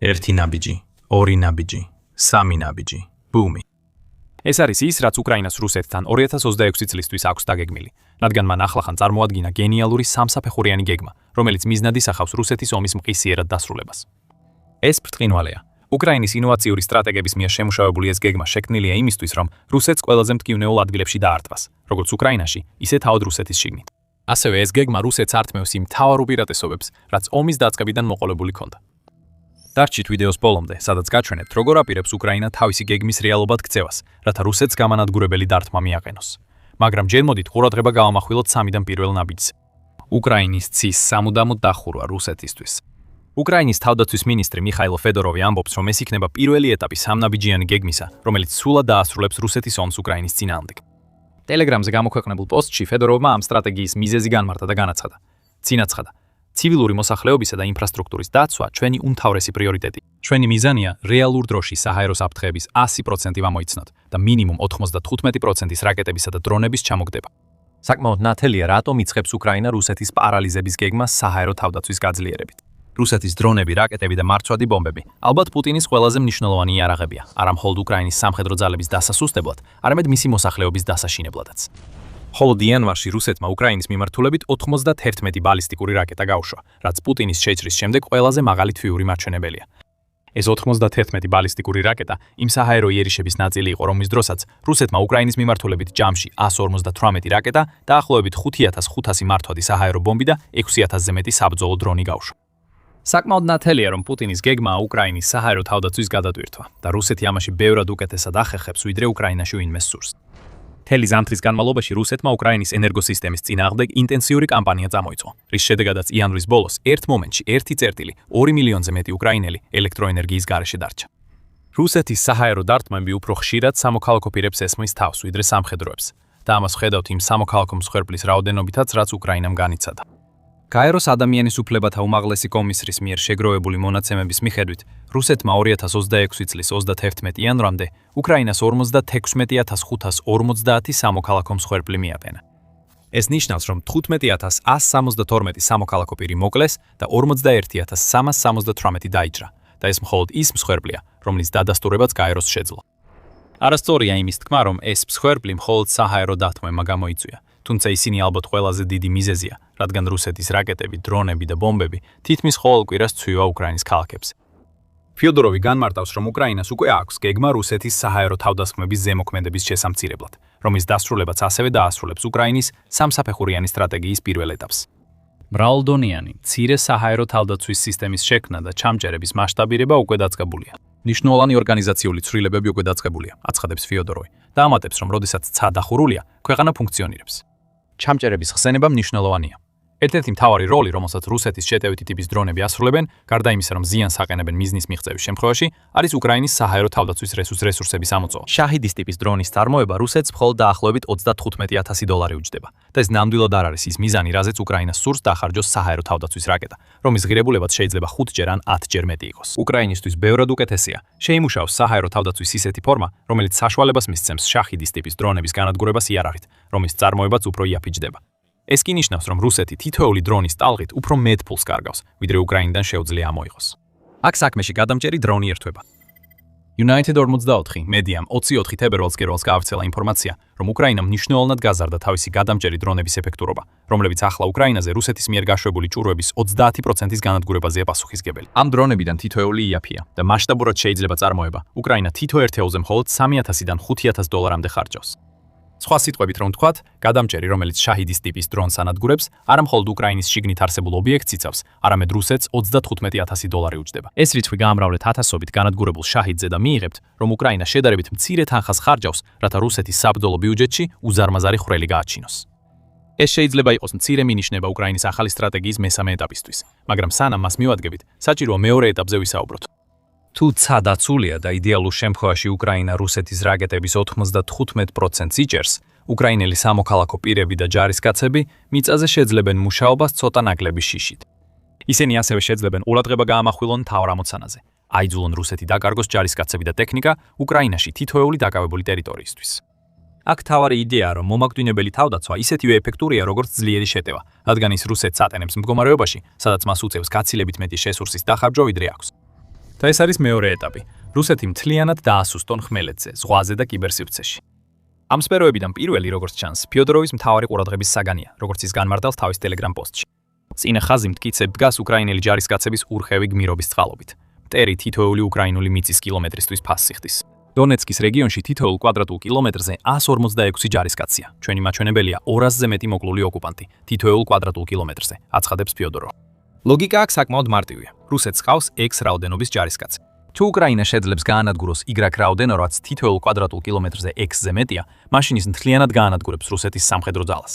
ერთი ნაბიჯი, ორი ნაბიჯი, სამი ნაბიჯი, ბუმი. ეს არის ის, რაც უკრაინას რუსეთთან 2026 წლისთვის აქვს დაგეგმილი, რადგან მან ახლახან წარმოადგინა გენიალური სამსაფეხურიანი გეგმა, რომელიც მიზნად ისახავს რუსეთის ომის მყისიერად დასრულებას. ეს ბრწყინვალეა. უკრაინის ინოვაციური სტრატეგების მიერ შემუშავებული ეს გეგმა შექმნილია იმისთვის, რომ რუსეთს ყველაზე მტკივნეულ ადგილებში დაარტყას, როგორც უკრაინაში, ისე თავად რუსეთის შიგნით. ასევე ეს გეგმა რუსეთს ართმევს იმ მთავარ უპირატესობებს, რაც ომის დაწყებიდან მოყოლებული ჰქონდა. დარჩით ვიდეოს ბოლომდე, სადაც გაჩვენებთ, როგორ აპირებს უკრაინა თავისი გეგმის რეალობად ქცევას, რათა რუსეთს გამანადგურებელი დარტყმა მიაყენოს. მაგრამ ჯერ მოდით ყურადღება გავამახვილოთ სამიდან პირველ ნაბიჯს. უკრაინის ცის სამუდამოდ დახურვა რუსეთისთვის. უკრაინის თავდაცვის მინისტრი მიხაილო ფედოროვი ამბობს, რომ ეს იქნება პირველი ეტაპი სამნაბიჯიანი გეგმისა, რომელიც სრულად დაასრულებს რუსეთის ომს უკრაინის წინააღმდეგ. ტელეგრამზე გამოქვეყნებულ პოსტში ფედოროვმა ამ სტრატეგიის მიზეზი განმარტა და განაცხადა. წინაცხადა: ცივილური მოსახლეობისა და ინფრასტრუქტურის დაცვა ჩვენი უმთავრესი პრიორიტეტი. ჩვენი მიზანია რეალურ დროში საჰაერო საფრთხეების 100% ვამოიცნოთ და მინიმუმ 95%-ის რაკეტებისა და დრონების ჩამოგდება. საკმაოდ ნათელია, რატომ იწყებს უკრაინა რუსეთის პარალიზების გეგმას საჰაერო თავდაცვის გაძლიერებით. რუსეთის დრონები, რაკეტები და მარცვადი ბომბები ალბათ პუტინის ყველაზე მნიშვნელოვანი იარაღებია, არა მხოლოდ უკრაინის სამხედრო ძალების დასასუსტებლად, არამედ მისი მოსახლეობის დასაშინებლადაც. ხოლო იანვარში რუსეთმა უკრაინის მიმართულებით 91 ბალისტიკური რაკეტა გაუშვა, რაც პუტინის შეჭრის შემდეგ ყველაზე მაღალი თვიური მაჩვენებელია. ეს 91 ბალისტიკური რაკეტა იმ საჰაერო იერიშების ნაწილი იყო, რომლის დროსაც რუსეთმა უკრაინის მიმართულებით ჯამში 158 რაკეტა, დაახლოებით 5500 მართვადი საჰაერო ბომბი და 6000-ზე მეტი საბრძოლო დრონი გაუშვა. საკმაოდ ნათელია, რომ პუტინის გეგმა უკრაინის საჰაერო თავდაცვის გადატვირთვა და რუსეთი ამაში ბევრად უკეთესად ახერხებს, ვიდრე უკრაინაში ვინმე სურს. მთელი ზამთრის განმავლობაში რუსეთმა უკრაინის ენერგოსისტემის წინააღმდეგ ინტენსიური კამპანია წამოიწყო, რის შედეგადაც იანვრის ბოლოს ერთ მომენტში 2 მილიონზე მეტი უკრაინელი ელექტროენერგიის გარეშე დარჩა. რუსეთის საჰაერო დარტყმები უფრო ხშირად სამოქალაქო პირებს ესმის თავს, ვიდრე სამხედროებს და ამას ვხედავთ იმ სამოქალაქო მსხვერპლის რაოდენობითაც, რაც უკრაინამ განიცადა. გაეროს ადამიანის უფლებათა უმაღლესი კომისრის მიერ შეგროვებული მონაცემების მიხედვით, რუსეთმა 2026 წლის 31 იანვრამდე უკრაინას 46550 სამოქალაქო მსხვერპლი მიაყენა. ეს ნიშნავს, რომ 15172 სამოქალაქო პირი მოკლეს და 41378 დაიჭრა და ეს მხოლოდ ის მსხვერპლია, რომლის დადასტურებაც გაეროს შეძლო. არასწორია იმის თქმა, რომ ეს მსხვერპლი მხოლოდ საჰაერო დათმოება გამოიწვია. თუმცა ისინი ალბათ ყველაზე დიდი მიზეზია, რადგან რუსეთის რაკეტები, დრონები და ბომბები თითქმის ყოველ კვირას ცვივა უკრაინის ქალაქებს. ფიოდოროვი განმარტავს, რომ უკრაინას უკვე აქვს გეგმა რუსეთის საჰაერო თავდასხმების ზემოქმედების შესამცირებლად, რომლის დასრულებაც ასევე დაასრულებს უკრაინის სამსაფეხურიანი სტრატეგიის პირველ ეტაპს. მრავალდონიანი, მცირე საჰაერო თავდაცვის სისტემის შექმნა და ჩამჯერების მასშტაბირება უკვე დაწყებულია. მნიშვნელოვანი ორგანიზაციული ცვლილებები უკვე დაწყებულია, აცხადებს ფიოდოროვი და ამატებს, რომ როდესაც ცა დახურულია, ქვეყანა ფუნქციონირებს. ჩამჭერების ხსენება მნიშვნელოვანია. ერთ-ერთი მთავარი როლი, რომელსაც რუსეთის შეტევითი ტიპის დრონები ასრულებენ, გარდა იმისა, რომ ზიანს აყენებენ მიზნის მიღწევის შემთხვევაში, არის უკრაინის საჰაერო თავდაცვის რესურსების ამოწოვა. შაჰიდის ტიპის დრონის წარმოება რუსეთს მხოლოდ დაახლოებით $95000 უჯდება და ეს ნამდვილად არ არის ის მიზანი, რაზეც უკრაინას სურს დახარჯოს საჰაერო თავდაცვის რაკეტა, რომლის ღირებულებაც შეიძლება 5-ჯერ ან 10-ჯერ მეტი იყოს. უკრაინისთვის ბევრად უკეთესია შეიმუშაოს საჰაერო თავდაცვის ისეთი ფორმა, რომელიც საშუალებას მისცემს შაჰიდის ტიპის დრონების განადგურებას იარაღით, რომლის წარმოებაც უფრო იაფიჯდება. ეს კი ნიშნავს, რომ რუსეთი თითოეული დრონის ტალღით უფრო მეტ ფულს კარგავს, ვიდრე უკრაინიდან შეუძლია ამოიღოს. აქ საქმეში გადამჭერი დრონი ერთვება. United 44 მედიამ 24 თებერვალს გაავრცელა ინფორმაცია, რომ უკრაინამ მნიშვნელოვნად გაზარდა თავისი გადამჭერი დრონების ეფექტურობა, რომლებიც ახლა უკრაინაზე რუსეთის მიერ გაშვებული ჭურვების 30%-ის განადგურებაზეა პასუხისმგებელი. ამ დრონებიდან თითოეული იაფია და მასშტაბურად შეიძლება წარმოება, უკრაინა თითო ერთეულზე მხოლოდ $3000-დან $5000-მდე ხარჯავს. სხვა სიტყვებით რომ ვთქვათ, გადამჭერი, რომელიც შაჰიდის ტიპის დრონს ანადგურებს, არა მხოლოდ უკრაინის შიგნით არსებულ ობიექტს იცავს, არამედ რუსეთს $95000 უჯდება. ეს რიცხვი გაამრავლეთ ათასობით განადგურებულ შაჰიდზე და მიიღებთ, რომ უკრაინა შედარებით მცირე თანხას ხარჯავს, რათა რუსეთის საბრძოლო ბიუჯეტში უზარმაზარი ხვრელი გააჩინოს. ეს შეიძლება იყოს მცირე მინიშნება უკრაინის ახალი სტრატეგიის მესამე ეტაპისთვის, მაგრამ სანამ მას მივადგებით, საჭიროა მეორე ეტაპზე ვისაუბროთ. თუ ცა დაცულია და იდეალურ შემთხვევაში უკრაინა რუსეთის რაკეტების 95%-ს იჭერს, უკრაინელი სამოქალაქო პირები და ჯარისკაცები მიწაზე შეძლებენ მუშაობას ცოტა ნაკლები შიშით. ისინი ასევე შეძლებენ ყურადღება გაამახვილონ მთავარ ამოცანაზე, აიძულონ რუსეთი დაკარგოს ჯარისკაცები და ტექნიკა უკრაინაში თითოეული დაკავებული ტერიტორიისთვის. აქ თავარი იდეაა, რომ მომაკვდინებელი თავდაცვა ისეთივე ეფექტურია, როგორც ძლიერი შეტევა, რადგან ის რუსეთს ატენებს მდგომარეობაში, სადაც მას უწევს გაცილებით მეტი რესურსის დახარჯვა, ვიდრე აქვს. და ეს არის მეორე ეტაპი. რუსეთი მთლიანად დაასუსტონ ხმელეთზე, ზღვაზე და კიბერსივრცეში. ამ სფეროებიდან პირველი, როგორც ჩანს, ფიოდოროვის მთავარი ყურადღების საგანია, როგორც ის განმარტავს თავის Telegram პოსტში. წინა ხაზი მტკიცე დგას უკრაინელი ჯარისკაცების ურხევი გმირობის წყალობით. მტერი თითოეული უკრაინული მიწის კილომეტრისთვის ფასსიხდის. დონეცკის რეგიონში თითოეულ კვადრატულ კილომეტრზე 146 ჯარისკაცია. ჩვენი მაჩვენებელია 200-ზე მეტი მოკლული ოკუპანტი თითოეულ კვადრატულ კილომეტრზე, აცხადებს ფიოდორო. ლოგიკა აქ საკმაოდ მარტივია. რუსეთს ყავს X რაოდენობის ჯარისკაცი. თუ უკრაინა შეძლებს გაანადგუროს Y რაოდენო, რაც თითოეულ კვადრატულ კილომეტრზე X-ზე მეტია, მაშინ ის მთლიანად გაანადგურებს რუსეთის სამხედრო ძალას.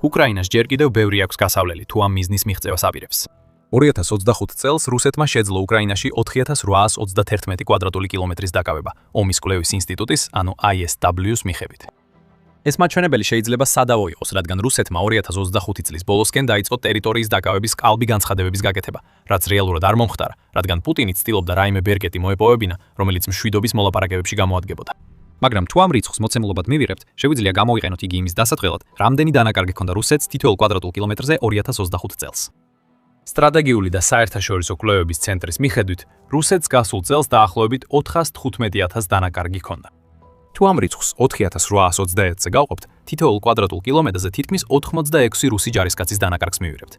უკრაინას ჯერ კიდევ ბევრი აქვს გასავლელი, თუ ამ მიზნის მიღწევას აპირებს. 2025 წელს რუსეთმა შეძლო უკრაინაში 4831 კვადრატული კილომეტრის დაკავება ომის კვლევის ინსტიტუტის, ანუ ISW-ს მიხედვით. ეს მაჩვენებელი შეიძლება სადავო იყოს, რადგან რუსეთმა 2025 წლის ბოლოსკენ დაიწყო ტერიტორიის დაკავების კალბი განცხადებების გაკეთება, რაც რეალურად არ მომხდარა, რადგან პუტინი ცდილობდა რაიმე ბერგეტი მოეპოვებინა, რომელიც მშვიდობის მოლაპარაკებებში გამოადგებოდა. მაგრამ თუ ამ რიცხვს მოცემულობად მივიღებთ, შეგვიძლია გამოვიყენოთ იგი იმის დასათვალად, რამდენი დანაკარგი ჰქონდა რუსეთს თითოეულ კვადრატულ კილომეტრზე 2025 წელს. სტრატეგიული და საერთაშორისო კვლევების ცენტრის მიხედვით, რუსეთს გასულ წელს დაახლოებით 415,000 დანაკარგი ჰქონდა. თუ ამ რიცხვს 4821-ზე გავყოფთ, თითოეულ კვადრატულ კილომეტრზე თითქმის 86 რუსი ჯარისკაცის დანაკარგს მივიღებთ.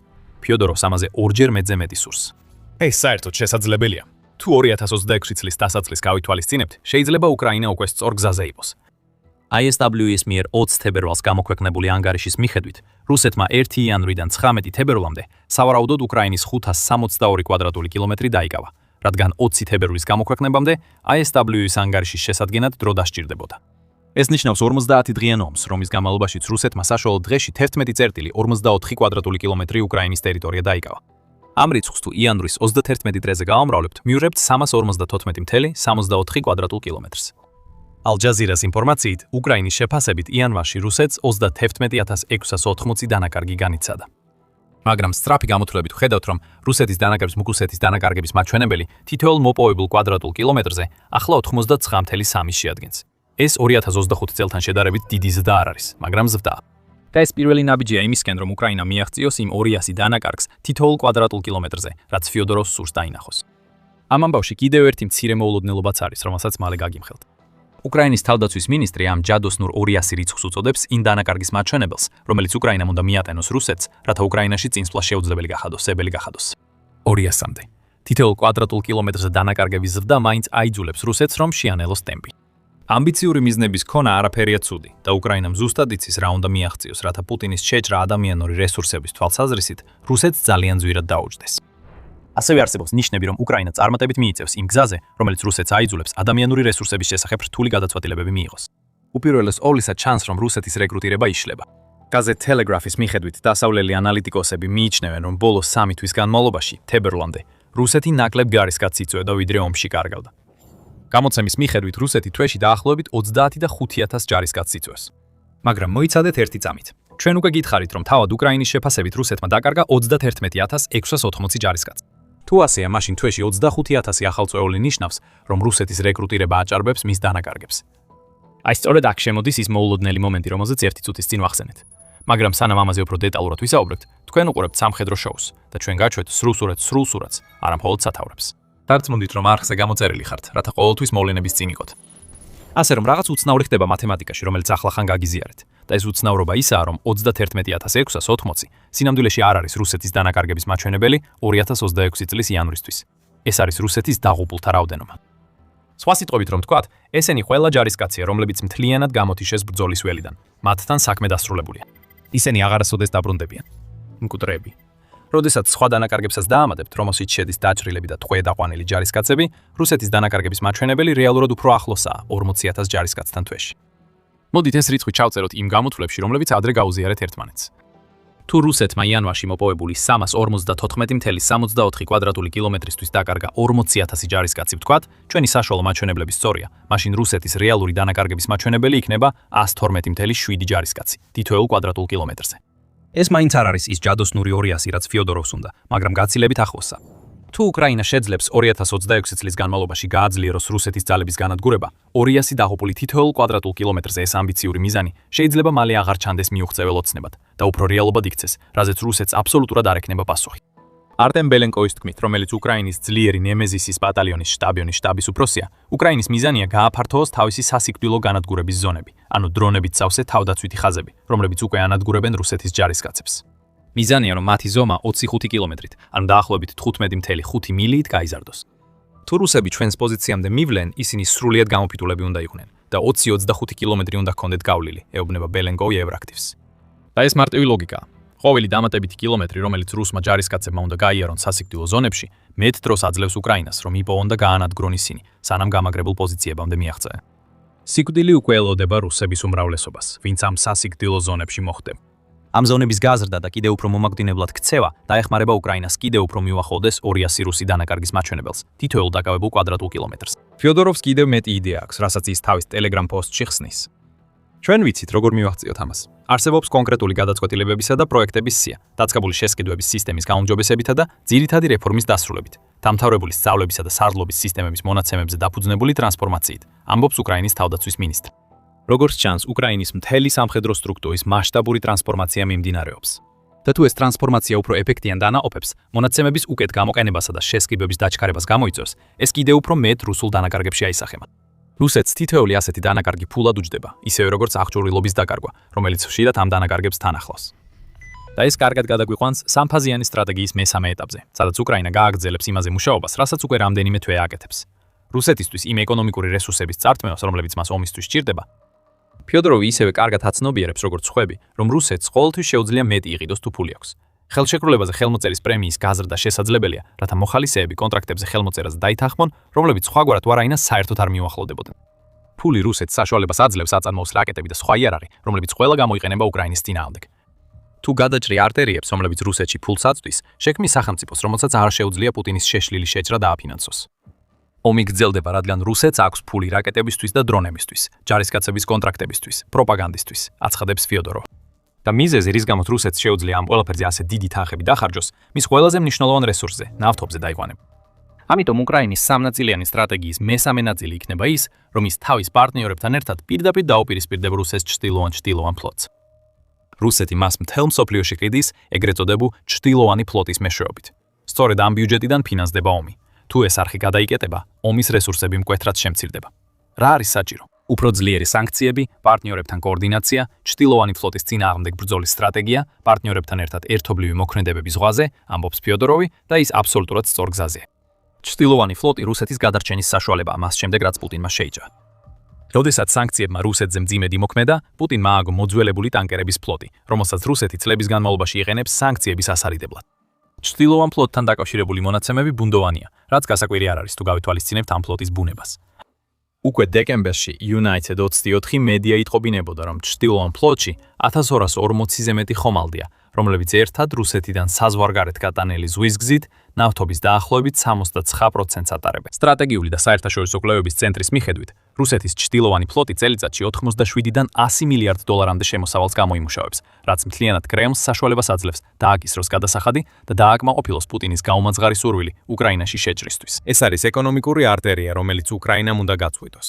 ფიოდოროვს ამაზე ორჯერ მეტი სურს. ეს საერთოდ შესაძლებელია. თუ 2026 წლის დასაწყისს გავითვალისწინებთ, შეიძლება უკრაინა უკვე სწორ გზაზე იყოს. ISW-ის მიერ 20 თებერვალს გამოქვეყნებული ანგარიშის მიხედვით, რუსეთმა 1 იანვრიდან 19 თებერვლამდე სავარაუდოდ უკრაინის 562 კვადრატული კილომეტრი დაიკავა, რადგან 20 თებერვლის გამოქვეყნებამდე ISW-ის ანგარიშის შესადგენად დრო დასჭირდებოდა. ეს ნიშნავს 50 დღიან ომს, რომლის განმავლობაშიც რუსეთმა საშუალო დღეში 11 წერტილი 44 კვადრატული კილომეტრი უკრაინის ტერიტორია დაიკავა. ამ რიცხვს თუ იანვრის 31 დღეზე გავამრავლებთ, მივიღებთ 340,74 კვადრატულ კილომეტრს. ალ-ჯაზირას ინფორმაციით, უკრაინის შეფასებით იანვარში რუსეთს 31680 დანაკარგი განიცადა. მაგრამ სწრაფი გამოთვლებით ვხედავთ, რომ რუსეთის დანაკარგის მუქრუსეთის დანაკარგების მაჩვენებელი თითოეულ მოპოვებულ კვადრატულ კილომეტრზე ახლა 99.3 შეადგენს. ეს 2025 წელთან შედარებით დიდი ზრდა არ არის, მაგრამ ზრდაა. და ეს პირველი ნაბიჯია იმისკენ, რომ უკრაინა მიაღწიოს იმ 200 დანაკარგს თითოეულ კვადრატულ კილომეტრზე, რაც ფიოდოროვს სურს დაინახოს. ამ ამბავში კიდევ ერთი მცირე მოულოდნელობაც არის, რომელსაც მალე გაგიმხელთ. უკრაინის თავდაცვის მინისტრი ამ ჯადოსნურ 200 რიცხვს უწოდებს იმ დანაკარგის მაჩვენებელს, რომელიც უკრაინამ უნდა მიატენოს რუსეთს, რათა უკრაინაში წინსვლა შეუძლებელი გახადოს. 200-მდე. თითოეულ კვადრატულ კილომეტრზე დანაკარგების ზრდა მაინც აიძულებს რუსეთს, რომ შეანელოს ტემპი. ამბიციური მიზნების ქონა არაფერია ცუდი და უკრაინამ ზუსტად იცის რა უნდა მიაღწიოს, რათა პუტინის შეჭრა ადამიანური რესურსების თვალსაზრისით რუსეთს ძალიან ძვირად დაუჯდეს. ასევე არსებობს ნიშნები, რომ უკრაინა წარმატებით მიიწევს იმ გზაზე, რომელიც რუსეთს აიძულებს ადამიანური რესურსების შესახებ რთული გადაწყვეტილებები მიიღოს. უპირველეს ყოვლისა ჩანს, რომ რუსეთის რეკრუტირება იშლება. გაზეთ Telegraph-ის მიხედვით, დასავლელი ანალიტიკოსები მიიჩნევენ, რომ ბოლო 3 თვის განმავლობაში, თებერვლამდე, რუსეთი ნაკლებ ჯარისკაცს იწვევდა, ვიდრე ომში კარგავდა. გამოცემის მიხედვით, რუსეთი თვეში დაახლოებით 25,000 ჯარისკაცს იწვევს. მაგრამ მოიცადეთ ერთი წამით. ჩვენ უკვე გითხარით, რომ თავად უკრაინის შეფასებით რუსეთმა დაკარგა 31,680 ჯარისკაცი. თუ ასეა, მაშინ თვეში 25,000 ახალწვეული ნიშნავს, რომ რუსეთის რეკრუტირება აჭარბებს მის დანაკარგებს. აი სწორედ აქ შემოდის ის მოულოდნელი მომენტი, რომელზეც ერთი წუთის წინ ვახსენეთ. მაგრამ სანამ ამაზე უფრო დეტალურად ვისაუბრებთ, თქვენ უყურებთ სამხედრო შოუს და ჩვენ გაჩვენთ სრულ სურათს, არა მხოლოდ სათაურებს. დარწმუნდით, რომ არხზე გამოწერილი ხართ, რათა ყოველთვის მოვლენების წინ იყოთ. ასე რომ რაღაც უცნაური ხდება მათემატიკაში, რომელიც ახლახან გაგიზიარეთ. და ეს უცნაურობა ისაა, რომ 31,680 სინამდვილეში არ არის რუსეთის დანაკარგების მაჩვენებელი 2026 წლის იანვრისთვის. ეს არის რუსეთის დაღუპულთა რაოდენობა. სხვა სიტყვებით რომ ვთქვათ, ესენი ყველა ჯარისკაცია, რომლებიც მთლიანად გამოთიშეს ბრძოლის ველიდან. მათთან საქმე დასრულებულია. ისინი აღარასოდეს დაბრუნდებიან. მკვდრები. როდესაც სხვა დანაკარგებსაც დაამატებთ, რომელშიც შედის დაჭრილები და ტყვე-დაყვანილი ჯარისკაცები, რუსეთის დანაკარგების მაჩვენებელი რეალურად უფრო ახლოსაა 40,000 ჯარისკაცთან თვეში. მოდით ეს რიცხვი ჩავწეროთ იმ გამოთვლებში, რომლებიც ადრე გაუზიარეთ ერთმანეთს. თუ რუსეთმა იანვარში მოპოვებული 354,64 კვადრატული კილომეტრისთვის დაკარგა 40,000 ჯარისკაცი ვთქვათ, ჩვენი საშუალო მაჩვენებლები სწორია, მაშინ რუსეთის რეალური დანაკარგების მაჩვენებელი იქნება 112,7 ჯარისკაცი თითოეულ კვადრატულ კილომეტრზე. ეს მაინც არ არის ის ჯადოსნური 200, რაც ფიოდოროვს უნდა, მაგრამ გაცილებით ახლოსაა. თუ უკრაინა შეძლებს 2026 წლის განმავლობაში გააძლიეროს რუსეთის ძალების განადგურება, 200 დაღუპული თითოეულ კვადრატულ კილომეტრზე ეს ამბიციური მიზანი შეიძლება მალე აღარ ჩანდეს მიუღწეველ ოცნებად და უფრო რეალობად იქცეს, რაზეც რუსეთს აბსოლუტურად არ ექნება პასუხი. არტემ ბელენკოვის თქმით, რომელიც უკრაინის ძლიერი ნემეზისის ბატალიონის შტაბიონის შტაბის უფროსია, უკრაინის მიზანია გააფართოოს თავისი სასიკვდილო განადგურების ზონები, ანუ დრონებით სავსე თავდაცვითი ხაზები, რომლებიც უკვე ანადგურებენ რუსეთის ჯარისკაცებს. მიზანია, რომ მათი ზომა 25 კილომეტრით, ანუ დაახლოებით 15.5 მილიით გაიზარდოს. თუ რუსები ჩვენს პოზიციამდე მივლენ, ისინი სრულიად გამოფიტულები უნდა იყვნენ და 20-25 კილომეტრი უნდა ჰქონდეთ გავლილი, ეუბნება ბელენკოვი ევრაქტივს. და ეს მარტივი ლოგიკაა. ყოველი დამატებითი კილომეტრი, რომელიც რუსმა ჯარისკაცებმა უნდა გაიარონ სასიკვდილო ზონებში, მეტ დროს აძლევს უკრაინას, რომ იპოვონ და გაანადგურონ ისინი, სანამ გამაგრებულ პოზიციებამდე მიაღწევენ. სიკვდილი უკვე ელოდება რუსების უმრავლესობას, ვინც ამ სასიკვდილო ზონებში მოხვდება. ამ ზონების გაზრდა და კიდევ უფრო მომაკვდინებლად ქცევა დაეხმარება უკრაინას კიდევ უფრო მიუახლოვდეს 200 რუსი დანაკარგის მაჩვენებელს, თითოეულ დაკავებულ კვადრატულ კილომეტრს. ფიოდოროვს კიდევ მეტი იდეა აქვს, რასაც ის თავის Telegram პოსტში ხსნის. ჩვენ ვიცით, როგორ მივაღწიოთ ამას. არსებობს კონკრეტული გადაწყვეტილებებისა და პროექტების სია, დაწყებული შესყიდვების სისტემის გაუმჯობესებითა და ძირითადი რეფორმის დასრულებით, დამთავრებული სწავლებისა და სარდლობის სისტემების მონაცემებზე დაფუძნებული ტრანსფორმაციით, ამბობს უკრაინის თავდაცვის მინისტრი. როგორც ჩანს, უკრაინის მთელი სამხედრო სტრუქტურის მასშტაბური ტრანსფორმაცია მიმდინარეობს. და თუ ეს ტრანსფორმაცია უფრო ეფექტიან დანაყოფებს, მონაცემების უკეთ გამოყენებასა და შესყიდვების დაჩქარებას გამოიწვევს, ეს კიდევ უფრო მეტ რუსულ დანაკარგებში აისახება. რუსეთს თითოეული ასეთი დანაკარგი ფულად უჯდება, ისევე როგორც აღჭურვილობის დაკარგვა, რომელიც ხშირად ამ დანაკარგებს თან ახლავს. და ეს კარგად გადაგვიყვანს სამფაზიანი სტრატეგიის მესამე ეტაპზე, სადაც უკრაინა გააგრძელებს იმაზე მუშაობას, რასაც უკვე რამდენიმე თვე აკეთებს. რუსეთისთვის იმ ეკონომიკური რესურსების წართმევას, რომლებიც მას ომისთვის სჭირდება, ფიოდოროვი ისევე კარგად აცნობიერებს, როგორც ხვები, რომ რუსეთს ყოველთვის შეუძლია მეტი იყიდოს თუ ფული აქვს. ხელშეკრულებაზე ხელმოწერის პრემიის გაზრდა შესაძლებელია, რათა მოხალისეები კონტრაქტებზე ხელმოწერას დაითანხმონ, რომლებიც სხვაგვარად ვარაინას საერთოდ არ მიუახლოვდებოდნენ. ფული რუსეთს საშუალებას აძლევს აწარმოოს რაკეტები და სხვა იარაღი, რომლებიც ყველა გამოიყენება უკრაინის წინააღმდეგ. თუ გადაჭრი არტერიებს, რომლებიც რუსეთში ფულს აწვდის, შექმნის სახელმწიფოს, რომელსაც არ შეუძლია პუტინის შეშლილი შეჭრა დააფინანსოს. ომი გრძელდება, რადგან რუსეთს აქვს ფული რაკეტებისთვის და დრონებისთვის, ჯარისკაცების კონტრაქტებისთვის, პროპაგანდისთვის, აცხადებს ფიოდოროვი. და მიზეზი, რის გამოც რუსეთს შეუძლია ამ ყველაფერზე ასე დიდი თანხები დახარჯოს, მის ყველაზე მნიშვნელოვან რესურსზე, ნავთობზე დაიყვანება. ამიტომ უკრაინის სამნაწილიანი სტრატეგიის მესამე ნაწილი იქნება ის, რომ ის თავის პარტნიორებთან ერთად პირდაპირ დაუპირისპირდება რუსეთს ჩრდილოვან ფლოტს. რუსეთი მას მთელ მსოფლიოში ყიდის ეგრეთ წოდებულ ჩრდილოვანი ფლოტის მეშვეობით. სწორედ ამ ბიუჯეტიდან ფინანსდება ომი. თუ ეს არხი გადაიკეტება, ომის რესურსები მკვეთრად შემცირდება. რა არის საჭირო? უფრო ძლიერი სანქციები, პარტნიორებთან კოორდინაცია, ჩრდილოვანი ფლოტის წინააღმდეგ ბრძოლის სტრატეგია, პარტნიორებთან ერთად ერთობლივი მოქმედებების ზღვაზე, ამბობს ფიოდოროვი და ის აბსოლუტურად სწორ გზაზეა. ჩრდილოვანი ფლოტი რუსეთის გადარჩენის საშუალებაა მას შემდეგ, რაც პუტინმა შეიჭრა. როდესაც სანქციებმა რუსეთზე მძიმედ იმოქმედა, პუტინმა ააგო მოძველებული ტანკერების ფლოტი, რომელსაც რუსეთი წლების განმავლობაში იყენებს სანქციების ასარიდებლად. ჩრდილოვან ფლოტთან დაკავშირებული მონაცემები ბუნდოვანია, რაც გასაკვირი არ არის, თუ გავითვალისწინებთ ამ ფლოტის ბუნებას. უკვე დეკემბერში United 24 მედია იტყობინებოდა, რომ ჩრდილოვან ფლოტში 1240-ზე მეტი ხომალდია, რომლებიც ერთად რუსეთიდან საზღვარგარეთ გატანელი ზღვის გზით ნავთობის დაახლოებით 69%-ს ატარებენ. სტრატეგიული და საერთაშორისო კვლევების ცენტრის მიხედვით, რუსეთის ჩრდილოვანი ფლოტი წელიწადში 87-დან 100 მილიარდ დოლარამდე შემოსავალს გამოიმუშავებს, რაც მთლიანად კრემლს საშუალებას აძლევს დააკისროს გადასახადი და დააკმაყოფილოს პუტინის გაუმაძღარი სურვილი უკრაინაში შეჭრისთვის. ეს არის ეკონომიკური არტერია, რომელიც უკრაინამ უნდა გაწყვიტოს.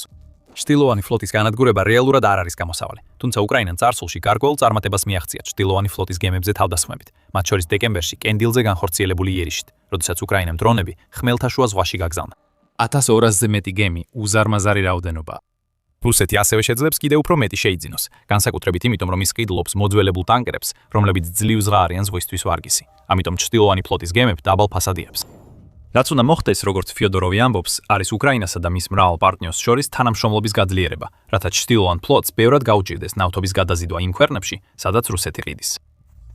ჩრდილოვანი ფლოტის განადგურება რეალურად არ არის გამოსავალი, თუმცა უკრაინამ წარსულში გარკვეულ წარმატებას მიაღწია ჩრდილოვანი ფლოტის გემებზე თავდასხმებით, მათ შორის დეკემბერში კენდილზე განხორციელებული იერიშით, როდესაც უკრაინამ დრონები ხმელთაშუა ზღვაში გაგზავნა. 1200-ზე მეტი გემი უზარმაზარი რაოდენობაა. რუსეთი ასევე შეძლებს კიდევ უფრო მეტი შეიძინოს, განსაკუთრებით იმიტომ, რომ ის ყიდლობს მოძველებულ ტანკერებს, რომლებიც ძლივ ზღა არიან ზღვისთვის ვარგისი. ამიტომ ჩრდილოვანი ფლოტის გემები დაბალ ფასადიებს. რაც უნდა მოხდეს, როგორც ფიოდოროვი ამბობს, არის უკრაინასა და მის მრავალ პარტნიორს შორის თანამშრომლობის გაძლიერება, რათა ჩრდილოვან ფლოტს ბევრად გაუჭირდეს ნავთობის გადაზიდვა იმ ქვეყნებში, სადაც რუსეთი ყიდის.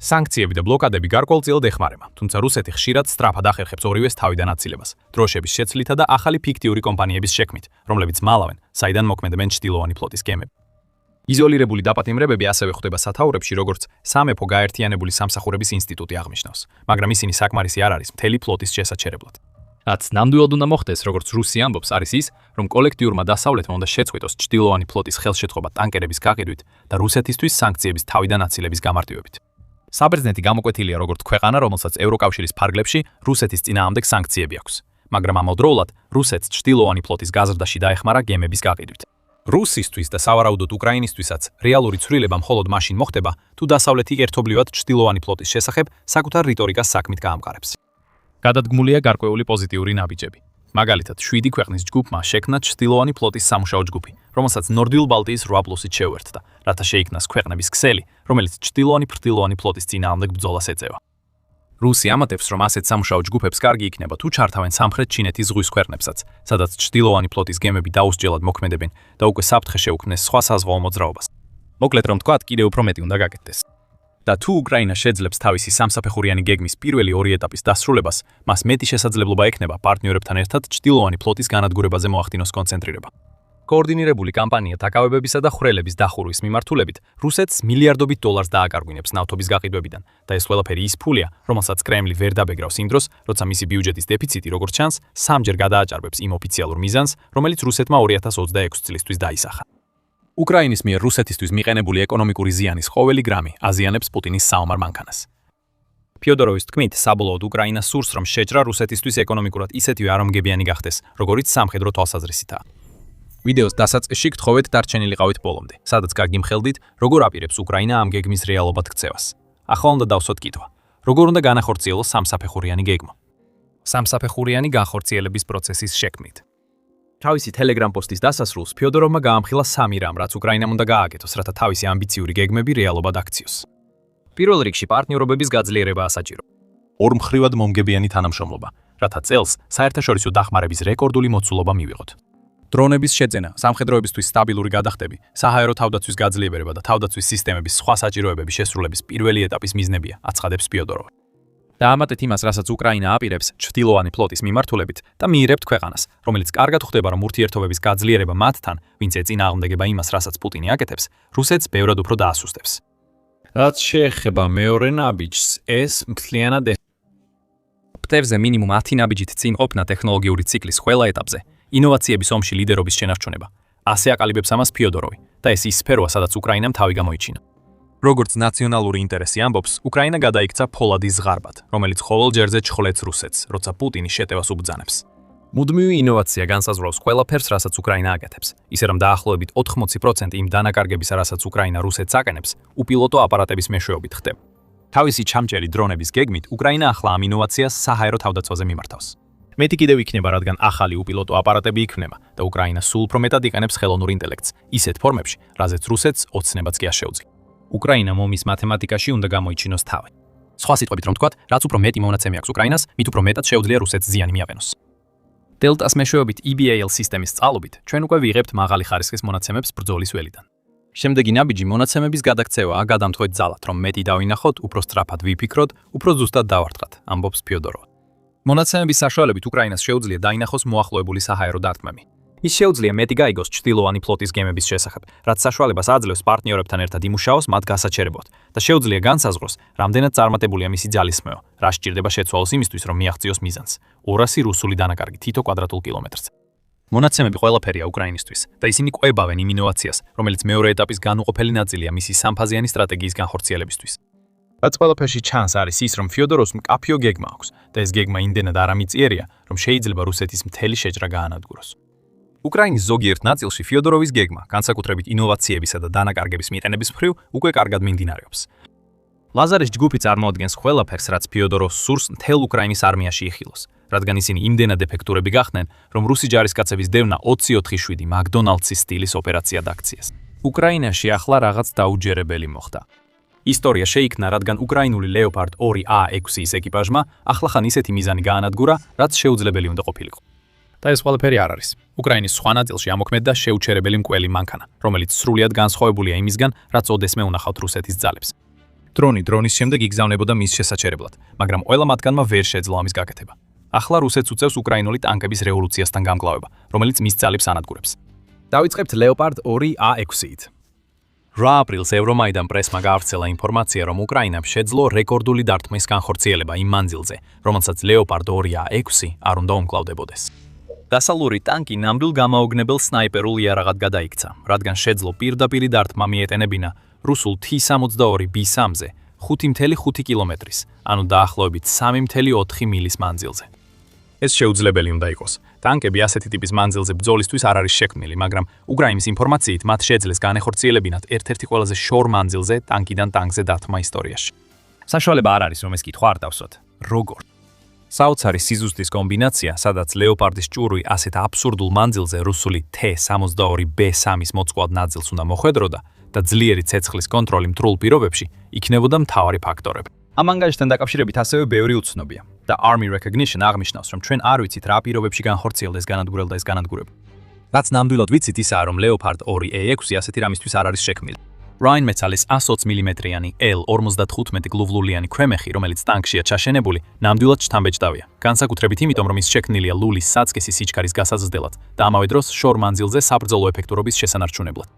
სანქციები და ბლოკადები გარკვეულწილად ეხმარება, თუმცა რუსეთი ხშირად სწრაფად ახერხებს ორივეს თავიდან აცილებას, დროშების შეცვლითა და ახალი ფიქტიური კომპანიების შექმნით, რომლებიც მალავენ, საიდან მოქმედებენ ჩრდილოვანი ფლოტის გემები. იზოლირებული დაპატიმრებები ასევე ხდება სათაურებში, როგორც სამეფო გაერთიანებული სამსახურების ინსტიტუტი აღნიშნავს, მაგრამ ისინი საკმარისი არ არის მთელი ფლოტის შესაჩერებლად. რაც ნამდვილად უნდა მოხდეს, როგორც რუსი ამბობს, არის ის, რომ კოლექტიურმა დასავლეთმა უნდა შეწყვიტოს ჩრდილოვანი ფლოტის ხელშეწყობა ტანკერების გაყიდვით და რუსეთისთვის სანქციების თავიდან აცილების გამარტივებით. საბერძნეთი გამოკვეთილია როგორც ქვეყანა, რომელსაც ევროკავშირის ფარგლებში რუსეთის წინააღმდეგ სანქციები აქვს, მაგრამ ამავდროულად რუსეთს ჩრდილოვანი ფლოტის გაზრდაში დაეხმარა გემების გაყიდვით. რუსისთვის და სავარაუდოდ უკრაინისთვისაც რეალური ცვლილება მხოლოდ მაშინ მოხდება, თუ დასავლეთი ერთობლივად ჩრდილოვანი ფლოტის შესახებ საკუთარ რიტორიკას საქმით გაამყარებს. გადადგმულია გარკვეული პოზიტიური ნაბიჯები. მაგალითად, 7 ქვეყნის ჯგუფმა შექმნა ჩრდილოვანი ფლოტის სამუშაო ჯგუფი, რომელსაც ნორდიულ ბალტიის 8+-ით შეუერთდა, რათა შეიქმნას ქვეყნების ქსელი, რომელიც ჩრდილოვანი ფრთილოვანი ფლოტის წინააღმდეგ ბრძოლას ეწევა. რუსი ამატებს, რომ ასეთ სამუშაო ჯგუფებს კარგი იქნება თუ ჩართავენ სამხრეთ ჩინეთის ზღვის ქვეყნებსაც, სადაც ჩრდილოვანი ფლოტის გემები დაუსჯელად მოქმედებენ და უკვე საფრთხე შეუქმნეს სხვა საზღვაო მოძრაობას. მოკლედ რომ თქვათ, კიდევ უფრო მეტი უნდა გაკეთდეს. და თუ უკრაინა შეძლებს თავისი სამსაფეხურიანი გეგმის პირველი 2 ეტაპის დასრულებას, მას მეტი შესაძლებლობა ექნება პარტნიორებთან ერთად ჩრდილოვანი ფლოტის განადგურებაზე მოახდინოს კონცენტრირება. კოორდინირებული კამპანია დაკავებებისა და ხვრელების დახურვის მიმართულებით რუსეთს მილიარდობით დოლარს დააკარგვინებს ნავთობის გაყიდვებიდან და ეს ყველაფერი ის ფულია, რომელსაც კრემლი ვერ დაბეგრავს იმ დროს, როცა მისი ბიუჯეტის დეფიციტი, როგორც ჩანს, 3-ჯერ გადააჭარბებს იმ ოფიციალურ მიზანს, რომელიც რუსეთმა 2026 წლისთვის დაისახა. უკრაინის მიერ რუსეთისთვის მიყენებული ეკონომიკური ზიანის ყოველი გრამი აზიანებს პუტინის საომარ მანქანას. ფიოდოროვის თქმით, საბოლოოდ უკრაინა სურს, რომ შეჭრა რუსეთისთვის ეკონომიკურად ისეთივე არომგებიანი გახდეს, როგორიც სამხედრო თვალსაზრისითაა. ვიდეოს დასაწყისში გთხოვეთ დარჩენილიყავით ბოლომდე, სადაც გაგიმხელდით, როგორ აპირებს უკრაინა ამ გეგმის რეალობად ქცევას. ახლა უნდა დავსვათ კითხვა. როგორ უნდა განახორციელოს სამსაფეხურიანი გეგმა? სამსაფეხურიანი განხორციელების პროცესის შექმნით. თავისი Telegram პოსტის დასასრულს ფიოდოროვმა გაამხილა 3 რამ, რაც უკრაინამ უნდა გააკეთოს, რათა თავისი ამბიციური გეგმები რეალობად აქციოს. პირველ რიგში პარტნიორობების გაძლიერებაა საჭირო. ორმხრივად მომგებიანი თანამშრომლობა, რათა წელს საერთაშორისო დახმარების რეკორდული მოცულობა მივიღოთ. დრონების შეძენა, სამხედროებისთვის სტაბილური გადახდები, საჰაერო თავდაცვის გაძლიერება და თავდაცვის სისტემების სხვა საჭიროებების შესრულების პირველი ეტაპის მიზნებია, აცხადებს ფიოდოროვი. დაამატეთ იმას, რასაც უკრაინა აპირებს ჩრდილოვანი ფლოტის მიმართულებით და მიირებთ ქვეყანას, რომელიც კარგად ხვდება, რომ ურთიერთობების გაძლიერება მათთან, ვინც ეწინააღმდეგება იმას, რასაც პუტინი აკეთებს, რუსეთს ბევრად უფრო დაასუსტებს. რაც შეეხება მეორე ნაბიჯს, ეს მთლიანად პტევზე მინიმუმ 10 ნაბიჯით წინ ყოფნა ტექნოლოგიური ციკლის ყველა ეტაპზე, ინოვაციების ომში ლიდერობის შენარჩუნება. ასე აკალიბებს ამას ფიოდოროვი და ეს ის სფეროა, სადაც უკრაინამ თავი გამოიჩინა. როგორც ნაციონალური ინტერესი ამბობს, უკრაინა გადაიქცა ფოლადის ზღარბად, რომელიც ყოველ ჯერზე ჩხლეთს რუსეთს, როცა პუტინი შეტევას უბრძანებს. მუდმივი ინოვაცია განსაზღვრავს ყველაფერს, რასაც უკრაინა აკეთებს, ისე რომ დაახლოებით 80% იმ დანაკარგებისა, რასაც უკრაინა რუსეთს აკეთებს, უპილოტო აპარატების მეშვეობით ხდება. თავისი ჩამჭერი დრონების გეგმით, უკრაინა ახლა ამ ინოვაციას საჰაერო თავდაცვაზე მიმართავს. მეტი კიდევ იქნება, რადგან ახალი უპილოტო აპარატები იქმნება და უკრაინა სულ უფრო მეტად იყენებს ხელოვნურ ინტელექტს, ისეთ ფორმებში, რაზეც რუსეთს ოცნებაც კი არ შეუძლია. უკრაინამ ომის მათემატიკაში უნდა გამოიჩინოს თავი. სხვა სიტყვებით რომ ვთქვათ, რაც უფრო მეტი მონაცემი აქვს უკრაინას, მით უფრო მეტად შეუძლია რუსეთს ზიანი მიაყენოს. დელტას მეშვეობით EBAL სისტემის წყალობით ჩვენ უკვე ვიღებთ მაღალი ხარისხის მონაცემებს ბრძოლის ველიდან. შემდეგი ნაბიჯი მონაცემების გადაქცევაა, გადამთხვეთ ძალად, რომ მეტი დავინახოთ, უფრო სწრაფად ვიფიქროთ, უფრო ზუსტად დავარტყათ, ამბობს ფიოდოროვი. მონაცემების საშუალებით უკრაინას შეუძლია დაინახოს მოახლოებული საჰაერო დარტყმები. ის შეუძლია მეტი გაიგოს ჩრდილოვანი ფლოტის გემების შესახებ, რაც საშუალებას აძლევს პარტნიორებთან ერთად იმუშაოს მათ გასაჩერებლად და შეუძლია განსაზღვროს, რამდენად წარმატებულია მისი ძალისხმევა, რა სჭირდება შეცვალოს იმისთვის, რომ მიაღწიოს მიზანს. 200 რუსული დანაკარგი თითო კვადრატულ კილომეტრზე. მონაცემები ყველაფერია უკრაინისთვის და ისინი ყვებავენ იმ ინოვაციას, რომელიც მეორე ეტაპის განუყოფელი ნაწილია მისი სამფაზიანი სტრატეგიის განხორციელებისთვის. რაც ყველაფერში ჩანს არის ის, რომ ფიოდოროვს მკაფიო გეგმა აქვს და ეს გეგმა იმდენად არამიწიერია, რომ შეიძლება რუსეთის მთელი შეჭრა გაანადგუროს. უკრაინის ზოგიერთ ნაწილში ფიოდოროვის გეგმა, განსაკუთრებით ინოვაციებისა და დანაკარგების მიყენების მხრივ, უკვე კარგად მიმდინარეობს. ლაზარის ჯგუფი წარმოადგენს ყველაფერს, რაც ფიოდოროვს სურს მთელ უკრაინის არმიაში იხილოს, რადგან ისინი იმდენად ეფექტურები გახდნენ, რომ რუსი ჯარისკაცების დევნა 24/7 მაკდონალდსის სტილის ოპერაციად აქციეს. უკრაინაში ახლა რაღაც დაუჯერებელი მოხდა. ისტორია შეიქმნა, რადგან უკრაინული ლეოპარდ 2A6-ის ეკიპაჟმა ახლახან ისეთი მიზანი გაანადგურა, რაც შეუძლებელი უნდა ყოფილიყო. და ეს ყველაფერი არ არის. უკრაინის სხვა ნაწილში ამოქმედდა შეუჩერებელი მკველი მანქანა, რომელიც სრულიად განსხვავებულია იმისგან, რაც ოდესმე უნახავთ რუსეთის ძალებს. დრონი დრონის შემდეგ იგზავნებოდა მის შესაჩერებლად, მაგრამ ყველა მათგანმა ვერ შეძლო ამის გაკეთება. ახლა რუსეთს უწევს უკრაინული ტანკების რევოლუციასთან გამკლავება, რომელიც მის ძალებს ანადგურებს. დავიწყებთ ლეოპარდ 2A6-ით. 8 აპრილს ევრომაიდან პრესმა გაავრცელა ინფორმაცია, რომ უკრაინამ შეძლო რეკორდული დარტყმის განხორციელება იმ მანძილზე, რომელსაც ლეოპარდ 2A6 არ უნდა უმკლავდებოდეს. დასალური ტანკი ნამდვილ გამაოგნებელ სნაიპერულ იარაღად გადაიქცა, რადგან შეძლო პირდაპირი დარტყმა მიეტენებინა რუსულ T-72B3-ზე 5.5 კილომეტრის, ანუ დაახლოებით 3.4 მილის მანძილზე. ეს შეუძლებელი უნდა იყოს. ტანკები ასეთი ტიპის მანძილზე ბრძოლისთვის არ არის შექმნილი, მაგრამ უკრაინის ინფორმაციით მათ შეძლეს განეხორციელებინათ ერთ-ერთი ყველაზე შორ მანძილზე ტანკიდან ტანკზე დარტყმა ისტორიაში. საშუალება არ არის, რომ ეს კითხვა არ დავსვათ. როგორ? საოცარი სიზუსტის კომბინაცია, სადაც ლეოპარდის ჭურვი ასეთ აბსურდულ მანძილზე რუსული T-62B3-ის მოწყვლად ნაწილს უნდა მოხვედროდა და ძლიერი ცეცხლის კონტროლი მტრულ პირობებში იქნებოდა მთავარი ფაქტორები. ამ ანგარიშთან დაკავშირებით ასევე ბევრი უცნობია და Army Recognition აღნიშნავს, რომ ჩვენ არ ვიცით რა პირობებში განხორციელდეს განადგურებელ და ეს განადგურება. რაც ნამდვილად ვიცით ისაა, რომ Leopard 2A6 ასეთი რამისთვის არ არის შექმნილი. Rheinmetall-ის 120 მმ-იანი L-55 გლუვლულიანი ქვემეხი, რომელიც ტანკშია ჩაშენებული, ნამდვილად შთამბეჭდავია. განსაკუთრებით იმიტომ, რომ ის შექმნილია ლულის საწყისი სიჩქარის გასაზრდელად და ამავე დროს შორ მანძილზე საბრძოლო ეფექტურობის შესანარჩუნებლად.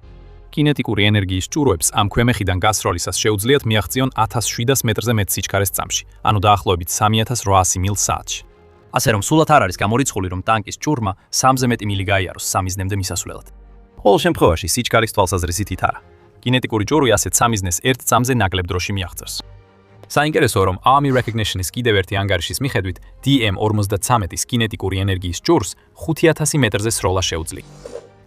კინეტიკური ენერგიის ჭურვებს ამ ქვემეხიდან გასროლისას შეუძლიათ მიაღწიონ 1700 მეტრზე მეტ სიჩქარეს წამში, ანუ დაახლოებით 3800 მილს საათში. ასე რომ სულად არ არის გამორიცხული, რომ ტანკის ჭურმა 3-ზე მეტი მილი გაიაროს 3 მიზნემდე მისასვლელად. ყოველ შემთხვევაში სიჩქარის თვალსაზრისით არა. კინეტიკური ჭურვი ასეთ 3 მიზნეს 1 წამზე ნაკლებ დროში მიაღწევს. საინტერესოა, რომ Army Recognition-ის კიდევ ერთი ანგარიშის მიხედვით DM-53-ის კინეტიკური ენერგიის ჭურს 5000 მეტრზე სროლა შეუძლია.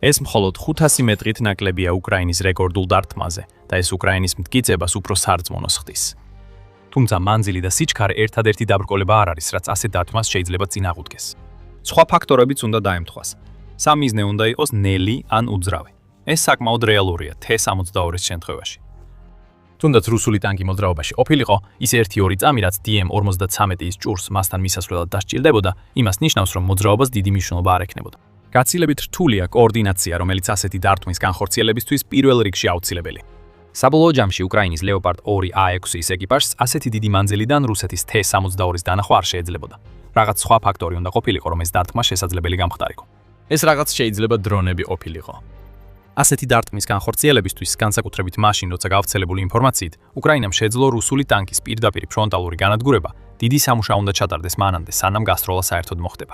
ეს მხოლოდ 500 მეტრით ნაკლებია უკრაინის რეკორდულ დარტყმაზე და ეს უკრაინის მტკიცებას უფრო სარწმუნოს ხდის. თუმცა მანძილი და სიჩქარე ერთადერთი დაბრკოლება არ არის, რაც ასეთ დარტყმას შეიძლება წინააღმდეგეს. სხვა ფაქტორებიც უნდა დაემთხვას. სამიზნე უნდა იყოს ნელი ან უძრავი. ეს საკმაოდ რეალურია T-62-ის შემთხვევაში. თუნდაც რუსული ტანკი მოძრაობაში ყოფილიყო, ის 1-2 წამი, რაც DM-53-ის ჭურს მასთან მისასვლელად დასჭირდებოდა, იმას ნიშნავს, რომ მოძრაობას დიდი მნიშვნელობა არ ექნებოდა. გაცილებით რთულია კოორდინაცია, რომელიც ასეთი დარტყმის განხორციელებისთვის პირველ რიგში აუცილებელი. საბოლოო ჯამში უკრაინის Leopard 2A6-ის ეკიპაჟს ასეთი დიდი მანძილიდან რუსეთის T-62-ის დანახვა არ შეეძლებოდა. რაღაც სხვა ფაქტორი უნდა ყოფილიყო, რომ ეს დარტყმა შესაძლებელი გამხდარიყო. ეს რაღაც შეიძლება დრონები ყოფილიყო. ასეთი დარტყმის განხორციელებისთვის, განსაკუთრებით მაშინ, როცა გავრცელებული ინფორმაციით, უკრაინამ შეძლო რუსული ტანკის პირდაპირ ფრონტალური განადგურება, დიდი სამუშაო უნდა ჩატარდეს მანამდე, სანამ გასროლა საერთოდ მოხდება.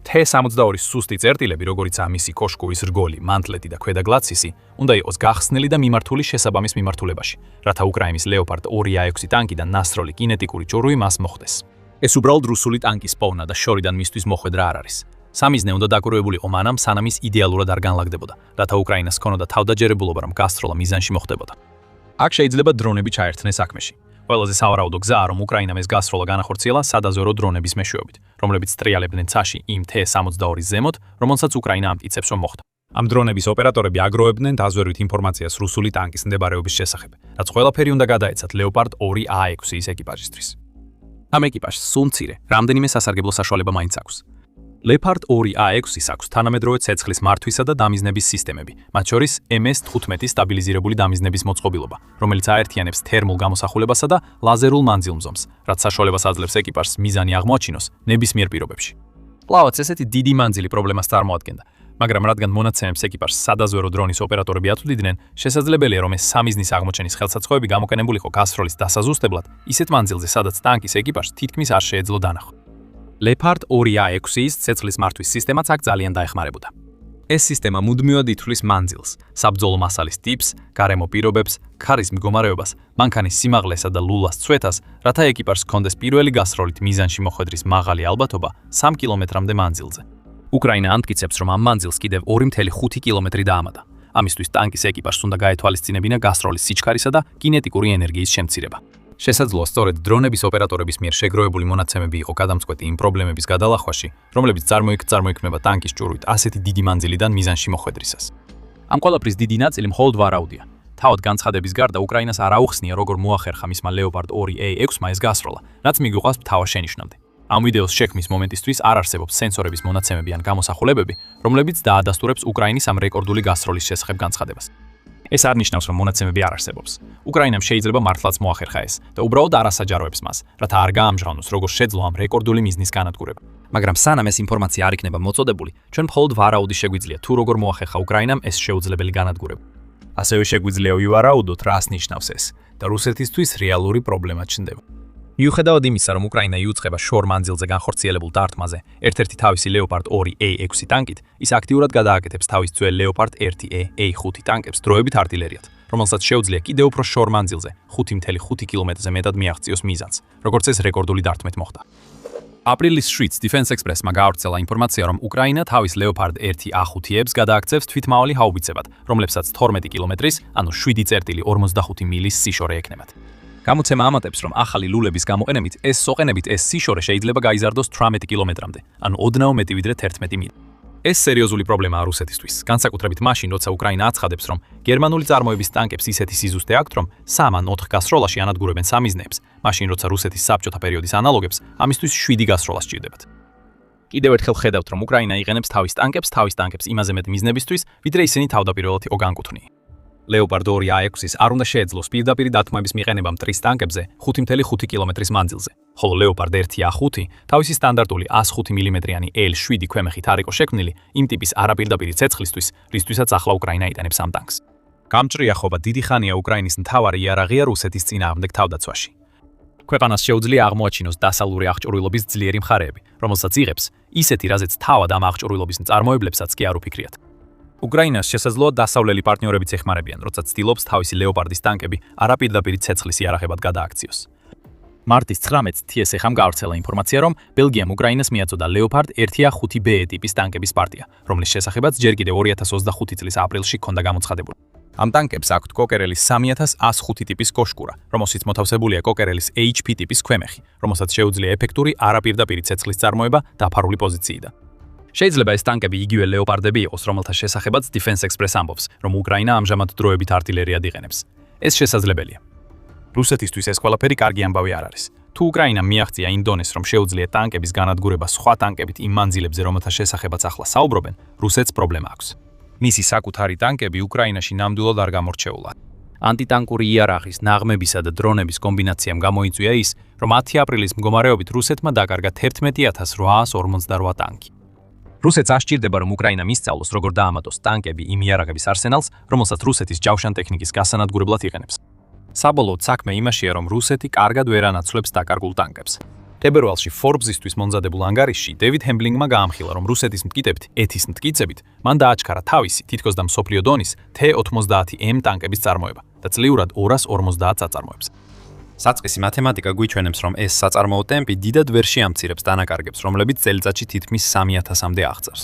T-62-ის სუსტი წერტილები, როგორიცაა მისი კოშკურის რგოლი, მანტლეტი და ქვედაგლაცისი, უნდა იყოს გახსნილი და მიმართული შესაბამის მიმართულებაში, რათა უკრაინის Leopard 2A6 ტანკიდან ნასროლი კინეტიკური ჭურვი მას მოხვდეს. ეს უბრალოდ რუსული ტანკის პოვნა და შორიდან მისთვის მოხვედრა არ არის. სამიზნე უნდა დაკურებულიყო მანამ, სანამ ის იდეალურად არ განლაგდებოდა, რათა უკრაინას ჰქონოდა თავდაჯერებულობა, რომ გასროლა მიზანში მოხდებოდა. აქ შეიძლება დრონები ჩაერთნეს საქმეში. ყველაზე სავარაუდო გზაა, რომ უკრაინამ ეს გასროლა განახორციელა სადაზვერო დრონების მეშვეობით, რომლებიც ტრიალებდნენ ცაში იმ T-62-ის ზემოთ, რომელსაც უკრაინა ამტკიცებს, რომ მოხდა. ამ დრონების ოპერატორები აგროვებდნენ დაზვერვით ინფორმაციას რუსული ტანკის მდებარეობის შესახებ, რაც ყველაფერი უნდა გადაეცათ Leopard 2A6-ის ეკიპაჟისთვის. ამ ეკიპაჟს სულ მცირე, რამდენიმე სასარგებლო საშუალება მაინც აქვს. Leopard 2A6-ის აქვს თანამედროვე ცეცხლის მართვისა და დამიზნების სისტემები, მათ შორის MS-15 სტაბილიზირებული დამიზნების მოწყობილობა, რომელიც აერთიანებს თერმულ გამოსახულებასა და ლაზერულ მანძილმზომს, რაც საშუალებას აძლევს ეკიპაჟს მიზანი აღმოაჩინოს ნებისმიერ პირობებში. კვლავაც ესეთი დიდი მანძილი პრობლემას წარმოადგენდა, მაგრამ რადგან მონაცემებს ეკიპაჟს სადაზვერო დრონის ოპერატორები აწვდიდნენ, შესაძლებელია, რომ ეს სამიზნის აღმოჩენის ხელსაწყოები გამოყენებულიყო გასროლის დასაზუსტებლად, ისეთ მანძილზე, სადაც ტანკის ეკიპაჟს თითქმის არ შეეძლო დანახვა. Leopard 2A6-ის ცეცხლის მართვის სისტემაც აქ ძალიან დაეხმარებოდა. ეს სისტემა მუდმივად ითვლის მანძილს, საბრძოლო მასალის ტიპს, გარემო პირობებს, ქარის მდგომარეობას, მანქანის სიმაღლესა და ლულას წვეთას, რათა ეკიპაჟს ჰქონდეს პირველი გასროლით მიზანში მოხვედრის მაღალი ალბათობა 3 კილომეტრამდე მანძილზე. უკრაინა ამტკიცებს, რომ ამ მანძილს კიდევ 2.5 კილომეტრი დაამატა. ამისთვის ტანკის ეკიპაჟს უნდა გაეთვალისწინებინა გასროლის სიჩქარისა და კინეტიკური ენერგიის შემცირება. შესაძლოა სწორედ დრონების ოპერატორების მიერ შეგროვებული მონაცემები იყო გადამწყვეტი იმ პრობლემების გადალახვაში, რომლებიც წარმოიქმნება ტანკის ჭურვით ასეთი დიდი მანძილიდან მიზანში მოხვედრისას. ამ ყველაფრის დიდი ნაწილი მხოლოდ ვარაუდია. თავად განცხადების გარდა უკრაინას არ აუხსნია, როგორ მოახერხა მისმა Leopard 2A6-მა ეს გასროლა, რაც მიგვიყვას მთავარ შენიშვნამდე. ამ ვიდეოს შექმნის მომენტისთვის არ არსებობს სენსორების მონაცემები ან გამოსახულებები, რომლებიც დაადასტურებს უკრაინის ამ რეკორდული გასროლის შესახებ განცხადებას. ეს არ ნიშნავს, რომ მონაცემები არ არსებობს. უკრაინამ შეიძლება მართლაც მოახერხა ეს და უბრალოდ არასაჯაროებს მას, რათა არ გაამჟღავნოს, როგორ შეძლო ამ რეკორდული მიზნის განადგურება. მაგრამ სანამ ეს ინფორმაცია არ იქნება მოწოდებული, ჩვენ მხოლოდ ვარაუდი შეგვიძლია თუ როგორ მოახერხა უკრაინამ ეს შეუძლებელი განადგურება. ასევე შეგვიძლია ვივარაუდოთ, რას ნიშნავს ეს და რუსეთისთვის რეალური პრობლემა ჩნდება. მიუხედავად იმისა, რომ უკრაინა იუწყება შორ მანძილზე განხორციელებულ დარტყმაზე, ერთ-ერთი თავისი Leopard 2A6 ტანკით, ის აქტიურად გადააკეთებს თავის ძველ Leopard 1A, A5 ტანკებს დროებით артილერიად, რომელსაც შეუძლია კიდევ უფრო შორ მანძილზე 5.5 კილომეტრზე მეტად მიაღწიოს მიზანს, როგორც ეს რეკორდული დარტყმით მოხდა. აპრილის 7-ს Defense Express-მა გაავრცელა ინფორმაცია, რომ უკრაინა თავის Leopard 1A5-ებს გადააქცევს თვითმავალ ჰაუბიცებად, რომლებსაც 12 კილომეტრის, ანუ 7.45 მილის სიშორე ექნებათ. გამოცემა ამატებს, რომ ახალი ლულების გამოყენებით ეს სოყენებით ეს სიშორე შეიძლება გაიზარდოს 18 კილომეტრამდე, ანუ ოდნავ მეტი ვიდრე 11 მილი. ეს სერიოზული პრობლემაა რუსეთისთვის, განსაკუთრებით მაშინ, როცა უკრაინა აცხადებს, რომ გერმანული წარმოების ტანკებს ისეთი სიზუსტე აქვთ, რომ 3 ან 4 გასროლაში ანადგურებენ სამიზნეებს, მაშინ როცა რუსეთის საბჭოთა პერიოდის ანალოგებს ამისთვის 7 გასროლა სჭირდებათ. კიდევ ერთხელ ხედავთ, რომ უკრაინა იყენებს თავის ტანკებს იმაზე მეტ მიზნებისთვის, ვიდრე ისინი თავდაპირველად იყო განკუთვნილი. Leopard 2 A6-ის არ უნდა შეეძლოს პირდაპირ დათმობის მიყენება მტრის ტანკებზე 5.5 კილომეტრის მანძილზე, ხოლო Leopard 1 A5 თავისი სტანდარტული 105 მმ-იანი L7 ქვემეხით არ იყო შექმნილი იმ ტიპის არაპირდაპირი ცეცხლისთვის, რისთვისაც ახლა უკრაინა იტანებს ამ ტანკს. გამჭრია ხობა დიდი ხანია უკრაინის მთავარი იარაღია რუსეთის წინააღმდეგ თავდაცვაში. ქვეყანას შეუძლია აღმოაჩინოს დასავლური აღჭურვილობის ძლიერი მხარეები, რომელსაც იღებს ისეთი, რაზეც თავად ამ აღჭურვილობის მწარმოებლებსაც კი არ უფიქრიათ. უკრაინას შესაძლოა დასავლელი პარტნიორებიც ეხმარებიან, როცა ცდილობს თავისი ლეოპარდის ტანკები არაპირდაპირი ცეცხლის იარაღებად გადააქციოს. მარტის 19-ს TSE-ხამ გავრცელა ინფორმაცია, რომ ბელგიამ უკრაინას მიაწოდა Leopard 1A5B ტიპის ტანკების პარტია, რომლის შესახებაც ჯერ კიდევ 2025 წლის აპრილში ჰქონდა გამოცხადებული. ამ ტანკებს აქვთ კოკერელის 3105 ტიპის კოშკურა, რომელშიც მოთავსებულია კოკერელის HP ტიპის ქვემეხი, რომელსაც შეუძლია ეფექტური არაპირდაპირი ცეცხლის წარმოება დაფარული პოზიციიდან. შეიძლება ეს ტანკები იგივე ლეოპარდები იყოს, რომელთა შესახებაც Defense Express ამბობს, რომ უკრაინა ამჟამად დროებით артილერიად იყენებს. ეს შესაძლებელია. რუსეთისთვის ეს ყველაფერი კარგი ამბავი არ არის. თუ უკრაინამ მიაღწია იმ დონეს, რომ შეუძლია ტანკების განადგურება სხვა ტანკებით იმ მანძილებზე, რომელთა შესახებაც ახლა საუბრობენ, რუსეთს პრობლემა აქვს. მისი საკუთარი ტანკები უკრაინაში ნამდვილად არ გამორჩეულა. ანტიტანკური იარაღის, ნაღმებისა და დრონების კომბინაციამ გამოიწვია ის, რომ 10 აპრილის მდგომარეობით რუსეთმა დაკარგა 11848 ტანკი. რუსეთს ასჭირდება, რომ უკრაინა მისწავლოს, როგორ დაამატოს ტანკები იმ იარაღების არსენალს, რომელსაც რუსეთის ჯავშან ტექნიკის გასანადგურებლად იყენებს. საბოლოოდ საქმე იმაშია, რომ რუსეთი კარგად ვერ ანაცვლებს დაკარგულ ტანკებს. თებერვალში Forbes-ისთვის მონზადებულ ანგარიშში დევიდ ჰემბლინგმა გაამხილა, რომ რუსეთის მტკიცებით, ეთის მტკიცებით, მან დააჩქარა თავისი, თითქოს და მსოფლიო დონის T-90M ტანკების წარმოება და წლიურად 250 აწარმოებს. საწყისი მათემატიკა გვიჩვენებს, რომ ეს საწარმოო ტემპი დიდად ვერ შეამცირებს დანაკარგებს, რომლებიც წელიწადში თითქმის 3000-მდე აღწევს.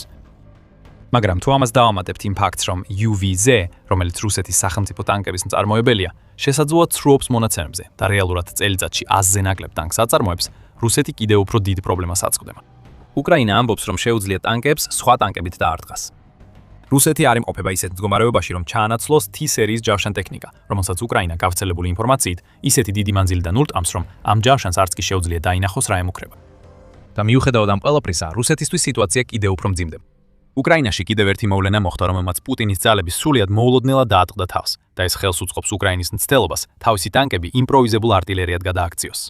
მაგრამ თუ ამას დავამატებთ იმ ფაქტს, რომ UVZ, რომელიც რუსეთის სახელმწიფო ტანკების მწარმოებელია, შესაძლოა ცრუობს მონაცემებზე და რეალურად წელიწადში 100-ზე ნაკლებ ტანკს აწარმოებს, რუსეთი კიდევ უფრო დიდ პრობლემას აწყდება. უკრაინა ამბობს, რომ შეუძლია ტანკებს სხვა ტანკებით დაარტყას. რუსეთი არ იმყოფება ისეთ მდგომარეობაში, რომ ჩაანაცვლოს T-სერიის ჯავშან ტექნიკა, რომელსაც უკრაინა გავრცელებული ინფორმაციით ისეთი დიდი მანძილიდან ულტყამს, რომ ამ ჯავშანს არც კი შეუძლია დაინახოს რა ემუქრება. და მიუხედავად ამ ყველაფრისა, რუსეთისთვის სიტუაცია კიდევ უფრო მძიმდება. უკრაინაში კიდევ ერთი მოვლენა მოხდა, რომელმაც პუტინის ძალები სრულიად მოულოდნელად დაატყდა თავს და ეს ხელს უწყობს უკრაინის მცდელობას თავისი ტანკები იმპროვიზებულ артиლერიად გადააქციოს.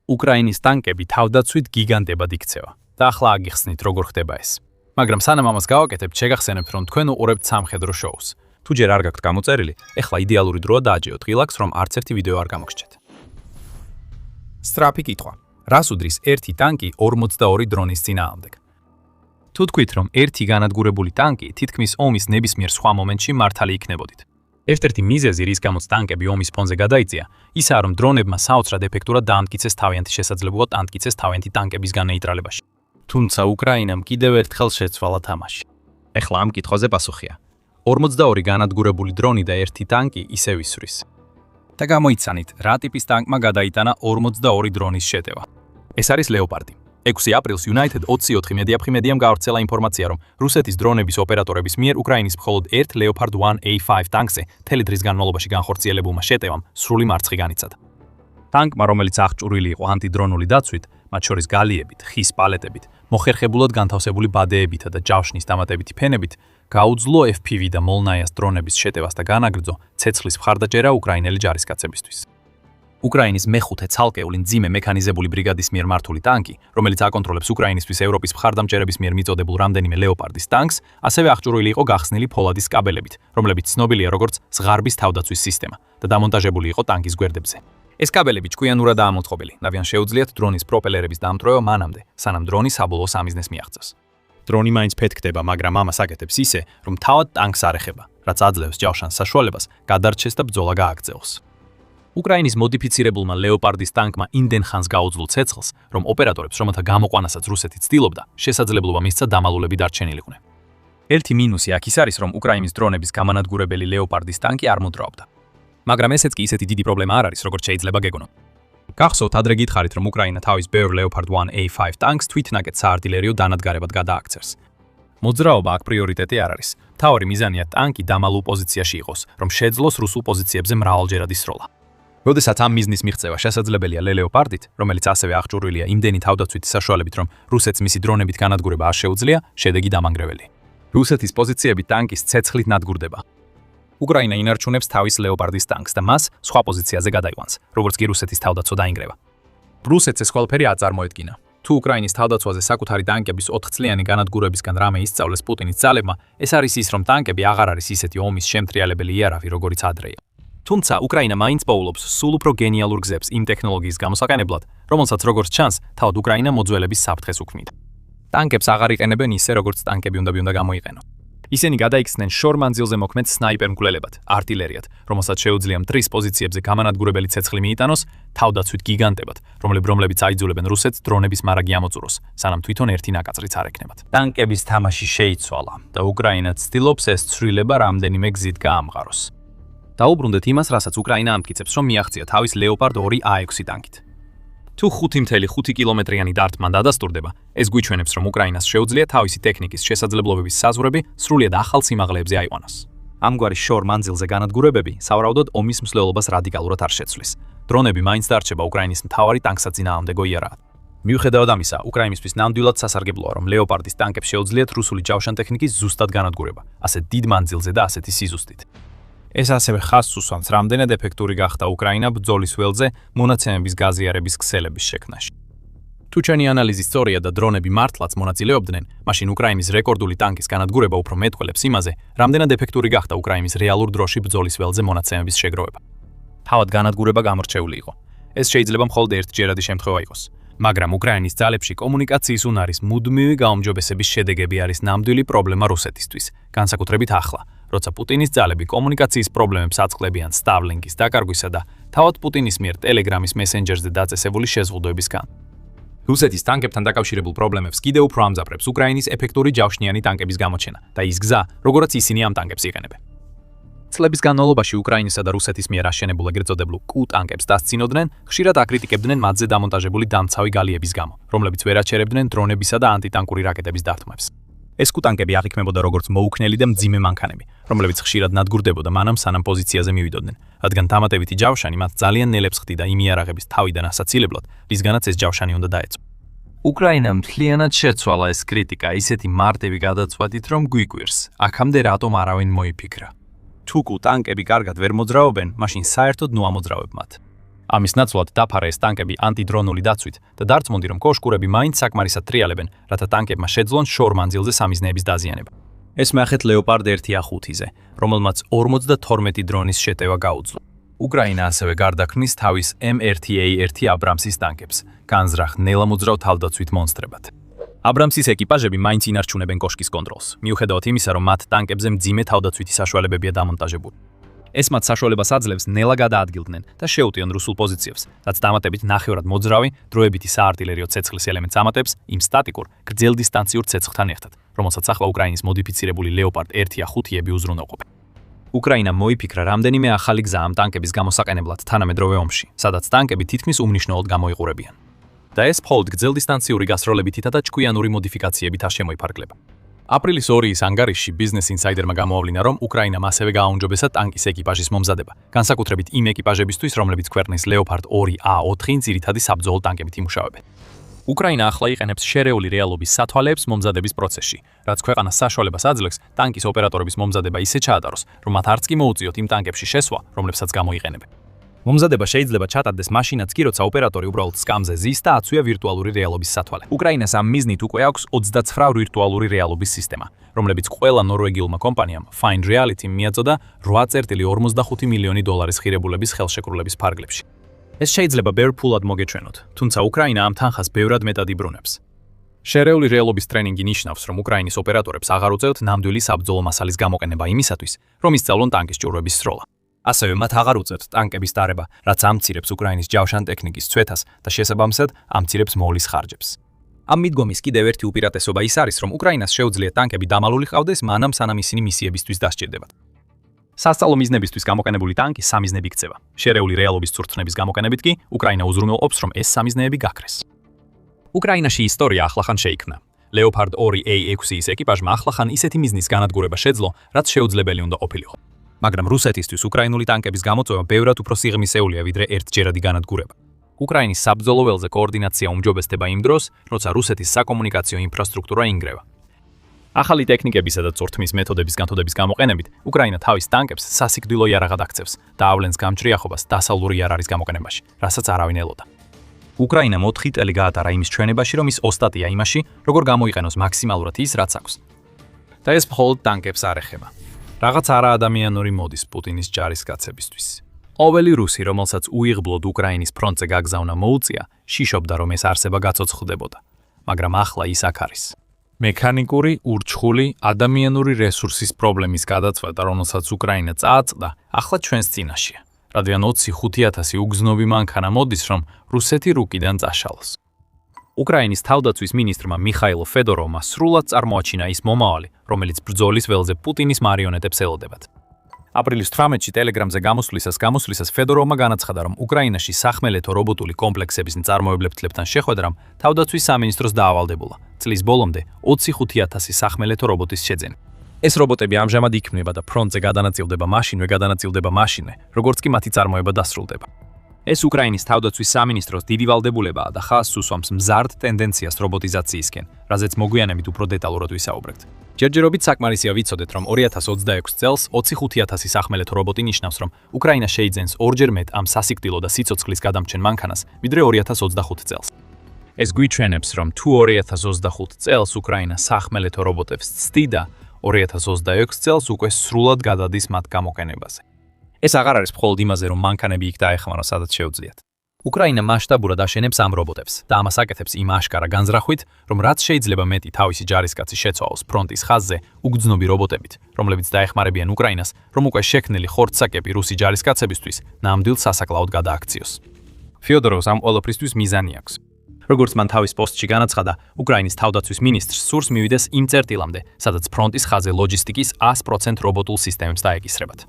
უკრაინის ტანკები თავდაცვით გიგანტებად იქცევა და ახლა აგიხსნით, როგორ ხდება ეს. მაგრამ სანამ ამას გავაკეთებთ, შეგახსენებთ, რომ თქვენ უყურებთ სამხედრო შოუს. თუ ჯერ არ გაქვთ გამოწერილი, ეხლა იდეალური დროა დააჯეოთ ღილაკს, რომ არც ერთი ვიდეო არ გამოგჩნდეთ. სწრაფი კითხვა. რას უდრის ერთი ტანკი 42 დრონის წინააღმდეგ? თუ თქვით, რომ ერთი განადგურებული ტანკი თითქმის ომის ნებისმიერ სხვა მომენტში მართალი იქნებოდით. ერთ-ერთი მიზეზი, რის გამოც ტანკები ომის ფონზე გადაიწია, ისაა, რომ დრონებმა საოცრად ეფექტურად დაამტკიცეს თავიანთი შესაძლებლობა ამტკიცეს თავიანთი ტანკებისგან ნეიტრალებაში. თუმცა უკრაინამ კიდევ ერთხელ შეცვალა თამაში. ეხლა ამ კითხვაზე პასუხია. 42 განადგურებული დრონი და ერთი ტანკი ისევ ისვრის. და გამოიცანით, რა ტიპის ტანკმა გადაიტანა 42 დრონის შეტევა. ეს არის ლეოპარდი. 6 აპრილს United 24 მედიამ გავრცელა ინფორმაცია, რომ რუსეთის დრონების ოპერატორების მიერ უკრაინის მხოლოდ ერთ Leopard 1A5 ტანკზე მთელი დღის განმავლობაში განხორციელებულმა შეტევამ სრული მარცხი განიცადა. ტანკმა, რომელიც აღჭურვილი იყო ანტიდრონული დაცვით, მათ შორის გალიებით, ხის პალეტებით, მოხერხებულად განთავსებული ბადეებითა და ჯავშნის დამატებითი ფენებით, გაუძლო FPV და მოლნაიას დრონების შეტევას და განაგრძო ცეცხლის მხარდაჭერა უკრაინელი ჯარისკაცებისთვის. უკრაინის მეხუთე ცალკეული მძიმე მექანიზებული ბრიგადის მიერ მართული ტანკი, რომელიც აკონტროლებს უკრაინისთვის ევროპის მხარდამჭერების მიერ მიწოდებულ რამდენიმე ლეოპარდის ტანკს, ასევე აღჭურვილი იყო გახსნილი ფოლადის კაბელებით, რომლებიც ცნობილია როგორც ზღარბის თავდაცვის სისტემა და დამონტაჟებული იყო ტანკის გვერდებზე. ეს კაბელები ჭკვიანურადაა მოწყობილი, ნავიან შეუძლიათ დრონის პროპელერების დამტვრევა მანამდე, სანამ დრონი საბოლოო სამიზნეს მიაღწევს. დრონი მაინც ფეთქდება, მაგრამ ამას აკეთებს ისე, რომ თავად ტანკს არ ეხება, რაც აძლევს ჯავშანს საშუალებას გადარჩეს და ბრძოლა გააგრძელოს. უკრაინის მოდიფიცირებულმა ლეოპარდის ტანკმა იმდენ ხანს გაუძლო ცეცხლს, რომ ოპერატორებს, რომელთა გამოყვანასაც რუსეთი ცდილობდა, შესაძლებლობა მისცა დამალულები დარჩენილიყვნენ. ერთი მინუსი აქ ის არის, რომ უკრაინის დრონების გამანადგურებელი ლეოპარდის ტანკი არ მოძრაობდა. მაგრამ ესეც კი ისეთი დიდი პრობლემა არ არის, როგორც შეიძლება გეგონოთ. გახსოვთ, ადრე გითხარით, რომ უკრაინა თავის ბევრ Leopard 1A5 ტანკს თვითნაკეთ საარტილერიო დანადგარებად გადააქცევს. მოძრაობა აქ პრიორიტეტი არ არის. მთავარი მიზანია ტანკი დამალულ პოზიციაში იყოს, რომ შეძლოს რუსულ პოზიციებზე მრავალჯერადი სროლა. როდესაც ამ მიზნის მიღწევა შესაძლებელია Leopard-ით, რომელიც ასევე აღჭურვილია იმდენი თავდაცვითი საშუალებით, რომ რუსეთს მისი დრონებით განადგურება არ შეუძლია, შედეგი დამანგრეველი. რუსეთის პოზიციები ტანკის ცეცხლით ნადგურდება. უკრაინა ინარჩუნებს თავის Leopard-ის ტანკს და მას სხვა პოზიციაზე გადაიყვანს, როგორც კი რუსეთის თავდაცვა დაინგრევა. რუსეთს ეს ყველაფერი არ წარმოედგინა. თუ უკრაინის თავდაცვაზე საკუთარი ტანკების 4-წლიანი განადგურებისგან რამე ისწავლეს პუტინის ძალებმა, ეს არის ის, რომ ტანკები აღარ არის ისეთი ომის შემთრიალებელი იარავი, როგორიც ადრეა. თუმცა უკრაინა მაინც პოულობს სულ უფრო გენიალურ გზებს იმ ტექნოლოგიის გამოსაყენებლად, რომელსაც როგორც ჩანს, თავად უკრაინა მოძველების საფრთხეს უქმნიდა. ტანკებს აღარ იყენებენ ისე, როგორც ტანკები უნდა გამოიყენო. ისინი გადაიქცნენ შორ მანძილზე მოქმედ სნაიპერ მკვლელებად, არტილერიად, რომელსაც შეუძლია მტრის პოზიციებზე გამანადგურებელი ცეცხლი მიიტანოს, თავდაცვით გიგანტებად, რომლებიც აიძულებენ რუსეთს დრონების მარაგი ამოწუროს, სანამ თვითონ ერთი ნაკაწრიც არ ექნებათ. ტანკების თამაში შეიცვალა და უკრაინა ცდილობს ეს ცვლილება რამდენიმე გზით გაამყაროს. დაუბრუნდეთ იმას, რასაც უკრაინა ამტკიცებს, რომ მიაღწია თავის Leopard 2A6 ტანკით. თუ 5.5 კილომეტრიანი დარტყმა დადასტურდება, ეს გვიჩვენებს, რომ უკრაინას შეუძლია თავისი ტექნიკის შესაძლებლობების საზღვრები სრულიად ახალ სიმაღლეებზე აიყვანოს. ამგვარი შორ მანძილზე განადგურებები სავარაუდოდ ომის მსვლელობას რადიკალურად არ შეცვლის. დრონები მაინც დარჩება უკრაინის მთავარი ტანკსაწინააღმდეგო იარაღად. მიუხედავად ამისა, უკრაინისთვის ნამდვილად სასარგებლოა, რომ Leopard-ის ტანკებს შეუძლიათ რუსული ჯავშანტექნიკის ზუსტად განადგურება, ასეთ დიდ მანძილზე და ასეთი სიზუსტით. ეს ასევე ხაზს უსვამს, რამდენად ეფექტური გახდა უკრაინა ბრძოლის ველზე მონაცემების გაზიარების ქსელების შექმნაში. თუ ჩვენი ანალიზი სწორია და დრონები მართლაც მონაწილეობდნენ, მაშინ უკრაინის რეკორდული ტანკის განადგურება უფრო მეტყველებს იმაზე, რამდენად ეფექტური გახდა უკრაინის რეალურ დროში ბრძოლის ველზე მონაცემების შეგროვება. თავად განადგურება გამორჩეული იყო. ეს შეიძლება მხოლოდ ერთჯერადი შემთხვევა იყოს. მაგრამ უკრაინის ძალებში კომუნიკაციის უნარის მუდმივი გაუმჯობესების შედეგები არის ნამდვილი პრობლემა რუსეთისთვის, განსაკუთრებით ახლა, როცა პუტინის ძალები კომუნიკაციის პრობლემებს აწყლებიან Starlink-ის დაკარგვისა და თავად პუტინის მიერ Telegram-ის მესენჯერზე დაწესებული შეზღუდვებისგან. რუსეთის ტანკებთან დაკავშირებულ პრობლემებს კიდევ უფრო ამძაფრებს უკრაინის ეფექტური ჯავშნიანი ტანკების გამოჩენა და ის გზა, როგორაც ისინი ამ ტანკებს იყენებენ. წლების განმავლობაში უკრაინისა და რუსეთის მიერ აშენებულ ეგრეთ წოდებულ Q ტანკებს დასცინოდნენ, ხშირად აკრიტიკებდნენ მათზე დამონტაჟებული დამცავი გალიების გამო, რომლებიც ვერ აჩერებდნენ დრონებისა და ანტიტანკური რაკეტების დარტყმებს. ეს Q ტანკები აღიქმებოდა როგორც მოუქნელი და მძიმე მანქანები, რომლებიც ხშირად ნადგურდებოდა მანამ სანამ პოზიციაზე მივიდოდნენ, რადგან დამატებითი ჯავშანი მათ ძალიან ნელებს ხდიდა იმ იარაღების თავიდან ასაცილებლად, რისგანაც ეს ჯავშანი უნდა დაეწო. უკრაინამ მთლიანად შეცვალა ეს კრიტიკა ისეთი მარტივი გადაწყვეტით, რომ გვიკვირს, აქამდე რატომ არავინ მოიფიქრა. თუ Q ტანკები კარგად ვერ მოძრაობენ, მაშინ საერთოდ ნუ ამოძრავებ მათ. ამის ნაცვლად დაფარა ეს ტანკები ანტიდრონული დაცვით და დარწმუნდი, რომ კოშკურები მაინც საკმარისად ტრიალებენ, რათა ტანკებმა შეძლონ შორ მანძილზე სამიზნეების დაზიანება. ეს მეახეთ Leopard 1A5-ზე, რომელმაც 52 დრონის შეტევა გაუძლო. უკრაინა ასევე გარდაქმნის თავის M1A1 აბრამსის ტანკებს, განზრახ ნელამოძრავ თავდაცვით მონსტრებად. აბრამსის ეკიპაჟები მაინც ინარჩუნებენ კოშკის კონტროლს, მიუხედავად იმისა, რომ მათ ტანკებზე მძიმე თავდაცვითი საშუალებებია დამონტაჟებული. ეს მათ საშუალებას აძლევს ნელა გადაადგილდნენ და შეუტიონ რუსულ პოზიციებს, რაც დამატებით ნახევრად მოძრავი, დროებითი საარტილერიო ცეცხლის ელემენტს ამატებს იმ სტატიკურ, გრძელ დისტანციურ ცეცხლთან ერთად, რომელსაც ახლა უკრაინის მოდიფიცირებული Leopard 1A5-ები უზრუნველყოფენ. უკრაინამ მოიფიქრა რამდენიმე ახალი გზა ამ ტანკების გამოსაყენებლად თანამედროვე ომში, სადაც ტანკები თითქმის უმნიშვნელოდ გამოიყურებიან. და ეს მხოლოდ გრძელდისტანციური გასროლებითითა და ჭკვიანური მოდიფიკაციებით არ შემოიფარგლება. აპრილის 2-ის ანგარიშში Business Insider-მა გამოავლინა, რომ უკრაინამ ასევე გააუმჯობესა ტანკის ეკიპაჟის მომზადება, განსაკუთრებით იმ ეკიპაჟებისთვის, რომლებიც ქვეყნის Leopard 2A4 ძირითადი საბრძოლო ტანკებით იმუშავებენ. უკრაინა ახლა იყენებს შერეული რეალობის სათვალეებს მომზადების პროცესში, რაც ქვეყანას საშუალებას აძლევს ტანკის ოპერატორების მომზადება ისე ჩაატაროს, რომ მათ არც კი მოუწიოთ იმ ტანკებში შესვლა, რომლებსაც გამოიყენებენ. მომზადება შეიძლება ჩატარდეს მაშინაც კი, როცა ოპერატორი უბრალოდ სკამზე ზის და აწვია ვირტუალური რეალობის სათვალე. უკრაინას ამ მიზნით უკვე აქვს 29 ვირტუალური რეალობის სისტემა, რომლებიც ყველა ნორვეგიულმა კომპანიამ Find Reality მიაწოდა 8.45 მილიონი დოლარის ღირებულების ხელშეკრულების ფარგლებში. ეს შეიძლება ბევრ ფულად მოგეჩვენოთ, თუმცა უკრაინა ამ თანხას ბევრად მეტად იბრუნებს. შერეული რეალობის ტრენინგი ნიშნავს, რომ უკრაინის ოპერატორებს აღარ უწევთ ნამდვილი საბრძოლო მასალის გამოყენება იმისათვის, რომ ისწავლონ ტანკის ჭურვების სროლა. ასევე მათ აღარ უწევთ ტანკების დარება, რაც ამცირებს უკრაინის ჯავშანტექნიკის წვეთას და შესაბამისად ამცირებს მოვლის ხარჯებს. ამ მიდგომის კიდევ ერთი უპირატესობა ის არის, რომ უკრაინას შეუძლია ტანკები დამალული ყავდეს მანამ სანამ ისინი მისიებისთვის დასჭირდებათ. სასწავლო მიზნებისთვის გამოყენებული ტანკი სამიზნები იქცევა. შერეული რეალობის წურთნების გამოყენებით კი უკრაინა უზრუნველყოფს, რომ ეს სამიზნეები გაქრეს. უკრაინაში ისტორია ახლახან შეიქმნა. Leopard 2A6-ის ეკიპაჟმა ახლახან ისეთი მიზნის განადგურება შეძლო, რაც შეუძლებელი უნდა ყოფილიყო. მაგრამ რუსეთისთვის უკრაინული ტანკების გამოწვევა ბევრად უფრო სიღრმისეულია, ვიდრე ერთჯერადი განადგურება. უკრაინის საბრძოლო ველზე კოორდინაცია უმჯობესდება იმ დროს, როცა რუსეთის საკომუნიკაციო ინფრასტრუქტურა ინგრევა. ახალი ტექნიკებისა და წურთმის მეთოდების განთოდების გამოყენებით, უკრაინა თავის ტანკებს სასიკვდილო იარაღად აქცევს და ავლენს გამჭრიახობას დასავლური იარაღის გამოყენებაში, რასაც არავინ ელოდა. უკრაინამ 4 წელი გაატარა იმის ჩვენებაში, რომ ის ოსტატია იმაში, როგორ გამოიყენოს მაქსიმალურად ის, რაც აქვს. და ეს მხოლოდ ტანკებს არ ეხება. რაღაც არაადამიანური მოდის პუტინის ჯარისკაცებისთვის. ყოველი რუსი, რომელსაც უიღბლოდ უკრაინის ფრონტზე გაგზავნა მოუწია, შიშობდა, რომ ეს არსება გაწოცხლდებოდა. მაგრამ ახლა ის აქ არის. მექანიკური, ურჩხული, ადამიანური რესურსის პრობლემის გადაცვა და რომელსაც უკრაინა წააწყდა, ახლა ჩვენს წინაშია. რადგან 25,000 უგზნობი მანქანა მოდის, რომ რუსეთი რუკიდან წაშალოს. უკრაინის თავდაცვის მინისტრმა მიხაილ ფედოროვმა სრულად წარმოაჩინა ის მომავალი, რომელიც ბრძოლის ველზე პუტინის მარიონეტებს ელოდებათ. აპრილის 18-ში ტელეგრამზე გამოსვლისას ფედოროვმა განაცხადა, რომ უკრაინაში სახმელეთო რობოტული კომპლექსების მწარმოებლებთან შეხვედრამ თავდაცვის სამინისტროს დაავალდებულა. წლის ბოლომდე 25,000 სახმელეთო რობოტის შეძენა. ეს რობოტები ამჟამად იქმნება და ფრონტზე გადანაწილდება მაშინვე, როგორც კი მათი წარმოება დასრულდება. ეს უკრაინის თავდაცვის სამინისტროს დიდი ვალდებულებაა და ხაზს უსვამს მზარდ ტენდენციას რობოტიზაციისკენ, რაზეც მოგვიანებით უფრო დეტალურად ვისაუბრებთ. ჯერჯერობით საკმარისია ვიცოდეთ, რომ 2026 წელს 25,000 სახმელეთო რობოტი ნიშნავს, რომ უკრაინა შეიძენს ორჯერ მეტ ამ სასიკვდილო და სიცოცხლის გადამჩენ მანქანას, ვიდრე 2025 წელს. ეს გვიჩვენებს, რომ თუ 2025 წელს უკრაინა სახმელეთო რობოტებს ცდიდა, 2026 წელს უკვე სრულად გადადის მათ გამოყენებაზე. ეს აღარ არის მხოლოდ იმაზე, რომ მანქანები იქ დაეხმარო, სადაც შეუძლიათ. უკრაინა მასშტაბურად აშენებს ამ რობოტებს და ამას აკეთებს იმ აშკარა განზრახვით, რომ რაც შეიძლება მეტი თავისი ჯარისკაცი შეცვალოს ფრონტის ხაზზე უგრძნობი რობოტებით, რომლებიც დაეხმარებიან უკრაინას, რომ უკვე შექმნილი ხორცსაკები რუსი ჯარისკაცებისთვის ნამდვილ სასაკლაოდ გადააქციოს. ფიოდოროვს ამ ყველაფრისთვის მიზანი აქვს. როგორც მან თავის პოსტში განაცხადა, უკრაინის თავდაცვის მინისტრს სურს მივიდეს იმ წერტილამდე, სადაც ფრონტის ხაზზე ლოჯისტიკის 100% რობოტულ სისტემებს დაეკისრებათ.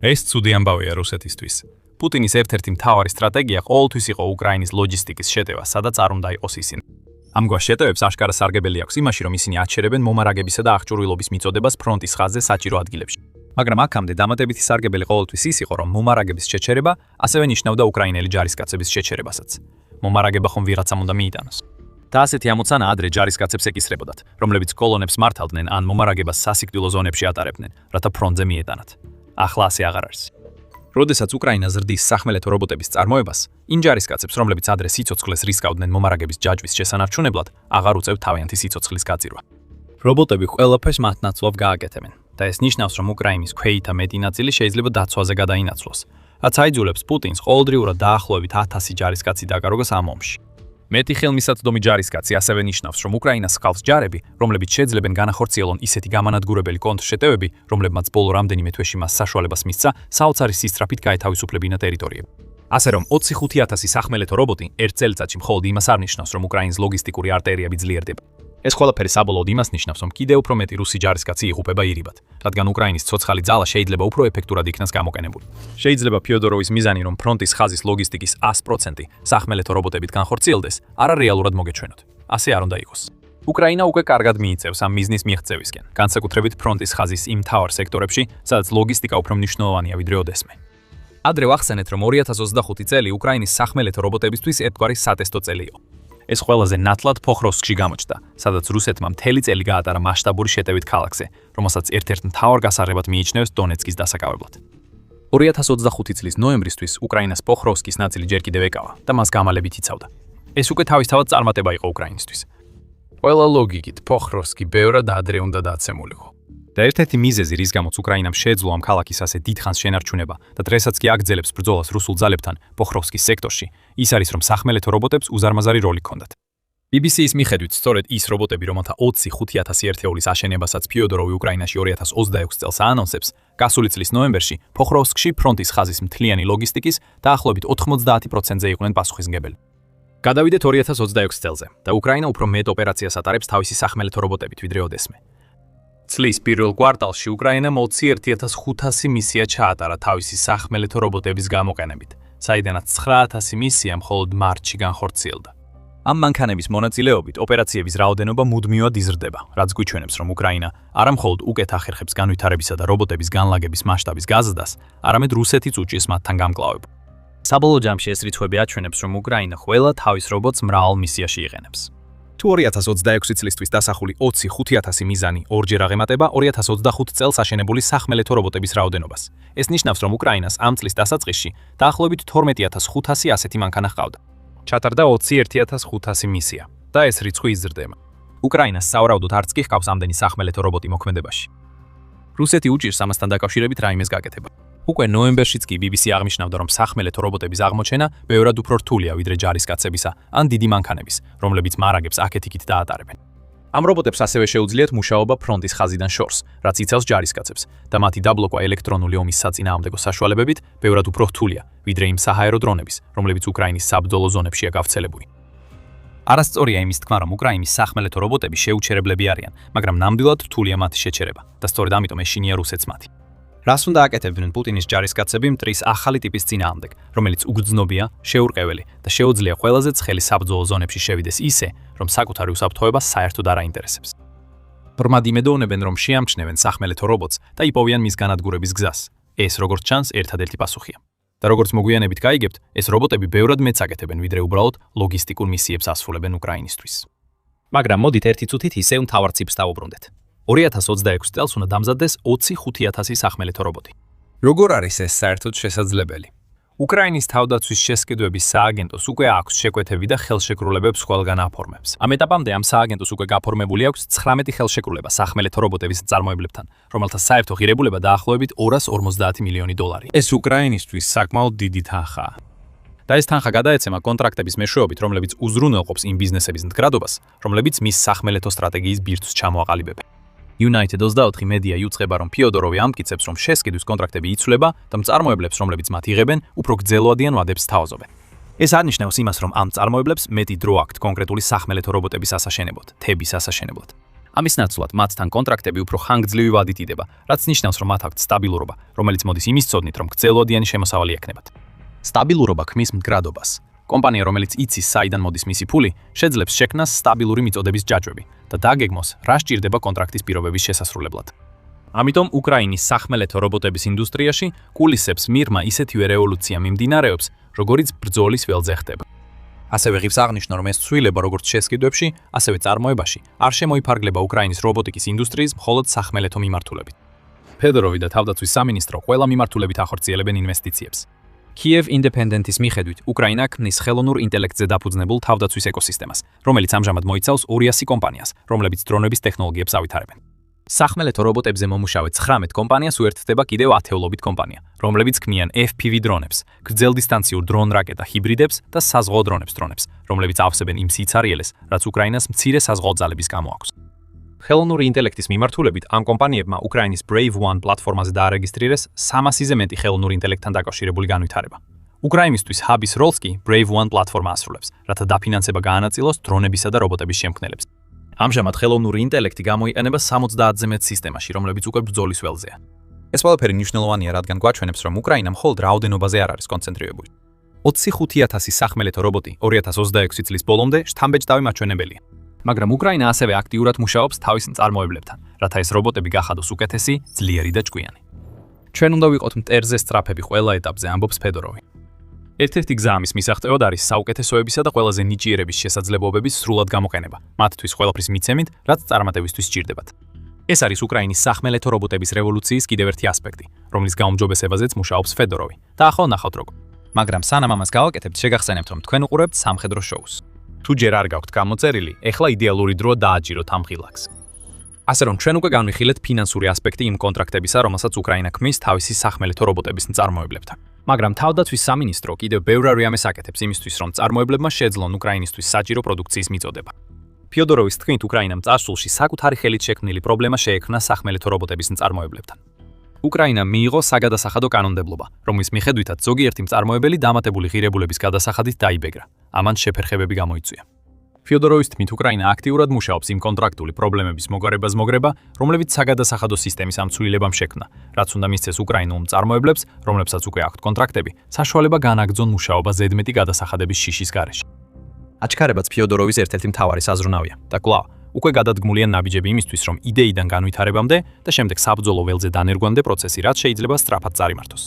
ეს ცუდი ამბავია რუსეთისთვის. პუტინის ერთ-ერთი მთავარი სტრატეგია ყოველთვის იყო უკრაინის ლოჯისტიკის შეტევა, სადაც არ უნდა იყოს ისინი. ამგვარ შეტევებს აშკარა სარგებელი აქვს იმაში, რომ ისინი აჩერებენ მომარაგებისა და აღჭურვილობის მიწოდებას ფრონტის ხაზზე საჭირო ადგილებში. მაგრამ აქამდე დამატებითი სარგებელი ყოველთვის ის იყო, რომ მომარაგების შეჩერება ასევე ნიშნავდა უკრაინელი ჯარისკაცების შეჩერებასაც. მომარაგება ხომ ვიღაცამ უნდა მიიტანოს. და ასეთი ამოცანა ადრე ჯარისკაცებს ეკისრებოდათ, რომლებიც კოლონებს მართავდნენ ან მომარაგებას სასიკვდილო ზონებში ატარებდნენ, რათა ფრონტზე მიეტანათ. ახლა ასე აღარ არის. როდესაც უკრაინა ზრდის სახმელეთო რობოტების წარმოებას, იმ ჯარისკაცებს, რომლებიც ადრე სიცოცხლეს რისკავდნენ მომარაგების ჯაჭვის შესანარჩუნებლად, აღარ უწევთ თავიანთი სიცოცხლის გაძირვა. რობოტები ყველაფერს მათ ნაცვლად გააკეთებენ და ეს ნიშნავს, რომ უკრაინის ქვეითა მეტი ნაწილი შეიძლება დაცვაზე გადაინაცვლოს, რაც აიძულებს პუტინს ყოველდღიურად დაახლოებით 1000 ჯარისკაცი დაკარგოს ამ ომში. მეტი ხელმისაწვდომი ჯარისკაცი ასევე ნიშნავს, რომ უკრაინას ჰყავს ჯარები, რომლებიც შეძლებენ განახორციელონ ისეთი გამანადგურებელი კონტრშეტევები, რომლებმაც ბოლო რამდენიმე თვეში მას საშუალებას მისცა საოცარი სისწრაფით გაეთავისუფლებინა ტერიტორიები. ასე რომ 25,000 სახმელეთო რობოტი ერთ წელიწადში მხოლოდ იმას არ ნიშნავს, რომ უკრაინის ლოგისტიკური არტერიები ძლიერდება. ეს ყველაფერი საბოლოოდ იმას ნიშნავს, რომ კიდევ უფრო მეტი რუსი ჯარისკაცი იღუპება ირიბად, რადგან უკრაინის ცოცხალი ძალა შეიძლება უფრო ეფექტურად იქნას გამოყენებული. შეიძლება ფიოდოროვის მიზანი, რომ ფრონტის ხაზის ლოგისტიკის 100% სახმელეთო რობოტებით განხორციელდეს, არა რეალურად მოგეჩვენოთ. ასე არ უნდა იყოს. უკრაინა უკვე კარგად მიიწევს ამ მიზნის მიღწევისკენ, განსაკუთრებით ფრონტის ხაზის იმ მთავარ სექტორებში, სადაც ლოგისტიკა უფრო მნიშვნელოვანია ვიდრე ოდესმე. ადრე ვახსენეთ, რომ 2025 წელი უკრაინის სახმელეთო რობოტებისთვის ერთგვარი სატესტო წელი იყო. ეს ყველაზე ნათლად პოხროვსკში გამოჩნდა, სადაც რუსეთმა მთელი წელი გაატარა მასშტაბური შეტევით ქალაქზე, რომელსაც ერთ-ერთ მთავარ გასაღებად მიიჩნევს დონეცკის დასაკავებლად. 2025 წლის ნოემბრისთვის უკრაინას პოხროვსკის ნაწილი ჯერ კიდევ ეკავა და მას გამალებით იცავდა. ეს უკვე თავისთავად წარმატება იყო უკრაინისთვის. ყველა ლოგიკით პოხროვსკი ბევრად ადრე უნდა დაცემულიყო. და ერთ-ერთი მიზეზი, რის გამოც უკრაინამ შეეძლო ამ ქალაქის ასე დიდხანს შენარჩუნება და დღესაც კი აგრძელებს ბრძოლას რუსულ ძალებთან პოხროვსკის სექტორში, ის არის, რომ სახმელეთო რობოტებს უზარმაზარი როლი ჰქონდათ. BBC-ის მიხედვით, სწორედ ის რობოტები, რომელთა 25,000 ერთეულის აშენებასაც ფიოდოროვი უკრაინაში 2026 წელს აანონსებს, გასული წლის ნოემბერში პოხროვსკში ფრონტის ხაზის მთლიანი ლოგისტიკის დაახლოებით 90%-ზე იყვნენ პასუხისმგებელი. გადავიდეთ 2026 წელზე და უკრაინა უფრო მეტ ოპერაციას ატარებს თავისი სახმელეთო რობოტებით ვიდრე ოდესმე. წლის პირველ კვარტალში უკრაინამ 21,500 მისია ჩაატარა თავისი სახმელეთო რობოტების გამოყენებით, საიდანაც 9,000 მისია მხოლოდ მარტში განხორციელდა. ამ მანქანების მონაწილეობით ოპერაციების რაოდენობა მუდმივად იზრდება, რაც გვიჩვენებს, რომ უკრაინა არა მხოლოდ უკეთ ახერხებს განვითარებისა და რობოტების განლაგების მასშტაბის გაზრდას, არამედ რუსეთიც უჭირს მათთან გამკლავება. საბოლოო ჯამში ეს რიცხვები აჩვენებს, რომ უკრაინა ყველა თავის რობოტს მრავალ მისიაში იყენებს. თუ 2026 წლისთვის დასახული 25,000 მიზანი ორჯერ აღემატება 2025 წელს აშენებული სახმელეთო რობოტების რაოდენობას. ეს ნიშნავს, რომ უკრაინას ამ წლის დასაწყისში დაახლოებით 12,500 ასეთი მანქანა ჰყავდა. ჩატარდა 21,500 მისია და ეს რიცხვი იზრდება. უკრაინას სავარაუდოდ არც კი ჰყავს ამდენი სახმელეთო რობოტი მოქმედებაში. რუსეთი უჭირს ამასთან დაკავშირებით რაიმეს გაკეთება. უკვე ნოემბერშიც კი BBC აღნიშნავდა, რომ სახმელეთო რობოტების აღმოჩენა ბევრად უფრო რთულია ვიდრე ჯარისკაცებისა ან დიდი მანქანების, რომლებიც მარაგებს აქეთ-იქით დაატარებენ. ამ რობოტებს ასევე შეუძლიათ მუშაობა ფრონტის ხაზიდან შორს, რაც იცავს ჯარისკაცებს და მათი დაბლოკვა ელექტრონული ომის საწინააღმდეგო საშუალებებით ბევრად უფრო რთულია, ვიდრე იმ საჰაერო დრონების, რომლებიც უკრაინის საბრძოლო ზონებშია გავრცელებული. არასწორია იმის თქმა, რომ უკრაინის სახმელეთო რობოტები შეუჩერებლები არიან, მაგრამ ნამდვილად რთულია მათი შეჩერება და სწორედ ამიტომ ეშინია რუსეთს მათი. რას უნდა აკეთებდნენ პუტინის ჯარისკაცები მტრის ახალი ტიპის წინააღმდეგ, რომელიც უგრძნობია, შეურყეველი და შეუძლია ყველაზე ცხელი საბრძოლო ზონებში შევიდეს ისე, რომ საკუთარი უსაფრთხოება საერთოდ არ აინტერესებს. ბრმად იმედოვნებენ, რომ შეამჩნევენ სახმელეთო რობოტს და იპოვიან მის განადგურების გზას. ეს, როგორც ჩანს, ერთადერთი პასუხია. და როგორც მოგვიანებით გაიგებთ, ეს რობოტები ბევრად მეც აკეთებენ, ვიდრე უბრალოდ ლოგისტიკურ მისიებს ასრულებენ უკრაინისთვის. მაგრამ მოდით ერთი წუთით ისევ მთავარ ციფრს დავუბრუნდეთ. 2026 წელს უნდა დამზადდეს 25,000 სახმელეთო რობოტი. როგორ არის ეს საერთოდ შესაძლებელი? უკრაინის თავდაცვის შესყიდვების სააგენტოს უკვე აქვს შეკვეთები და ხელშეკრულებებს ყველგან აფორმებს. ამ ეტაპამდე ამ სააგენტოს უკვე გაფორმებული აქვს 19 ხელშეკრულება სახმელეთო რობოტების მწარმოებლებთან, რომელთა საერთო ღირებულება დაახლოებით 250 მილიონი დოლარი. ეს უკრაინისთვის საკმაოდ დიდი თანხაა. და ეს თანხა გადაეცემა კონტრაქტების მეშვეობით, რომლებიც უზრუნველყოფს იმ ბიზნესების მდგრადობას, რომლებიც მის სახმელეთო სტრატეგიის ბირთვს ჩამოაყალიბებენ. United 24 მედია იუწყება, რომ ფიოდოროვი ამტკიცებს, რომ შესყიდვის კონტრაქტები იცვლება და მწარმოებლებს, რომლებიც მათ იღებენ, უფრო გრძელვადიან ვადებს თავაზობენ. ეს არნიშნავს იმას, რომ ამ მწარმოებლებს მეტი დრო აქვთ კონკრეტული სახმელეთო რობოტების ასაშენებლად, თების ასაშენებლად. ამის ნაცვლად მათთან კონტრაქტები უფრო ხანგრძლივი ვადით იდება, რაც ნიშნავს, რომ მათ აქვთ სტაბილურობა, რომელიც მოდის იმის წოდნით, რომ გრძელვადიანი შემოსავალი ექნებათ. სტაბილურობა ქმნის მდგრადობას. კომპანია, რომელიც იცის, საიდან მოდის მისი ფული, შეძლებს შექმნას სტაბილური მიწოდების ჯაჭვები და დაგეგმოს, რა სჭირდება კონტრაქტის პირობების შესასრულებლად. ამიტომ უკრაინის სახმელეთო რობოტების ინდუსტრიაში კულისებს მიღმა ისეთივე რევოლუცია მიმდინარეობს, როგორიც ბრძოლის ველზე ხდება. ასევე ღირს აღნიშნა, რომ ეს ცვლილება როგორც შესყიდვებში, ასევე წარმოებაში არ შემოიფარგლება უკრაინის რობოტიკის ინდუსტრიის მხოლოდ სახმელეთო მიმართულებით. ფედოროვი და თავდაცვის სამინისტრო ყველა მიმართულებით ახორციელებენ ინვესტიციებს. Kiev Independent-ის მიხედვით, უკრაინა ქმნის ხელოვნურ ინტელექტზე დაფუძნებულ თავდაცვის ეკოსისტემას, რომელიც ამჟამად მოიცავს 200 კომპანიას, რომლებიც დრონების ტექნოლოგიებს ავითარებენ. სახმელეთო რობოტებზე მომუშავე 19 კომპანიას უერთდება კიდევ 10-ობით კომპანია, რომლებიც ქმნიან FPV დრონებს, გრძელდისტანციურ დრონ-რაკეტა ჰიბრიდებს და საზღვაო დრონებს, რომლებიც ავსებენ იმ სიცარიელეს, რაც უკრაინას მცირე საზღვაო ძალების გამო აქვს. ხელოვნური ინტელექტის მიმართულებით ამ კომპანიებმა უკრაინის Brave One პლატფორმაზე დაარეგისტრირეს 300-ზე მეტი ხელოვნურ ინტელექტთან დაკავშირებული განვითარება. უკრაინისთვის ჰაბის როლს კი Brave One პლატფორმა ასრულებს, რათა დაფინანსება გაანაწილოს დრონებისა და რობოტების შემქმნელებს. ამჟამად ხელოვნური ინტელექტი გამოიყენება 70-ზე მეტ სისტემაში, რომლებიც უკვე ბრძოლის ველზეა. ეს ყველაფერი მნიშვნელოვანია, რადგან გვაჩვენებს, რომ უკრაინა მხოლოდ რაოდენობაზე არ არის კონცენტრირებული. 25,000 სახმელეთო რობოტი 2026 წლის ბოლომდე შთამბეჭდავი მაჩვენებელია. მაგრამ უკრაინა ასევე აქტიურად მუშაობს თავის მწარმოებლებთან, რათა ეს რობოტები გახადოს უკეთესი, ძლიერი და ჭკვიანი. ჩვენ უნდა ვიყოთ მტერზე სწრაფები ყველა ეტაპზე, ამბობს ფედოროვი. ერთ-ერთი გზა ამის მისაღწევად არის საუკეთესოებისა და ყველაზე ნიჭიერების შესაძლებლობების სრულად გამოყენება, მათთვის ყველაფრის მიცემით, რაც წარმატებისთვის სჭირდებათ. ეს არის უკრაინის სახმელეთო რობოტების რევოლუციის კიდევ ერთი ასპექტი, რომლის გაუმჯობესებაზეც მუშაობს ფედოროვი. და ახლა ნახავთ როგორ. მაგრამ სანამ ამას გავაკეთებთ, შეგახსენებთ, რომ თქვენ უყურებთ სამხედრო შოუს. თუ ჯერ არ გაქვთ გამოწერილი, ეხლა იდეალური დროა დააჯიროთ ამ ღილაკს. ასე რომ ჩვენ უკვე განვიხილეთ ფინანსური ასპექტი იმ კონტრაქტებისა, რომელსაც უკრაინა ქმნის თავისი სახმელეთო რობოტების მწარმოებლებთან. მაგრამ თავდაცვის სამინისტრო კიდევ ბევრ რამეს აკეთებს იმისთვის, რომ მწარმოებლებმა შეძლონ უკრაინისთვის საჭირო პროდუქციის მიწოდება. ფიოდოროვის თქმით, უკრაინამ წარსულში საკუთარი ხელით შექმნილი პრობლემა შეექმნა სახმელეთო რობოტების მწარმოებლებთან. უკრაინამ მიიღო საგადასახადო კანონმდებლობა, რომლის მიხედვითაც ზოგიერთი მწარმოებელი დამატებული ღირებულების გადასახადით დაიბეგრა. ამან შეფერხებები გამოიწვია. ფიოდოროვის თქმით, უკრაინა აქტიურად მუშაობს იმ კონტრაქტული პრობლემების მოგრება, რომლებიც საგადასახადო სისტემის ამცვლილებამ შექმნა, რაც უნდა მისცეს უკრაინულ მწარმოებლებს, რომლებსაც უკვე აქვთ კონტრაქტები, საშუალება განაგრძონ მუშაობა ზედმეტი გადასახადების შიშის გარეშე. აჩქარებაც ფიოდოროვის ერთ-ერთი მთავარი საზრუნავია და კვლავ უკვე გადადგმულია ნაბიჯები იმისთვის, რომ იდეიდან განვითარებამდე და შემდეგ საბრძოლო ველზე დანერგვამდე პროცესი რაც შეიძლება სწრაფად წარიმართოს.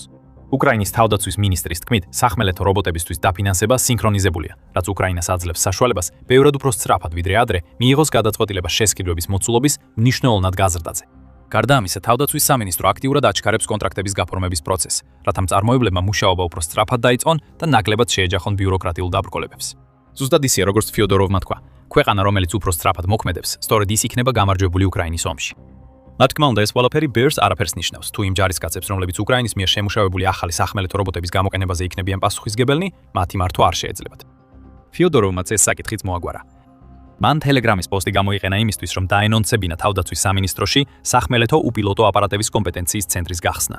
უკრაინის თავდაცვის მინისტრის თქმით, სახმელეთო რობოტებისთვის დაფინანსება სინქრონიზებულია, რაც უკრაინას აძლევს საშუალებას ბევრად უფრო სწრაფად ვიდრე ადრე მიიღოს გადაწყვეტილება შესყიდვების მოცულობის მნიშვნელოვნად გაზრდაზე. გარდა ამისა, თავდაცვის სამინისტრო აქტიურად აჩქარებს კონტრაქტების გაფორმების პროცესს, რათა მწარმოებლებმა მუშაობა უფრო სწრაფად დაიწყონ და ნაკლებად შეეჯახონ ბიუროკრატიულ დაბრკოლებებს. ზუსტად ისეა, როგორც ფიოდოროვმა თქვა, ქვეყანა, რომელიც უფრო სწრაფად მოქმედებს, სწორედ ის იქნება გამარჯვებული უკრაინის ომში. რა თქმა უნდა, ეს ყველაფერი ბერს არაფერს ნიშნავს, თუ იმ ჯარისკაცებს, რომლებიც უკრაინის მიერ შემუშავებული ახალი სახმელეთო რობოტების გამოყენებაზე იქნებიან პასუხისგებელნი, მათი მართვა არ შეეძლებათ. ფიოდოროვმაც ეს საკითხიც მოაგვარა. მან ტელეგრამის პოსტი გამოიყენა იმისთვის, რომ დაენონსებინა თავდაცვის სამინისტროში სახმელეთო უპილოტო აპარატების კომპეტენციის ცენტრის გახსნა.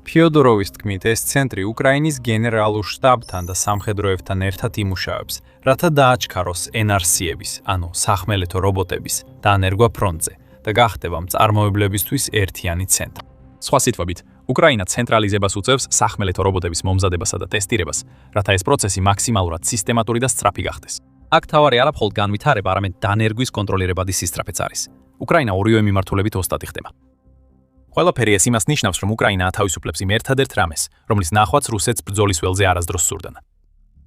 ფიოდოროვის თქმით, ეს ცენტრი უკრაინის გენერალურ შტაბთან და სამხედროებთან ერთად იმუშავებს, რათა დააჩქაროს NRC-ების, ანუ სახმელეთო რობოტების დანერგვა ფრონტზე და გახდება მწარმოებლებისთვის ერთიანი ცენტრი. სხვა სიტყვებით, უკრაინა ცენტრალიზებას უწევს სახმელეთო რობოტების მომზადებასა და ტესტირებას, რათა ეს პროცესი მაქსიმალურად სისტემატური და სწრაფი გახდეს. აქ თავარი არა მხოლოდ განვითარება, არამედ დანერგვის კონტროლირებადი სისწრაფეც არის. უკრაინა ორივე მიმართულებით ოსტატი ხდება. ყველაფერი ეს იმას ნიშნავს, რომ უკრაინა ათავისუფლებს იმ ერთადერთ რამეს, რომლის ნახვაც რუსეთს ბრძოლის ველზე არასდროს სურდანა.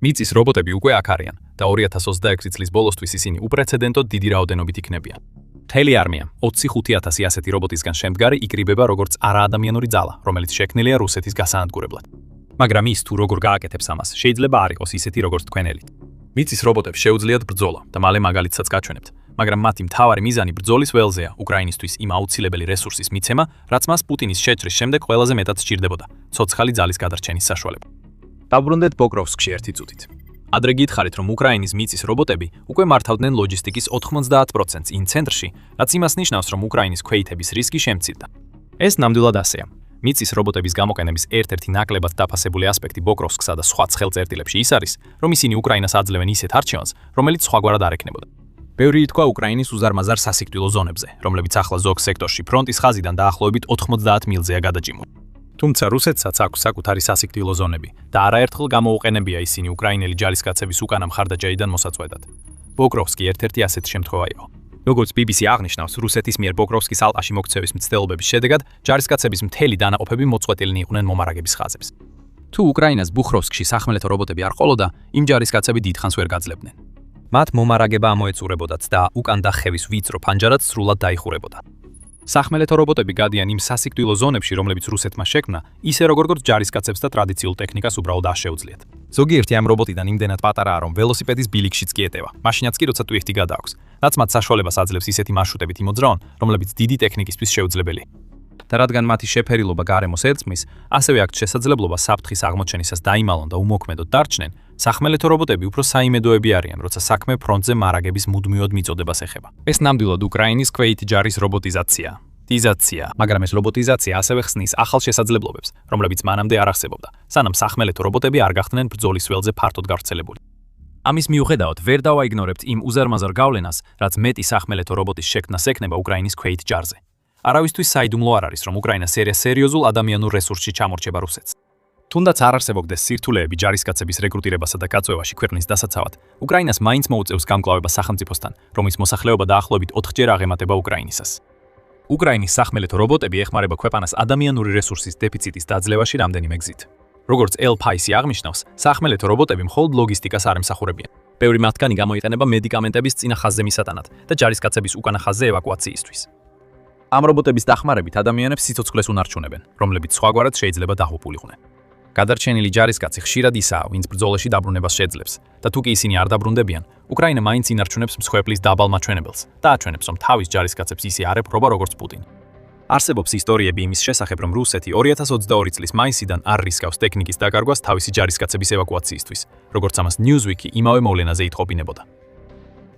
მიწის რობოტები უკვე აქ არიან და 2026 წლის ბოლოსთვის ისინი უპრეცედენტოდ დიდი რაოდენობით იქნებიან. მთელი არმია 25,000 ასეთი რობოტისგან შემდგარი იკრიბება როგორც არაადამიანური ძალა, რომელიც შექმნილია რუსეთის გასაანადგურებლად. მაგრამ ის თუ როგორ გააკეთებს ამას, შეიძლება არ იყოს ისეთი როგორც თქვენელი. მიწის რობოტებს შეუძლიათ ბრძოლა და მალე მაგალითსაც გაჩვენებთ, მაგრამ მათი მთავარი მიზანი ბრძოლის ველზეა უკრაინისთვის იმ აუცილებელი რესურსის მიცემა, რაც მას პუტინის შეჭრის შემდეგ ყველაზე მეტად სჭირდებოდა, ცოცხალი ძალის გადარჩენის საშუალება. დაბრუნდეთ პოკროვსკში ერთი წუთით. ადრე გითხარით, რომ უკრაინის მიწის რობოტები უკვე მართავდნენ ლოჯისტიკის 90%-ს იმ ცენტრში, რაც იმას ნიშნავს, რომ უკრაინის ქვეითების რისკი შემცირდა. ეს ნამდვილად ასეა. მიწის რობოტების გამოყენების ერთ-ერთი ნაკლებად დაფასებული ასპექტი პოკროვსკსა და სხვა ცხელ წერტილებში ის არის, რომ ისინი უკრაინას აძლევენ ისეთ არჩევანს, რომელიც სხვაგვარად არ ექნებოდა. ბევრი ითქვა უკრაინის უზარმაზარ სასიკვდილო ზონებზე, რომლებიც ახლა ზოგ სექტორში ფრონტის ხაზიდან დაახლოებით 90 მილზეა გადაჭიმული. თუმცა რუსეთსაც აქვს საკუთარი სასიკვდილო ზონები და არაერთხელ გამოუყენებია ისინი უკრაინელი ჯარისკაცების უკანა მხარდაჭერიდან მოსაწყვეტად. პოკროვსკი ერთ-ერთი ასეთი შემთხვევა იყო. როგორც BBC აღნიშნავს, რუსეთის მიერ პოკროვსკის ალყაში მოქცევის მცდელობების შედეგად ჯარისკაცების მთელი დანაყოფები მოწყვეტილნი იყვნენ მომარაგების ხაზებს. თუ უკრაინას ბუხროვსკში სახმელეთო რობოტები არ ყოლოდა, იმ ჯარისკაცები დიდხანს ვერ გაძლებდნენ. მათ მომარაგება ამოეწურებოდათ და უკან დახევის ვიწრო ფანჯარად სრულად დაიხურებოდა. სახმელეთო რობოტები გადიან იმ სასიკვდილო ზონებში, რომლებიც რუსეთმა შექმნა, ისე როგორც ჯარისკაცებს და ტრადიციულ ტექნიკას უბრალოდ არ შეუძლიათ. ზოგიერთი ამ რობოტიდან იმდენად პატარაა, რომ ველოსიპედის ბილიქშიც კი ეტევა. მაშინაც კი, როცა ტვირთი გადააქვს, რაც მათ საშუალებას აძლევს ისეთი მარშრუტებით იმოძრაონ, რომლებიც დიდი ტექნიკისთვის შეუძლებელია. და რადგან მათი შეფერილობა გარემოს ერწყმის, ასევე აქვს შესაძლებლობა საფრთხის აღმოჩენისას დაიმალონ და უმოქმედოდ დარჩნენ, სახმელეთო რობოტები უფრო საიმედოები არიან, როცა საქმე ფრონტზე მარაგების მუდმივად მიწოდებას ეხება. ეს ნამდვილად უკრაინის ქვეითი ჯარის რობოტიზაციაა. მაგრამ ეს რობოტიზაცია ასევე ხსნის ახალ შესაძლებლობებს, რომლებიც მანამდე არ არსებობდა, სანამ სახმელეთო რობოტები არ გახდნენ ბრძოლის ველზე ფართოდ გავრცელებული. ამის მიუხედავად, ვერ დავაიგნორებთ იმ უზარმაზარ გავლენას, რაც მეტი სახმელეთო რობოტის შექმნას ექნება უკრაინის ქვეით ჯარზე. არავისთვის საიდუმლო არ არის, რომ უკრაინა სერიოზულ ადამიანურ რესურსში ჩამორჩება რუსეთს. თუნდაც არ არსებობდეს სირთულეები ჯარისკაცების რეკრუტირებასა და გაწვევაში ქვეყნის დასაცავად, უკრაინას მაინც მოუწევს გამკლავება სახელმწიფოსთან, რომლის მოსახლეობა დაახლოებით 4-ჯერ აღემატება უკრაინისას. უკრაინის სახმელეთო რობოტები ეხმარება ქვეყანას ადამიანური რესურსის დეფიციტის დაძლევაში რამდენიმე გზით. როგორც ელ-ფაისი აღნიშნავს, სახმელეთო რობოტები მხოლოდ ლოგისტიკას არ ემსახურებიან. ბევრი მათგანი გამოიყენება მედიკამენტების წინა ხაზზე მისატანად და ჯარისკაცების უკანა ხაზზე ევაკუაციისთვის. ამ რობოტების დახმარებით ადამიანებს სიცოცხლეს უნარჩუნებენ, რომლებიც სხვაგვარად შეიძლება დაღუპულიყვნენ. გადარჩენილი ჯარისკაცი ხშირად ისაა, ვინც ბრძოლაში დაბრუნებას შეძლებს და თუ კი ისინი არ დაბრუნდებიან, უკრაინა მაინც ინარჩუნებს მსხვერპლის დაბალ მაჩვენებელს და აჩვენებს, რომ თავის ჯარისკაცებს ისე არ ეპყრობა როგორც პუტინი. არსებობს ისტორიები იმის შესახებ, რომ რუსეთი 2022 წლის მაისიდან არ რისკავს ტექნიკის დაკარგვას თავისი ჯარისკაცების ევაკუაციისთვის, როგორც ამას Newsweek-ი იმავე მოვლენაზე იტყობინებოდა.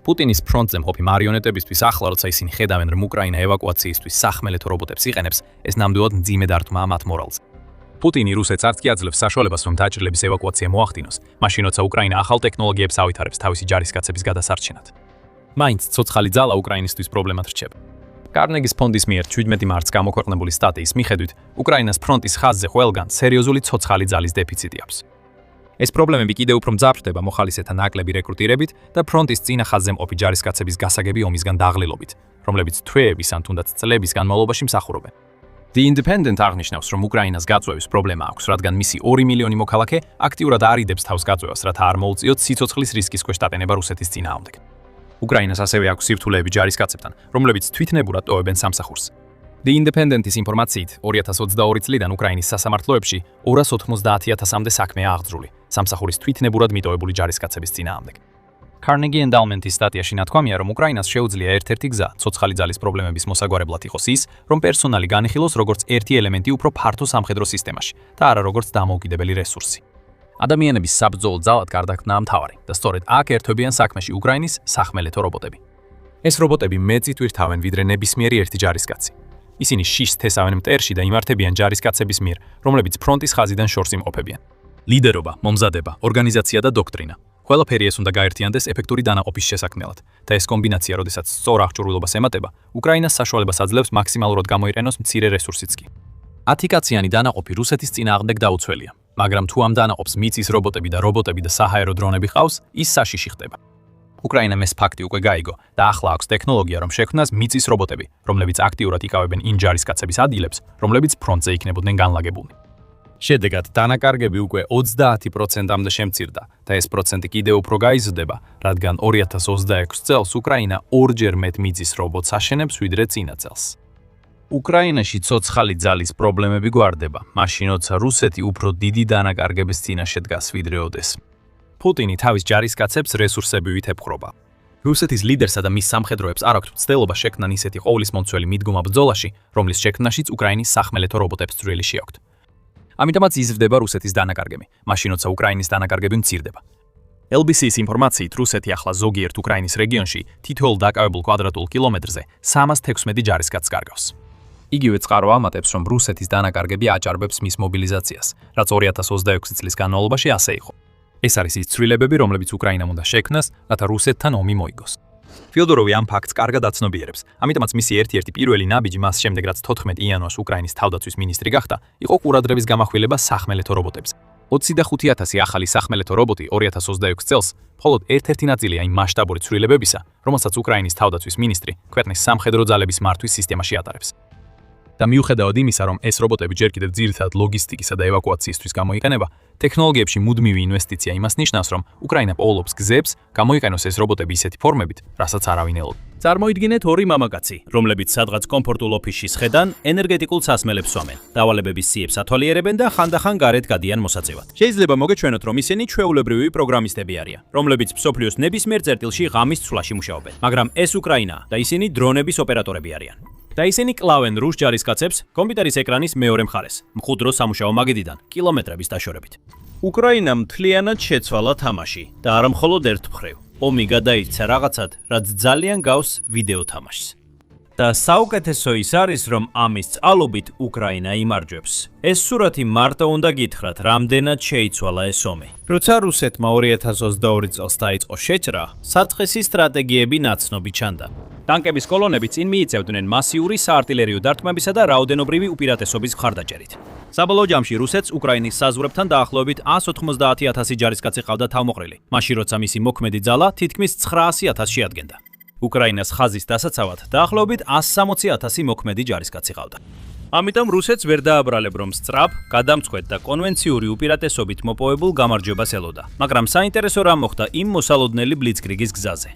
პუტინის ფრონტზე მყოფი მარიონეტებისთვის ახლა, როცა ისინი ხედავენ, რომ უკრაინა ევაკუაციისთვის სახმელეთო რობოტებს იყენებს, ეს ნამდვილად მძიმე დარტყმაა მათ მორალზე. პუტინი რუსეთს არც კი აძლევს საშუალებას, რომ დაჭრილების ევაკუაცია მოახდინოს, მაშინ როცა უკრაინა ახალ ტექნოლოგიებს ავითარებს თავისი ჯარისკაცების გადასარჩენად. მაინც ცოცხალი ძალა უკრაინისთვის პრობლემად რჩება. კარნეგის ფონდის მიერ 17 მარტს გამოქვეყნებული სტატიის მიხედვით, უკრაინას ფრონტის ხაზზე ყველგან სერიოზული ცოცხალი ძალის დეფიციტი აქვს. ეს პრობლემები კიდევ უფრო მძაფრდება მოხალისეთა ნაკლები რეკრუტირებით და ფრონტის წინა ხაზზე მყოფი ჯარისკაცების გასაგები ომისგან დაღლილობით, რომლებიც თვეების ან თუნდაც წლების განმავლობაში მსახურობენ. The Independent აღნიშნავს, რომ უკრაინას გაწვევის პრობლემა აქვს, რადგან მისი 2 მილიონი მოქალაქე აქტიურად არიდებს თავს გაწვევას, რათა არ მოუწიოთ სიცოცხლის რისკის ქვეშ დატენება რუსეთის წინააღმდეგ. უკრაინას ასევე აქვს სირთულეები ჯარისკაცებთან, რომლებიც თვითნებურად ტოვებენ სამსახურს. The Independent-ის ინფორმაციით, 2022 წლიდან უკრაინის სასამართლოებში 290,000-მდე საქმეა აღძრული, სამსახურის თვითნებურად მიტოვებული ჯარისკაცების წინააღმდეგ. Carnegie Endowment-ის სტატიაში ნათქვამია, რომ უკრაინას შეუძლია ერთ-ერთი გზა ცოცხალი ძალის პრობლემების მოსაგვარებლად იყოს ის, რომ პერსონალი განიხილოს როგორც ერთი ელემენტი უფრო ფართო სამხედრო სისტემაში და არა როგორც დამოუკიდებელი რესურსი. ადამიანების საბრძოლო ძალად გარდაქმნაა მთავარი და სწორედ აქ ერთვებიან საქმეში უკრაინის სახმელეთო რობოტები. ეს რობოტები მეწით ვირთავენ ვიდრე ნებისმიერი ერთი ჯარისკაცი. ისინი შიშს თესავენ მტერში და იმართებიან ჯარისკაცების მიერ, რომლებიც ფრონტის ხაზიდან შორს იმყოფებიან. ლიდერობა, მომზადება, ორგანიზაცია და დოქტრინა. ყველაფერი ეს უნდა გაერთიანდეს ეფექტური დანაყოფის შესაქმნელად და ეს კომბინაცია, როდესაც სწორ აღჭურვილობას ემატება, უკრაინას საშუალებას აძლევს მაქსიმალურად გამოიყენოს მცირე რესურსიც კი. 10 კაციანი დანაყოფი რუსეთის წინააღმდეგ დაუცველია, მაგრამ თუ ამ დანაყოფს მიწის რობოტები და საჰაერო დრონები ყავს, ის საშიში ხდება. უკრაინამ ეს ფაქტი უკვე გაიგო და ახლა აქვს ტექნოლოგია, რომ შექმნას მიწის რობოტები, რომლებიც აქტიურად იკავებენ იმ ჯარისკაცების ადგილებს, რომლებიც ფრონტზე იქნებოდნენ განლაგებულნი. შედეგად დანაკარგები უკვე 30%-მდე შემცირდა და ეს პროცენტი კიდევ უფრო გაიზრდება, რადგან 2026 წელს უკრაინა ორჯერ მეტ მიწის რობოტს აშენებს ვიდრე წინა წელს. უკრაინაში ცოცხალი ძალის პრობლემები გვარდება, მაშინ როცა რუსეთი უფრო დიდი დანაკარგების წინაშე დგას ვიდრე ოდეს. პუტინი თავის ჯარისკაცებს რესურსებით ებხრობა. რუსეთის ლიდერსა და მის სამხედროებს არ აქვთ მცდელობა შექმნან ისეთი ყოვლისმომცველი მიდგომა ბრძოლაში, რომლის შექმნაშიც უკრაინის სახმელეთო რობოტებს წვრილი შეაქვთ. ამიტომაც იზრდება რუსეთის დანაკარგები, მაშინ როცა უკრაინის დანაკარგები მცირდება. LBC-ის ინფორმაციით, რუსეთი ახლა ზოგიერთ უკრაინის რეგიონში თითოეულ დაკავებულ კვადრატულ კილომეტრზე 316 ჯარისკაცს კარგავს. იგივე წყარო ამატებს, რომ რუსეთის დანაკარგები აჭარბებს მის მობილიზაციას, რაც 2026 წლის განმავლობაში ასე იყო. ეს არის ის ცვლილებები, რომლებიც უკრაინამ უნდა შექმნას, რათა რუსეთთან ომი მოიგოს. Fyodorovi ამ ფაქტს კარგად აცნობიერებს, ამიტომაც მისი ერთ-ერთი პირველი ნაბიჯი მას შემდეგ, რაც 14 იანვარს უკრაინის თავდაცვის მინისტრი გახდა, იყო ყურადღების გამახვილება სახმელეთო რობოტებზე. 25,000 ახალი სახმელეთო რობოტი 2026 წელს მხოლოდ ერთ-ერთი ნაწილია იმ მასშტაბური ცვლილებებისა, რომელსაც უკრაინის თავდაცვის მინისტრი ქვეყნის სამხედრო ძალების მართვის სისტემაში ატარებს. და მიუხედავად იმისა, რომ ეს რობოტები ჯერ კიდევ ძირითადად ლოგისტიკისა და ევაკუაციისთვის გამოიყენება, ტექნოლოგიებში მუდმივი ინვესტიცია იმას ნიშნავს, რომ უკრაინა პოულობს გზებს, გამოიყენოს ეს რობოტები ისეთი ფორმებით, რასაც არავინ ელოდება. წარმოიდგინეთ ორი მამაკაცი, რომლებიც სადღაც კომფორტულ ოფისში სხედან ენერგეტიკულ სასმელებს სვამენ, დავალებების სიებს ათვალიერებენ და ხანდახან გარეთ გადიან მოსაწევად. შეიძლება მოგეჩვენოთ, რომ ისინი ჩვეულებრივი პროგრამისტები არიან, რომლებიც მსოფლიოს ნებისმიერ წერტილში ღამის ცვლაში მუშაობენ. მაგრამ ეს უკრაინაა და ისინი დრონების ოპერატორები არიან. და ისინი კლავენ რუს ჯარისკაცებს კომპიუტერის ეკრანის მეორე მხარეს, მყუდრო სამუშაო მაგიდიდან, კილომეტრების დაშორებით. უკრაინამ მთლიანად შეცვალა თამაში და არა მხოლოდ ერთ მხრივ. ომი გადაიქცა რაღაცად, რაც ძალიან გავს ვიდეო თამაშს. და საუკეთესო ის არის, რომ ამის წყალობით უკრაინა იმარჯვებს. ეს სურათი მარტო უნდა გითხრათ, რამდენად შეიცვალა ეს ომი. როცა რუსეთმა 2022 წელს დაიწყო შეჭრა, საწყისი სტრატეგიები ნაცნობი ჩანდა. ტანკების კოლონები წინ მიიწევდნენ მასიური საარტილერიო დარტყმებისა და რაოდენობრივი უპირატესობის მხარდაჭერით. საბოლოო ჯამში რუსეთს უკრაინის საზღვრებთან დაახლოებით 190,000 ჯარისკაცი ყავდა თავმოყრილი, მაშინ როცა მისი მოქმედი ძალა თითქმის 900,000 შეადგენდა. უკრაინას ხაზის დასაცავად დაახლოებით 160,000 მოქმედი ჯარისკაცი ყავდა. ამიტომ რუსეთს ვერ დააბრალებ, რომ სწრაფ, გადამწყვეტ და კონვენციური უპირატესობით მოპოვებულ გამარჯვებას ელოდა. მაგრამ საინტერესო რამ მოხდა იმ მოსალოდნელი ბლიცკრიგის გზაზე.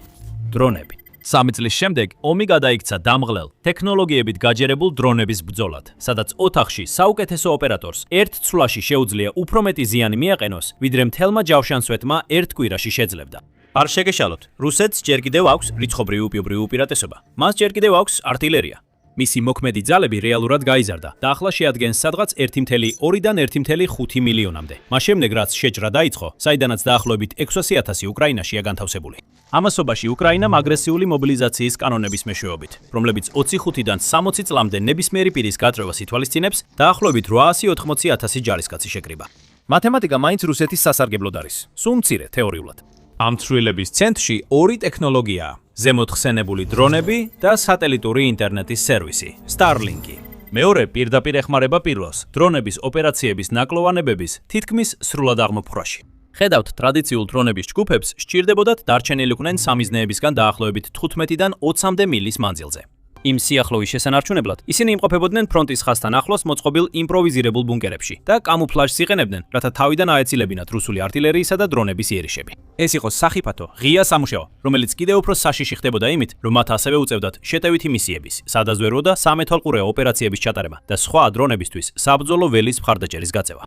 დრონები. 3 წლის შემდეგ ომი გადაიქცა დამღლელ, ტექნოლოგიებით გაჯერებულ დრონების ბრძოლად, სადაც ოთახში საუკეთესო ოპერატორს ერთ ცვლაში შეუძლია უფრო მეტი ზიანი მიაყენოს, ვიდრე მთელმა ჯავშანსვეტმა ერთ კვირაში შეძლებდა. არ შეგეშალოთ, რუსეთს ჯერ კიდევ აქვს რიცხობრივი უპირატესობა. მას ჯერ კიდევ აქვს არტილერია. მისი მოქმედი ძალები რეალურად გაიზარდა და ახლა შეადგენს სადღაც 1,2-დან 1,5 მილიონამდე. მას შემდეგ რაც შეჭრა დაიწყო, საიდანაც დაახლოებით 600,000 უკრაინაშია განთავსებული. ამასობაში უკრაინამ აგრესიული მობილიზაციის კანონების მეშვეობით, რომლებიც 25-დან 60 წლამდე ნებისმიერი პირის გაწვევას ითვალისწინებს, დაახლოებით 880,000 ჯარისკაცი შეკრიბა. მათემატიკა მაინც რუსეთის სასარგებლოდ არის, სულ მცირე თეორიულად. ამ ცვლილების ცენტრში ორი ტექნოლოგიაა: ზემოთხსენებული დრონები და სატელიტური ინტერნეტის სერვისი Starlink-ი. მეორე პირდაპირ ეხმარება პირველს, დრონების ოპერაციების ნაკლოვანებების თითქმის სრულად აღმოფხვრაში. ხედავთ ტრადიციულ დრონების ჯგუფებს, სჭირდებოდათ დარჩენილიყვნენ სამიზნეებისგან დაახლოებით 15-დან 20-მდე მილის მანძილზე. იმ სიახლოვის შესანარჩუნებლად ისინი იმყოფებოდნენ ფრონტის ხაზთან ახლოს მოწყობილ იმპროვიზირებულ ბუნკერებში და კამუფლაჟს იყენებდნენ, რათა თავიდან აეცილებინათ რუსული артиლერიისა და დრონების იერიშები. ეს იყო სახიფათო, ღია სამუშაო, რომელიც კიდევ უფრო საშიში ხდებოდა იმით, რომ მათ ასევე უწევდათ შეტევითი მისიების, სადაზვერვო და სამეთვალყურეო ოპერაციების ჩატარება და სხვა დრონებისთვის საბრძოლო ველის მხარდაჭერის გაწევა.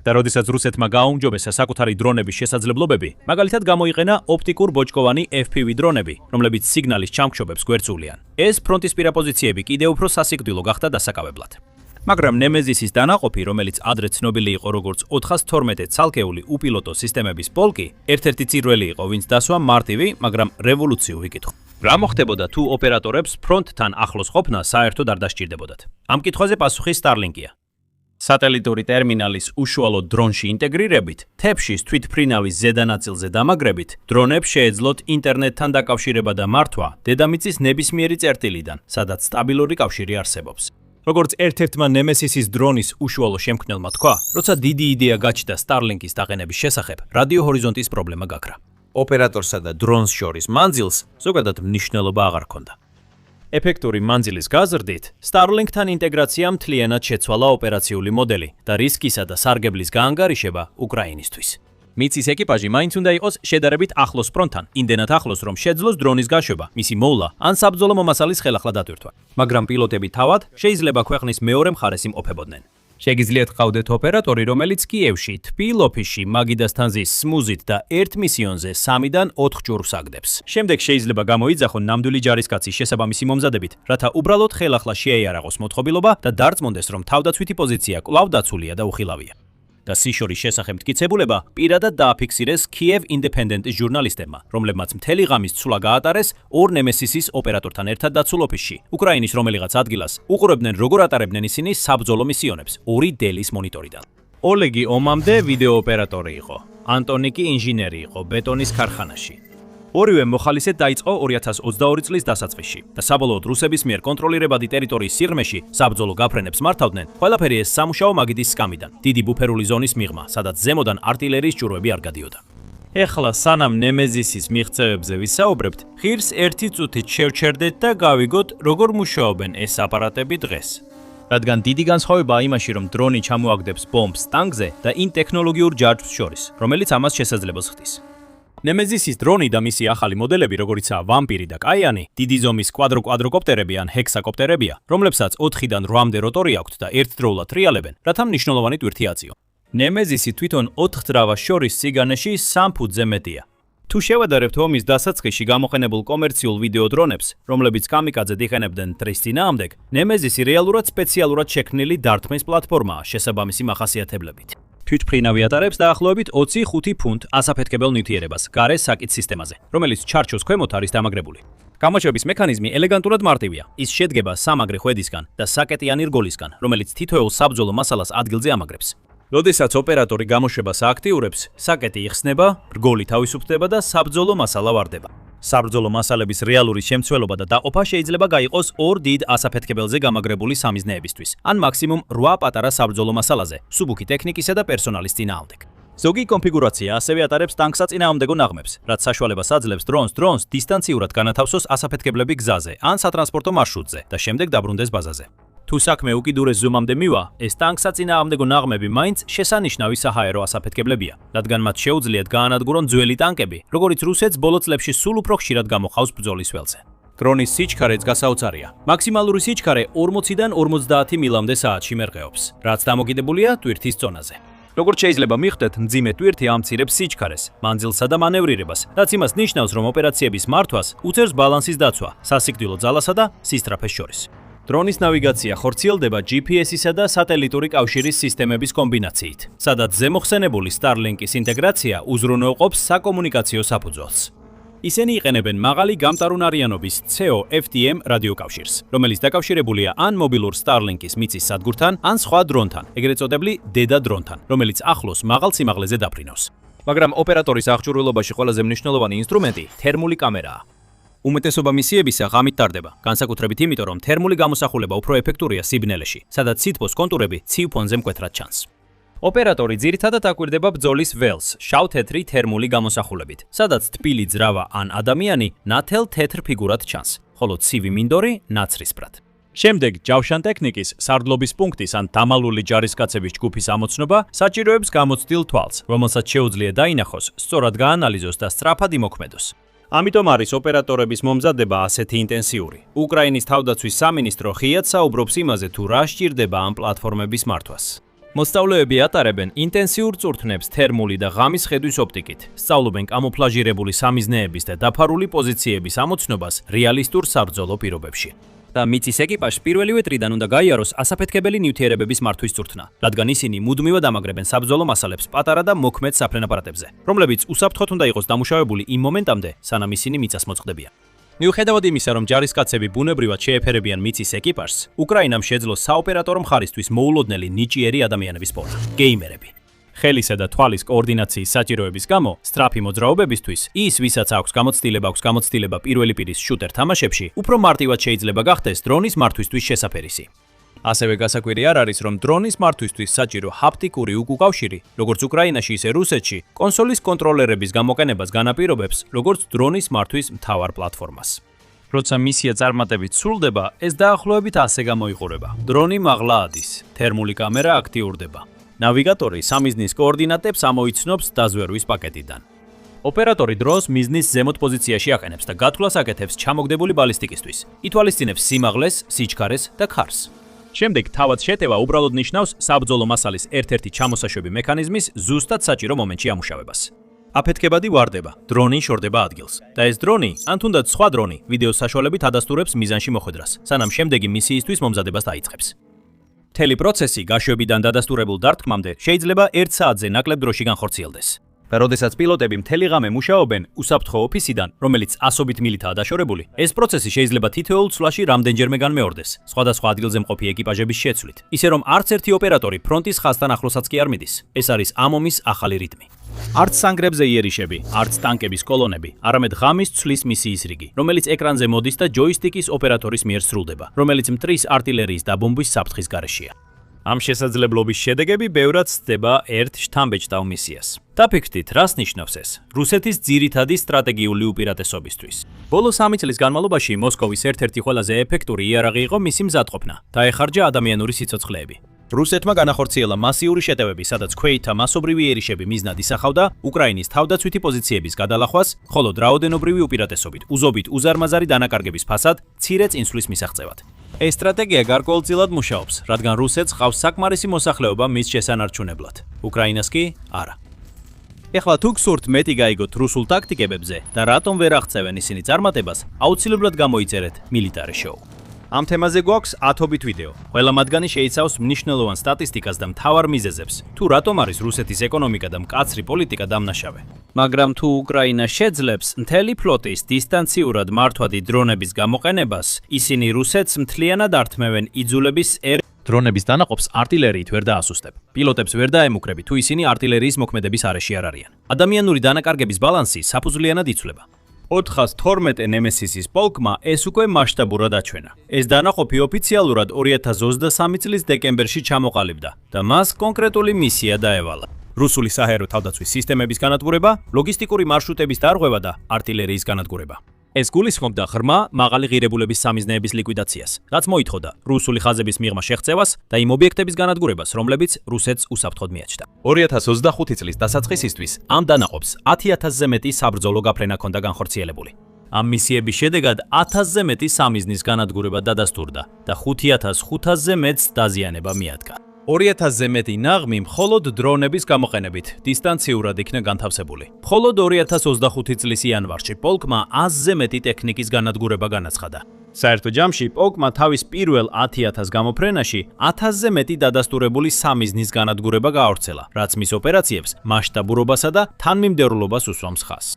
და როდესაც რუსეთმა გააუმჯობესა საკუთარი დრონების შესაძლებლობები, მაგალითად გამოიყენა ოპტიკურ ბოჭკოვანი FPV დრონები, რომლებიც სიგნალის ჩამქშობებს გვერდსუვლიან. ეს ფრონტისპირა პოზიციები კიდევ უფრო სასიკვდილო გახდა დასაკავებლად. მაგრამ ნემეზისის დანაყოფი, რომელიც ადრე ცნობილი იყო როგორც 412 ცალკეული უპილოტო სისტემების პოლკი, ერთ-ერთი წირველი იყო, ვინც დასვა მარტივი, მაგრამ რევოლუციურ ვიკითხო. რა მოხდებოდა თუ ოპერატორებს ფრონტთან ახლოს ყოფნა საერთოდ არ დასჭირდებოდათ? ამ კითხვაზე პასუხი Starlink-ია. სატელიტური ტერმინალის უშუალო დრონში ინტეგრირებით, თეფშის თვითფრინავის ზედა ნაწილზე დამაგრებით, დრონებს შეეძლოთ ინტერნეტთან დაკავშირება და მართვა დედამიწის ნებისმიერი წერტილიდან, სადაც სტაბილური კავშირი არსებობს. როგორც ერთ-ერთმა ნემესისის დრონის უშუალო შემქმნელმა თქვა, როცა დიდი იდეა გაჩნდა Starlink-ის დაყენების შესახებ, რადიო ჰორიზონტის პრობლემა გაქრა. ოპერატორსა და დრონს შორის მანძილს ზოგადად მნიშვნელობა აღარ ჰქონდა. ეფექტური მანძილის გაზრდით, Starlink-თან ინტეგრაცია მთლიანად შეცვალა ოპერაციული მოდელი და რისკისა და სარგებლის გაანგარიშება უკრაინისთვის. მიცის ეკიპაჟი მაინც უნდა იყოს შედარებით ახლოს ფრონტთან, იმდენად ახლოს, რომ შეძლოს დრონის გაშვება, მისი მოვლა ან საბრძოლო მომასალის ხელახლა დატვირთვა. მაგრამ პილოტები თავად შეიძლება ქვეყნის მეორე მხარეს იმყოფებოდნენ. შეგიძლიათ ყავდეთ ოპერატორი, რომელიც კიევში, თბილ ოფისში, მაგიდასთან ზის სმუზით და ერთ მისიონზე 3-დან 4 ჯგუფს აგდებს. შემდეგ შეიძლება გამოიძახონ ნამდვილი ჯარისკაცის შესაბამისი მომზადებით, რათა უბრალოდ ხელახლა შეეიარაღოს მოწყობილობა და დარწმუნდეს, რომ თავდაცვითი პოზიცია კვლავ დაცულია და უხილავია. და სიშორის შესახებ მტკიცებულება პირადად დააფიქსირეს Kiev Independent-ის ჟურნალისტებმა, რომლებმაც მთელი ღამის ცვლა გაატარეს ორ ნემესისის ოპერატორთან ერთად დაცულ ოფისში, უკრაინის რომელიღაც ადგილას, უყურებდნენ როგორ ატარებდნენ ისინი საბრძოლო მისიონებს, ორი დელის მონიტორიდან. ოლეგი ომამდე ვიდეო ოპერატორი იყო, ანტონი კი ინჟინერი იყო ბეტონის ქარხანაში. ორივე მოხალისედ დაიწყო 2022 წლის დასაწყისში და საბოლოოდ რუსების მიერ კონტროლირებადი ტერიტორიის სიღრმეში საბრძოლო გაფრენებს მართავდნენ, ყველაფერი ეს სამუშაო მაგიდის სკამიდან, დიდი ბუფერული ზონის მიღმა, სადაც ზემოდან артиლერიის ჭურვები არ გადიოდა. ეხლა სანამ ნემეზისის მიღწევებზე ვისაუბრებთ, ღირს ერთი წუთით შევჩერდეთ და გავიგოთ, როგორ მუშაობენ ეს აპარატები დღეს. რადგან დიდი განსხვავებაა იმაში, რომ დრონი ჩამოაგდებს ბომბს ტანკზე და იმ ტექნოლოგიურ ჯაჭვს შორის, რომელიც ამას შესაძლებელს ხდის. ნემეზისის დრონი და მისი ახალი მოდელები, როგორიცაა ვამპირი და კაიანი, დიდი ზომის კვადროკოპტერები ან ჰექსაკოპტერებია, რომლებსაც 4-დან 8-მდე როტორი აქვთ და ერთდროულად ტრიალებენ, რათა მნიშვნელოვანი ტვირთი აწიო. ნემეზისი თვითონ 4 ძრავას შორის სიგანეში 3 ფუტზე მეტია. თუ შევადარებთ ომის დასაწყისში გამოყენებულ კომერციულ ვიდეო დრონებს, რომლებიც კამიკაძედ იყენებდნენ მტრის წინააღმდეგ, ნემეზისი რეალურად სპეციალურად შექმნილი დარტყმის პლატფორმაა შესაბამისი მახასიათებლებით. თვითფრინავი ატარებს დაახლოებით 25 ფუნტ ასაფეთქებელ ნივთიერებას გარე საკით სისტემაზე, რომელიც ჩარჩოს ქვემოთ არის დამაგრებული. გამოშვების მექანიზმი ელეგანტურად მარტივია. ის შედგება სამაგრე ხვედისგან და საკეტიანი რგოლისგან, რომელიც თითოეულ საბრძოლო მასალას ადგილზე ამაგრებს. როდესაც ოპერატორი გამოშვებას აქტიურებს, საკეტი იხსნება, რგოლი თავისუფლდება და საბრძოლო მასალა ვარდება. საბრძოლო მასალების რეალური შემცველობა და დაყოფა შეიძლება გაიყოს ორ დიდ ასაფეთქებელზე გამაგრებული სამიზნეებისთვის, ან მაქსიმუმ 8 პატარა საბრძოლო მასალაზე, სუბუქი ტექნიკისა და პერსონალის წინააღმდეგ. ზოგი კონფიგურაცია ასევე ატარებს ტანკსაწინააღმდეგო ნაღმებს, რაც საშუალებას აძლევს დრონს დისტანციურად განათავსოს ასაფეთქებლები გზაზე ან სატრანსპორტო მარშრუტზე და შემდეგ დაბრუნდეს ბაზაზე. თუ საქმე უკიდურეს ზომამდე მივა, ეს ტანკსაწინააღმდეგო ნაღმები მაინც შესანიშნავი საჰაერო ასაფეთქებლებია, რადგან მათ შეუძლიათ გაანადგურონ ძველი ტანკები, როგორიც რუსეთს ბოლო წლებში სულ უფრო ხშირად გამოხავს ბრძოლის ველზე. დრონის სიჩქარეც გასაოცარია. მაქსიმალური სიჩქარე 40-დან 50 მილამდე საათში მერყეობს, რაც დამოკიდებულია ტვირთის ზონაზე. როგორც შეიძლება მიხვდეთ, მძიმე ტვირთი ამცირებს სიჩქარეს, მანძილსა და მანევრირებას, რაც იმას ნიშნავს, რომ ოპერაციების მართვას უწევს ბალანსის დაცვა, სასიკვდილო ძალასა და სისწრაფეს შორის. დრონის ნავიგაცია ხორციელდება GPS-ისა და სატელიტური კავშირის სისტემების კომბინაციით, სადაც ზემოხსენებული Starlink-ის ინტეგრაცია უზრუნველყოფს საკომუნიკაციო საფუძველს. ისინი იყენებენ მაღალი გამტარუნარიანობის CO-FDM რადიოკავშირს, რომელიც დაკავშირებულია ან მობილურ Starlink-ის მიწის სადგურთან, ან სხვა დრონთან, ეგრეთ წოდებული დედა დრონთან, რომელიც ახლოს მაღალ სიმაღლეზე დაფრინავს. მაგრამ ოპერატორის აღჭურვილობაში ყველაზე მნიშვნელოვანი ინსტრუმენტი თერმული კამერაა. უმეტესობა მისიებისა ღამით ტარდება, განსაკუთრებით იმიტომ, რომ თერმული გამოსახულება უფრო ეფექტურია სიბნელეში, სადაც სითბოს კონტურები ცივ ფონზე მკვეთრად ჩანს. ოპერატორი ძირითადად აკვირდება ბრძოლის ველს, შავ-თეთრი თერმული გამოსახულებით, სადაც თბილი ძრავა ან ადამიანი ნათელ თეთრ ფიგურად ჩანს, ხოლო ცივი მინდორი ნაცრისფრად. შემდეგ ჯავშან ტექნიკის, სარდლობის პუნქტის ან დამალული ჯარისკაცების ჯგუფის ამოცნობა საჭიროებს გამოცდილ თვალს, რომელსაც შეუძლია დაინახოს, სწორად გაანალიზოს და სწრაფად იმოქმედოს. ამიტომ არის ოპერატორების მომზადება ასეთი ინტენსიური. უკრაინის თავდაცვის სამინისტრო ხიად საუბრობს იმაზე, თუ რა სჭირდება ამ პლატფორმების მართვას. მოსწავლეები ატარებენ ინტენსიურ წურთნებს თერმული და ღამის ხედვის ოპტიკით. სწავლობენ კამუფლაჟირებული სამიზნეების და დაფარული პოზიციების ამოცნობას რეალისტურ საბრძოლო პირობებში. და მიწის ეკიპაჟს პირველივე დღიდან უნდა გაიაროს ასაფეთქებელი ნივთიერებების მართვის წურთნა, რადგან ისინი მუდმივად ამაგრებენ საბრძოლო მასალებს პატარა და მოქმედ საფრენაპარატებზე, რომლებიც უსაფრთხოდ უნდა იყოს დამუშავებული იმ მომენტამდე, სანამ ისინი მიწას მოწყდებიან. მიუხედავად იმისა, რომ ჯარისკაცები ბუნებრივად შეეფერებიან მიწის ეკიპაჟს, უკრაინამ შეძლო საოპერატორო მხარისთვის მოულოდნელი ნიჭიერი ადამიანების პოვნა – გეიმერები. ხელისა და თვალის კოორდინაციის საჭიროების გამო, სწრაფი მოძრაობებისთვის, ის, ვისაც აქვს გამოცდილება პირველი პირის შუტერ თამაშებში, უფრო მარტივად შეიძლება გახდეს დრონის მართვისთვის შესაფერისი. ასევე გასაკვირი არ არის, რომ დრონის მართვისთვის საჭირო ჰაპტიკური უკავშირი, როგორც უკრაინაში, ისე რუსეთში, კონსოლის კონტროლერების გამოყენებას განაპირობებს, როგორც დრონის მართვის მთავარ პლატფორმას. როცა მისია წარმატებით სრულდება, ეს დაახლოებით ასე გამოიყურება. დრონი მაღლა ადის, თერმული კამერა აქტიურდება. ნავიგატორი სამიზნის კოორდინატებს ამოიცნობს დაზვერვის პაკეტიდან. ოპერატორი დრონს მიზნის ზემოთ პოზიციაში აყენებს და გათვლას აკეთებს ჩამოგდებული ბალისტიკისთვის. ითვალისწინებს სიმაღლეს, სიჩქარეს და ქარს. შემდეგ თავად შეტევა უბრალოდ ნიშნავს საბრძოლო მასალის ერთ-ერთი ჩამოსაშვები მექანიზმის ზუსტად საჭირო მომენტში ამუშავებას. აფეთქებადი ვარდება, დრონი შორდება ადგილს და ეს დრონი, ან თუნდაც სხვა დრონი, ვიდეოს საშუალებით ადასტურებს მიზანში მოხვედრას, სანამ შემდეგი მისიისთვის მომზადებას დაიწყებს. მთელი პროცესი გაშვებიდან დადასტურებულ დარტყმამდე შეიძლება 1 საათზე ნაკლებ დროში განხორციელდეს. და როდესაც პილოტები მთელი ღამე მუშაობენ უსაფრთხო ოფისიდან, რომელიც ასობით მილითაა დაშორებული, ეს პროცესი შეიძლება თითოეულ ცვლაში რამდენჯერმე განმეორდეს, სხვადასხვა ადგილზე მყოფი ეკიპაჟების შეცვლით, ისე რომ არც ერთი ოპერატორი ფრონტის ხაზთან ახლოსაც კი არ მიდის. ეს არის ამ ომის ახალი რიტმი. არც სანგრებზე იერიშები, არც ტანკების კოლონები, არამედ ღამის ცვლის მისიის რიგი, რომელიც ეკრანზე მოდის და ჯოისტიკის ოპერატორის მიერ სრულდება, რომელიც მტრის არტილერიის დაბომბვის საფრთხის გარეშეა. ამ შესაძლებლობის შედეგები ბევრად ცდება ერთ შთამბეჭდავ მისიას. დაფიქრდით, რას ნიშნავს ეს რუსეთის ძირითადი სტრატეგიული უპირატესობისთვის. ბოლო 3 წლის განმავლობაში მოსკოვის ერთ-ერთი ყველაზე ეფექტური იარაღი იყო მისი მზადყოფნა, დაეხარჯა ადამიანური სიცოცხლეები. რუსეთმა განახორციელა მასიური შეტევები, სადაც ქვეითთა მასობრივი იერიშები მიზნად ისახავდა უკრაინის თავდაცვითი პოზიციების გადალახვას, ხოლო რაოდენობრივი უპირატესობით უზობით უზარმაზარი დანაკარგების ფასად მცირე წინსვლის მისაღწევად. ეს სტრატეგია გარკვეულწილად მუშაობს, რადგან რუსეთს ყავს საკმარისი მოსახლეობა მის შესანარჩუნებლად. უკრაინას კი არა. ეხლა თუ გსურთ მეტი გაიგოთ რუსულ ტაქტიკებებზე და რატომ ვერ აღწევენ ისინი წარმატებას, აუცილებლად გამოიწერეთ მილიტარი შოუ. ამ თემაზე გვაქვს 10-ობით ვიდეო. ყველა მათგანი შეიცავს მნიშვნელოვან სტატისტიკას და მთავარ მიზეზებს, თუ რატომ არის რუსეთის ეკონომიკა და მკაცრი პოლიტიკა დამნაშავე. მაგრამ თუ უკრაინა შეძლებს მთელი ფლოტის დისტანციურად მართვადი დრონების გამოყენებას, ისინი რუსეთს მთლიანად ართმევენ იძულების დრონების დანაყოფს არტილერიით ვერ დაასუსტებ. პილოტებს ვერ დაემუქრები, თუ ისინი არტილერიის მოქმედების არეში არ არიან. ადამიანური დანაკარგების ბალანსი საფუძვლიანად იცვლება. 412 ნემესისის პოლკმა ეს უკვე მასშტაბურად აჩვენა. ეს დანაყოფი ოფიციალურად 2023 წლის დეკემბერში ჩამოყალიბდა და მას კონკრეტული მისია დაევალა. რუსული საჰაერო თავდაცვის სისტემების განადგურება, ლოგისტიკური მარშრუტების დარღვევა და არტილერიის განადგურება. ეს გულისხმობდა ღრმა, მაღალი ღირებულების სამიზნეების ლიკვიდაციას, რაც მოითხოვდა რუსული ხაზების მიღმა შეღწევას და იმ ობიექტების განადგურებას, რომლებიც რუსეთს უსაფრთხოდ მიაჩნდა. 2025 წლის დასაწყისისთვის ამ დანაყოფს 10,000-ზე მეტი საბრძოლო გაფრენა ჰქონდა განხორციელებული. ამ მისიების შედეგად 1000-ზე მეტი სამიზნის განადგურება დადასტურდა და 5500-ზე მეტს დაზიანება მიადგა. 2000-ზე მეტი ნაღმი მხოლოდ დრონების გამოყენებით დისტანციურად იქნა განთავსებული. მხოლოდ 2025 წლის იანვარში პოლკმა 100-ზე მეტი ტექნიკის განადგურება განაცხადა. საერთო ჯამში პოლკმა თავის პირველ 10,000 გამოფრენაში 1000-ზე მეტი დადასტურებული სამიზნის განადგურება გაავრცელა, რაც მის ოპერაციებს მასშტაბურობასა და თანმიმდევრულობას უსვამს ხაზს.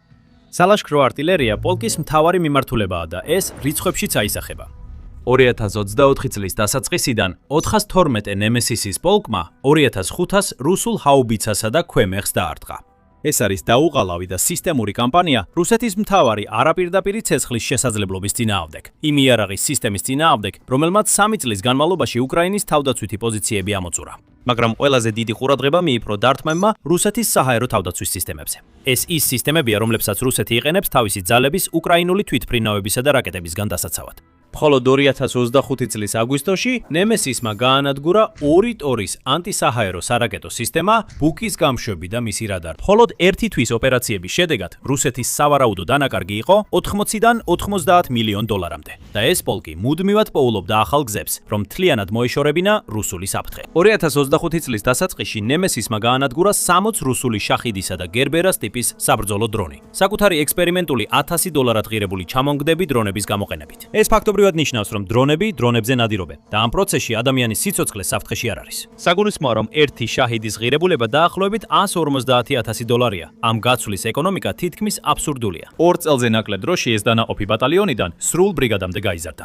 სალაშქრო არტილერია პოლკის მთავარი მიმართულებაა და ეს რიცხვებშიც აისახება. 2024 წლის დასაწყისიდან 412 ნემესისის პოლკმა 2500 რუსულ ჰაუბიცასა და ქვემეხს დაარტყა. ეს არის დაუყალავი და სისტემური კამპანია რუსეთის მთავარი არაპირდაპირი ცეცხლის შესაძლებლობის წინააღმდეგ. იმ იარაღის სისტემის წინააღმდეგ, რომელმაც 3 წლის განმავლობაში უკრაინის თავდაცვითი პოზიციები ამოწურა. მაგრამ ყველაზე დიდი ყურადღება მიიპყრო დართმევმა რუსეთის საჰაერო თავდაცვის სისტემებზე. ეს ის სისტემებია, რომლებსაც რუსეთი იყენებს თავისი ძალების უკრაინული თვითმფრინავებისა და რაკეტებისგან დასაცავად. მხოლოდ 2025 წლის აგვისტოში ნემესისმა გაანადგურა 2 ტორის ანტისაჰაერო სარაკეტო სისტემა, ბუკის გამშვები და მისი რადარი. მხოლოდ ერთი თვის ოპერაციების შედეგად რუსეთის სავარაუდო დანაკარგი იყო 80-დან 90 მილიონ დოლარამდე. და ეს პოლკი მუდმივად პოულობდა ახალ გზებს, რომ მთლიანად მოეშორებინა რუსული საფრთხე. 2025 წლის დასაწყისში ნემესისმა გაანადგურა 60 რუსული შახიდისა და გერბერას ტიპის საბრძოლო დრონი. საკუთარი ექსპერიმენტული $1000 ღირებული ჩამონგდები დრონების გამოყენებით. ეს ფაქტობრივად ნიშნავს, რომ დრონები დრონებზე ნადირობენ და ამ პროცესში ადამიანის სიცოცხლე საფრთხეში არ არის. საგულისხმოა, რომ ერთი შაჰიდის ღირებულება დაახლოებით $150,000. ამ გაცვლის ეკონომიკა თითქმის აბსურდულია. 2 წელზე ნაკლებ დროში ეს დანაყოფი ბატალიონიდან სრულ ბრიგადამდე გაიზარდა.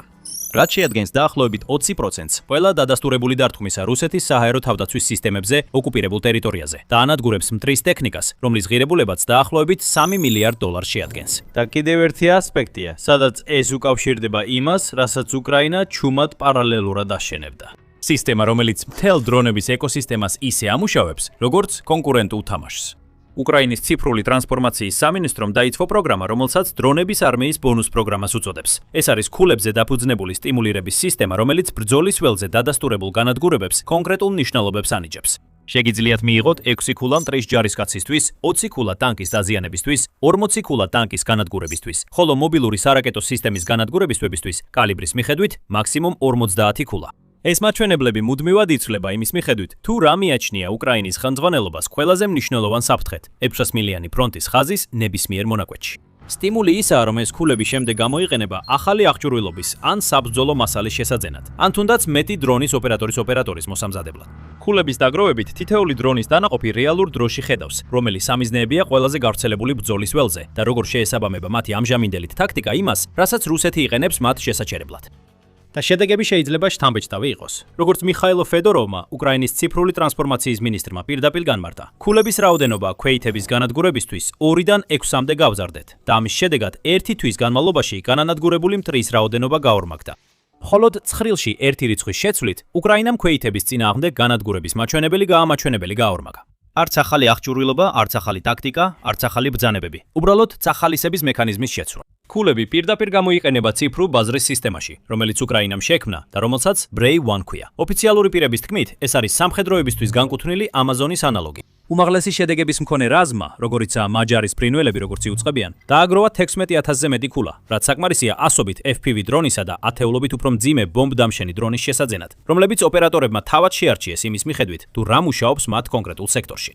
რაც შეადგენს დაახლოებით 20%-ს ყველა დადასტურებული დარტყმისა რუსეთის საჰაერო თავდაცვის სისტემებზე ოკუპირებულ ტერიტორიაზე და ანადგურებს მტრის ტექნიკას, რომლის ღირებულებაც დაახლოებით $3 მილიარდ შეადგენს. და კიდევ ერთი ასპექტია, სადაც ეს უკავშირდება იმას, რასაც უკრაინა ჩუმად პარალელურად აშენებდა. სისტემა, რომელიც მთელ დრონების ეკოსისტემას ისე ამუშავებს, როგორც კონკურენტულ თამაშს. უკრაინის ციფრული ტრანსფორმაციის სამინისტრომ დაიწყო პროგრამა, რომელსაც დრონების არმიის ბონუს პროგრამას უწოდებს. ეს არის ქულებზე დაფუძნებული სტიმულირების სისტემა, რომელიც ბრძოლის ველზე დადასტურებულ განადგურებებს კონკრეტულ ნიშნულობებს ანიჭებს. შეგიძლიათ მიიღოთ 6 ქულა მტრის ჯარისკაცისთვის, 20 ქულა ტანკის დაზიანებისთვის, 40 ქულა ტანკის განადგურებისთვის, ხოლო მობილური სარაკეტო სისტემის განადგურებისთვის კალიბრის მიხედვით მაქსიმუმ 50 ქულა. ეს მაჩვენებლები მუდმივად იცვლება იმის მიხედვით, თუ რა მიაჩნია უკრაინის ხელმძღვანელობას ყველაზე მნიშვნელოვან საფრთხედ 600 მილიანი ფრონტის ხაზის ნებისმიერ მონაკვეთში. სტიმული ისაა, რომ ეს ქულები შემდეგ გამოიყენება ახალი აღჭურვილობის ან საბრძოლო მასალის შესაძენად, ან თუნდაც მეტი დრონის ოპერატორის მოსამზადებლად. ქულების დაგროვებით თითეული დრონის დანაყოფი რეალურ დროში ხედავს, რომელი სამიზნეებია ყველაზე გავრცელებული ბრძოლის ველზე და როგორ შეესაბამება მათი ამჟამინდელით ტაქტიკა იმას, რასაც რუსეთი იყენებს მათ შესაჩერებლად. და შედეგები შეიძლება შთამბეჭდავი იყოს. როგორც მიხაილო ფედოროვმა, უკრაინის ციფრული ტრანსფორმაციის მინისტრმა პირდაპირ განმარტა, ქულების რაოდენობა ქვეითების განადგურებისთვის 2-დან 6-მდე გავზარდეთ და ამის შედეგად 1 თვის განმავლობაში განანადგურებული მტრის რაოდენობა გაორმაგდა. მხოლოდ ცხრილში ერთი რიცხვის შეცვლით, უკრაინამ ქვეითების წინააღმდეგ განადგურების მაჩვენებელი გაორმაგა. არც ახალი აღჭურვილობა, არც ახალი ტაქტიკა, არც ახალი ბრძანებები. უბრალოდ წახალისების მექანიზმის შეცვლა. ქულები პირდაპირ გამოიყენება ციფრულ ბაზრის სისტემაში, რომელიც უკრაინამ შექმნა და რომელსაც Brave One ქვია. ოფიციალური პირების თქმით, ეს არის სამხედროებისთვის განკუთვნილი Amazon-ის ანალოგი. უმაღლესი შედეგების მქონე რაზმა, როგორიცაა მაჯარის ფრინველები, როგორც იუწყებიან, დააგროვა 16,000-ზე მეტი ქულა, რაც საკმარისია ასობით FPV დრონისა და ათეულობით უფრო მძიმე ბომბდამშენი დრონის შესაძენად, რომლებიც ოპერატორებმა თავად შეარჩიეს იმის მიხედვით, თუ რა მუშაობს მათ კონკრეტულ სექტორში.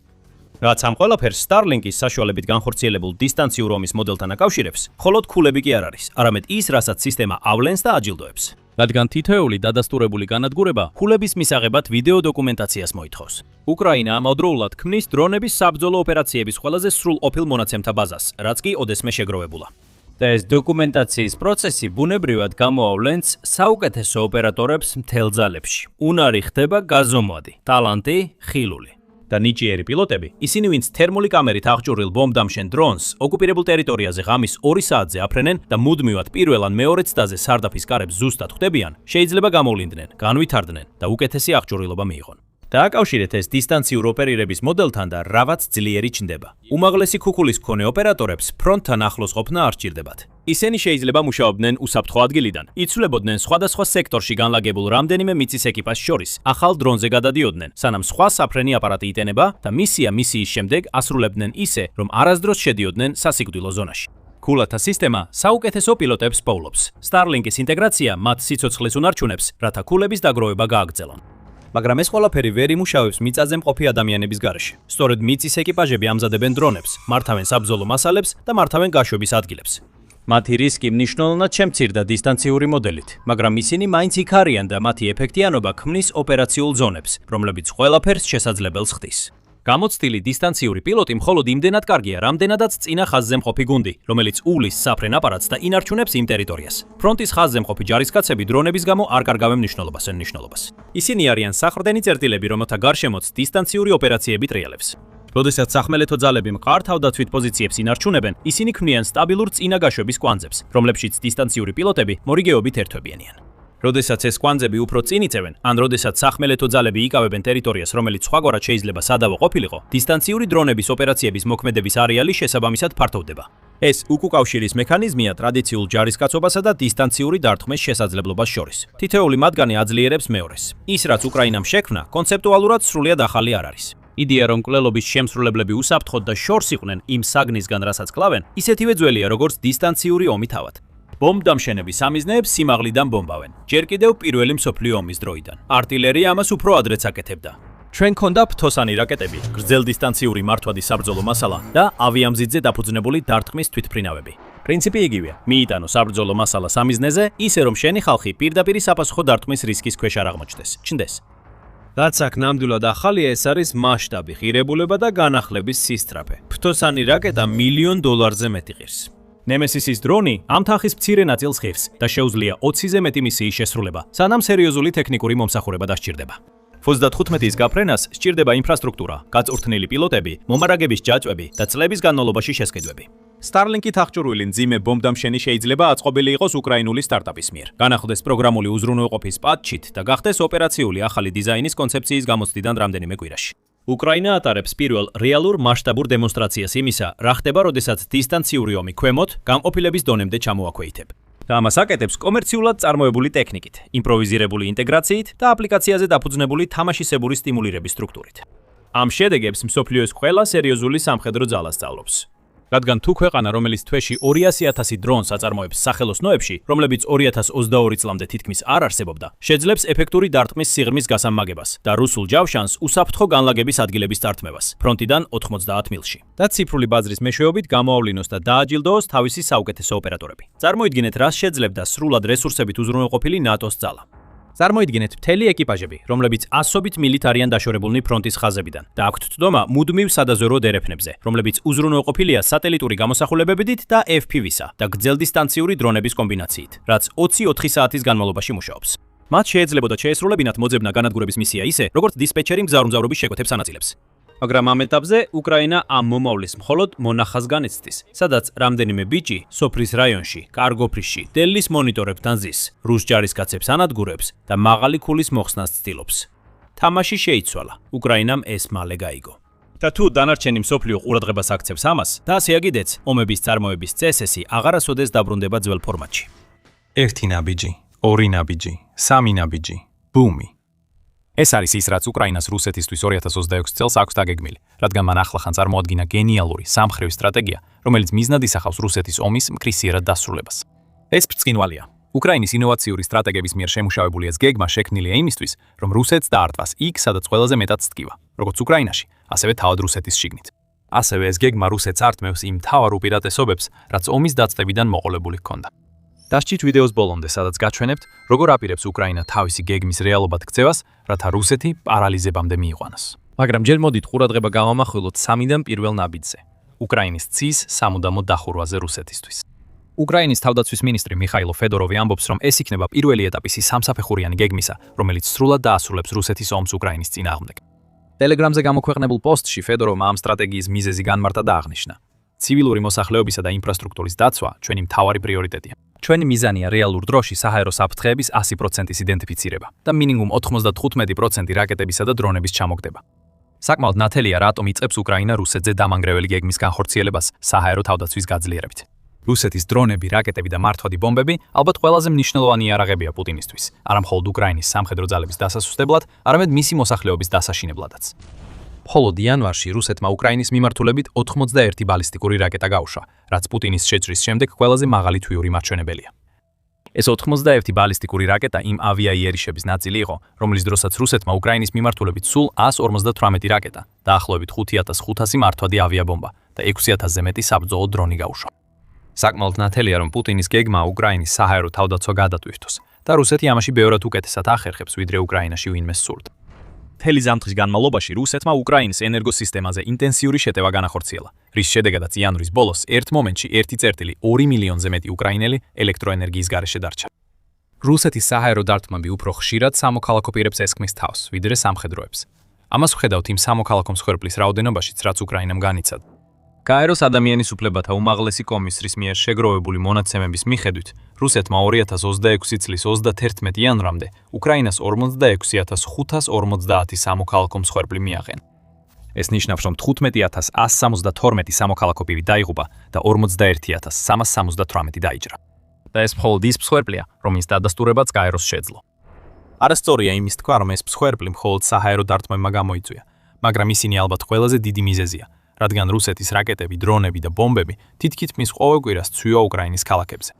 რაც ამ ყველაფერს Starlink-ის საშუალებით განხორციელებულ დისტანციურ ომის მოდელთან აკავშირებს, მხოლოდ ქულები კი არ არის, არამედ ის, რასაც სისტემა ავლენს და აჯილდოებს. რადგან თითოეული დადასტურებული განადგურება ქულების მისაღებად ვიდეო დოკუმენტაციას მოითხოვს. უკრაინა ამავდროულად ქმნის დრონების საბრძოლო ოპერაციების ყველაზე სრულ ყოფილ მონაცემთა ბაზას, რაც კი ოდესმე შეგროვებულა. და ეს დოკუმენტაციის პროცესი ბუნებრივად გამოავლენს საუკეთესო ოპერატორებს მთელ ძალებში. უნარი ხდება გაზომვადი, ტალანტი, ხილული. და ნიჭიერი პილოტები, ისინი ვინც თერმული კამერით აღჭურვილ ბომბდამშენ დრონს ოკუპირებულ ტერიტორიაზე ღამის 2 საათზე აფრენენ და მუდმივად პირველ ან მეორე ცდაზე სარდაფის კარებს ზუსტად ხვდებიან, შეიძლება გამოვლინდნენ, განვითარდნენ და უკეთესი აღჭურვილობა მიიღონ. დააკავშირეთ ეს დისტანციურ ოპერირების მოდელთან და რაღაც ძლიერი ჩნდება. უმაღლესი ქუქულის მქონე ოპერატორებს ფრონტთან ახლოს ყოფნა არ სჭირდებათ. ისინი შეიძლება მუშაობდნენ უსაფრთხო ადგილიდან, იცვლებოდნენ სხვადასხვა სექტორში განლაგებულ რამდენიმე მიწის ეკიპას შორის, ახალ დრონზე გადადიოდნენ, სანამ სხვა საფრენი აპარატი იტენება და მისიის შემდეგ ასრულებდნენ ისე, რომ არასდროს შედიოდნენ სასიკვდილო ზონაში. ქულათა სისტემა საუკეთესო პილოტებს პოულობს. Starlink-ის ინტეგრაცია მათ სიცოცხლეს უნარჩუნებს, რათა ქულების დაგროვება გააგრძელონ. მაგრამ ეს ყველაფერი ვერ იმუშავებს მიწაზე მყოფი ადამიანების გარეშე. სწორედ მიწის ეკიპაჟები ამზადებენ დრონებს, მართავენ საბრძოლო მასალებს და მართავენ გაშვების ადგილებს. მათი რისკი მნიშვნელოვნად შემცირდა დისტანციური მოდელით, მაგრამ ისინი მაინც იქ არიან და მათი ეფექტიანობა ქმნის ოპერაციულ ზონებს, რომლებიც ყველაფერს შესაძლებელს ხდის. გამოცდილი დისტანციური პილოტი მხოლოდ იმდენად კარგია, რამდენადაც წინა ხაზზე მყოფი გუნდი, რომელიც უვლის საფრენ აპარატს და ინარჩუნებს იმ ტერიტორიას. ფრონტის ხაზზე მყოფი ჯარისკაცები დრონების გამო არ კარგავენ მნიშვნელობას. ისინი არიან საყრდენი წერტილები, რომელთა გარშემოც დისტანციური ოპერაციები ტრიალებს. როდესაც სახმელეთო ძალები მყარ თავდაცვით პოზიციებს ინარჩუნებენ, ისინი ქმნიან სტაბილურ წინაგაშვების კვანძებს, რომლებშიც დისტანციური პილოტები მორიგეობით ერთვებიანიან. როდესაც ეს კვანძები უფრო წინ იწევენ, ან როდესაც სახმელეთო ძალები იკავებენ ტერიტორიას, რომელიც სხვაგვარად შეიძლება სადავო ყოფილიყო, დისტანციური დრონების ოპერაციების მოქმედების არეალი შესაბამისად ფართოვდება. ეს უკუკავშირის მექანიზმია ტრადიციულ ჯარისკაცობასა და დისტანციური დარტყმის შესაძლებლობას შორის. თითოეული მათგანი აძლიერებს მეორეს. ის, რაც უკრაინამ შექმნა, კონცეპტუალურად სრულიად ახალი არ არის. იდეა, რომ მკვლელობის შემსრულებლები უსაფრთხოდ და შორს იყვნენ იმ საგნისგან, რასაც კლავენ, ისეთივე ძველია, როგორც დისტანციური ომი თავად. ბომბდამშენების სამიზნეებს სიმაღლიდან ბომბავენ. ჯერ კიდევ პირველი მსოფლიო ომის დროიდან. არტილერია ამას უფრო ადრეც აკეთებდა. ჩვენ გქონდა ფთოსანი რაკეტები, გრძელდისტანციური მართვადი საბრძოლო მასალა და ავიამზიდზე დაფუძნებული დარტყმის თვითმფრინავები. პრინციპი იგივეა. მიიტანო საბრძოლო მასალა სამიზნეზე, ისე რომ შენი ხალხი პირდაპირ საპასუხო დარტყმის რისკის ქვეშ არ აღმოჩნდეს. ჩნდეს. რაც აქ ნამდვილად ახალია, ეს არის მასშტაბი, ღირებულება და განახლების სისწრაფე. ფთოსანი რაკეტა $1,000,000-ზე მეტი ღირს. ნემესისის დრონი ამ თანხის მცირე ნაწილს ღირს და შეუძლია 20-ზე მეტი მისიის შესრულება, სანამ სერიოზული ტექნიკური მომსახურება დასჭირდება. 95-ის გაფრენას სჭირდება ინფრასტრუქტურა, გაწვრთნილი პილოტები, მომარაგების ჯაჭვები და წლების განმავლობაში შესყიდვები. Starlink-ით აღჭურვილი მძიმე ბომბდამშენი შეიძლება აწყობილი იყოს უკრაინული სტარტაპის მიერ. განახლდეს პროგრამული უზრუნველყოფის პატჩით და გახდეს ოპერაციული ახალი დიზაინის კონცეფციის გამოცდიდან რამდენიმე კვირაში. უკრაინა ატარებს პირველ რეალურ მასშტაბურ დემონსტრაციას იმისა, რა ხდება, როდესაც დისტანციური ომი ქვემოთ გამყოფილების დონემდე ჩამოაქვეითებ. და ამას აკეთებს კომერციულად წარმოებული ტექნიკით, იმპროვიზირებული ინტეგრაციით და აპლიკაციაზე დაფუძნებული თამაშისებური სტიმულირების სტრუქტურით. ამ შედეგებს მსოფლიოს ყველა სერიოზული სამხედრო ძალა სწავლობს. რადგან თუ ქვეყანა, რომელიც თვეში 200,000 დრონს აწარმოებს სახელოსნოებში, რომლებიც 2022 წლამდე თითქმის არ არსებობდა, შეძლებს ეფექტური დარტყმის სიღრმის გასამაგებას და რუსულ ჯავშანს უსაფრთხო განლაგების ადგილების წართმევას, ფრონტიდან 90 მილში. და ციფრული ბაზრის მეშვეობით გამოავლინოს და დააჯილდოოს თავისი საუკეთესო ოპერატორები. წარმოიდგინეთ, რას შეძლებდა სრულად რესურსებით უზრუნველყოფილი ნატოს ძალა. წარმოიდგინეთ მთელი ეკიპაჟები, რომლებიც ასობით მილით არიან დაშორებულნი ფრონტის ხაზებიდან და აქვთ წვდომა მუდმივ სადაზვერვო დერეფნებზე, რომლებიც უზრუნველყოფილია სატელიტური გამოსახულებებით და FPV-სა და გრძელდისტანციური დრონების კომბინაციით, რაც 24 საათის განმავლობაში მუშაობს. მათ შეიძლებოდა შეესრულებინათ მოძებნა განადგურების მისია ისე, როგორც დისპეჩერი მგზავრუმგზავრობის შეკვეთებს ანაწილებს. მაგრამ ამ ეტაპზე უკრაინა ამ მომავლის მხოლოდ მონახაზ განიცდის, სადაც რამდენიმე ბიჭი სოფრის რაიონში, კარგოფრისში, დელის მონიტორებთან ზის, რუს ჯარისკაცებს ანადგურებს და მაღალი ქულის მოხსნას ცდილობს. თამაში შეიცვალა, უკრაინამ ეს მალე გაიგო. და თუ დანარჩენი მსოფლიო ყურადღებას აქცევს ამას, და ასე აგიდეც, ომების წარმოების წესესი აღარასოდეს დაბრუნდება ძველ ფორმატში. 1 ნაბიჯი, 2 ნაბიჯი, 3 ნაბიჯი, ბუმი. ეს არის ის, რაც უკრაინას რუსეთისთვის 2026 წელს აქვს დაგეგმილი, რადგან მან ახლახან წარმოადგინა გენიალური სამხრივი სტრატეგია, რომელიც მიზნად ისახავს რუსეთის ომის მკრისიერად დასრულებას. ეს ბრწყინვალეა. უკრაინის ინოვაციური სტრატეგების მიერ შემუშავებული ეს გეგმა შექმნილია იმისთვის, რომ რუსეთს დაარტყას იქ, სადაც ყველაზე მეტად სწკივა, როგორც უკრაინაში, ასევე თავად რუსეთის შიგნით. ასევე ეს გეგმა რუსეთს ართმევს იმ მთავარ უპირატესობებს, რაც ომის დაწყებიდან მოყოლებული ჰქონდა. დასჭით ვიდეოს ბოლომდე, სადაც გაჩვენებთ, როგორ აპირებს უკრაინა თავისი გეგმის რეალობად ქცევას, რათა რუსეთი პარალიზებამდე მიიყვანოს. მაგრამ ჯერ მოდით ყურადღება გავამახვილოთ 3-დან პირველ ნაბიჯზე. უკრაინის ცის სამუდამო დახურვაზე რუსეთისთვის. უკრაინის თავდაცვის მინისტრი მიხაილო ფედოროვი ამბობს, რომ ეს იქნება პირველი ეტაპი სამსაფეხურიანი გეგმისა, რომელიც სრულად დაასრულებს რუსეთის ომს უკრაინის წინააღმდეგ. ტელეგრამზე გამოქვეყნებულ პოსტში ფედოროვმა ამ სტრატეგიის მიზეზი განმარტა და აღნიშნა: ცივილური მოსახლეობისა და ინფრასტრუქტურის დაცვა ჩვენი მთავარი პრიორიტეტია. ჩვენი მიზანია რეალურ დროში საჰაერო საფრთხეების 100%-ის იდენტიფიცირება და მინიმუმ 95% რაკეტებისა და დრონების ჩამოგდება. საკმაოდ ნათელია, რატომ იწყებს უკრაინა რუსეთზე დამანგრეველი გეგმის განხორციელებას საჰაერო თავდაცვის გაძლიერებით. რუსეთის დრონები, რაკეტები და მართვადი ბომბები ალბათ ყველაზე მნიშვნელოვანი იარაღებია პუტინისთვის, არა მხოლოდ უკრაინის სამხედრო ძალების დასასუსტებლად, არამედ მისი მოსახლეობის დასაშინებლადაც. მხოლოდ იანვარში რუსეთმა უკრაინის მიმართულებით 81 ბალისტიკური რაკეტა გაუშვა, რაც პუტინის შეჭრის შემდეგ ყველაზე მაღალი თვიური მაჩვენებელია. ეს 81 ბალისტიკური რაკეტა იმ ავიაიერიშების ნაწილი იყო, რომლის დროსაც რუსეთმა უკრაინის მიმართულებით სულ 158 რაკეტა, დაახლოებით 5500 მართვადი ავიაბომბა და 6000-ზე მეტი საბრძოლო დრონი გაუშვა. საკმაოდ ნათელია, რომ პუტინის გეგმა უკრაინის საჰაერო თავდაცვა გადატვირთოს და რუსეთი ამაში ბევრად უკეთესად ახერხებს, ვიდრე უკრაინაში ვინმეს სურდა. მთელი ზამთრის განმავლობაში რუსეთმა უკრაინის ენერგოსისტემაზე ინტენსიური შეტევა განახორციელა, რის შედეგადაც იანვრის ბოლოს ერთ მომენტში 1,2 მილიონზე მეტი უკრაინელი ელექტროენერგიის გარეშე დარჩა. რუსეთის საჰაერო დარტყმები უფრო ხშირად სამოქალაქო პირებს ესქმის თავს, ვიდრე სამხედროებს. ამას ვხედავთ იმ სამოქალაქო მსხვერპლის რაოდენობაშიც, რაც უკრაინამ განიცადა. გაეროს ადამიანის უფლებათა უმაღლესი კომისრის მიერ შეგროვებული მონაცემების მიხედვით, რუსეთმა 2026 წლის 31 იანვრამდე უკრაინას 46550 სამოქალაქო მსხვერპლი მიაღენა. ეს ნიშნავს, რომ 15172 სამოქალაქო პირი დაიღუპა და 41378 დაიჭრა. და ეს მხოლოდ ის მსხვერპლია, რომლის დადასტურებაც გაეროს შეძლო. არასწორია იმის თქვა, რომ ეს მსხვერპლი მხოლოდ საჰაერო დარტყმებმა გამოიწვია, მაგრამ ისინი ალბათ ყველაზე დიდი მიზეზია, რადგან რუსეთის რაკეტები, დრონები და ბომბები თითქმის ყოველ კვირას ცვივა უკრაინის ქალაქებზე.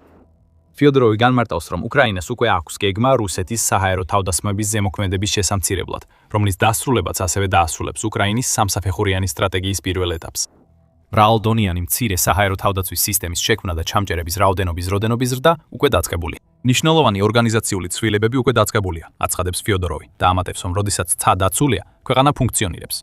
ფიოდოროვი განმარტავს, რომ უკრაინას უკვე აქვს გეგმა რუსეთის საჰაერო თავდასხმების ზემოქმედების შესამცირებლად, რომლის დასრულებაც ასევე დაასრულებს უკრაინის სამსაფეხურიანი სტრატეგიის პირველ ეტაპს. მრავალდონიანი მცირე საჰაერო თავდაცვის სისტემის შექმნა და ჩამჭერების რაოდენობის ზრდა უკვე დაწყებულია. ნიშნულოვანი ორგანიზაციული ცვლილებები უკვე დაწყებულია, აცხადებს ფიოდოროვი და ამატებს, რომ როდესაც ცა დაცულია, ქვეყანა ფუნქციონირებს.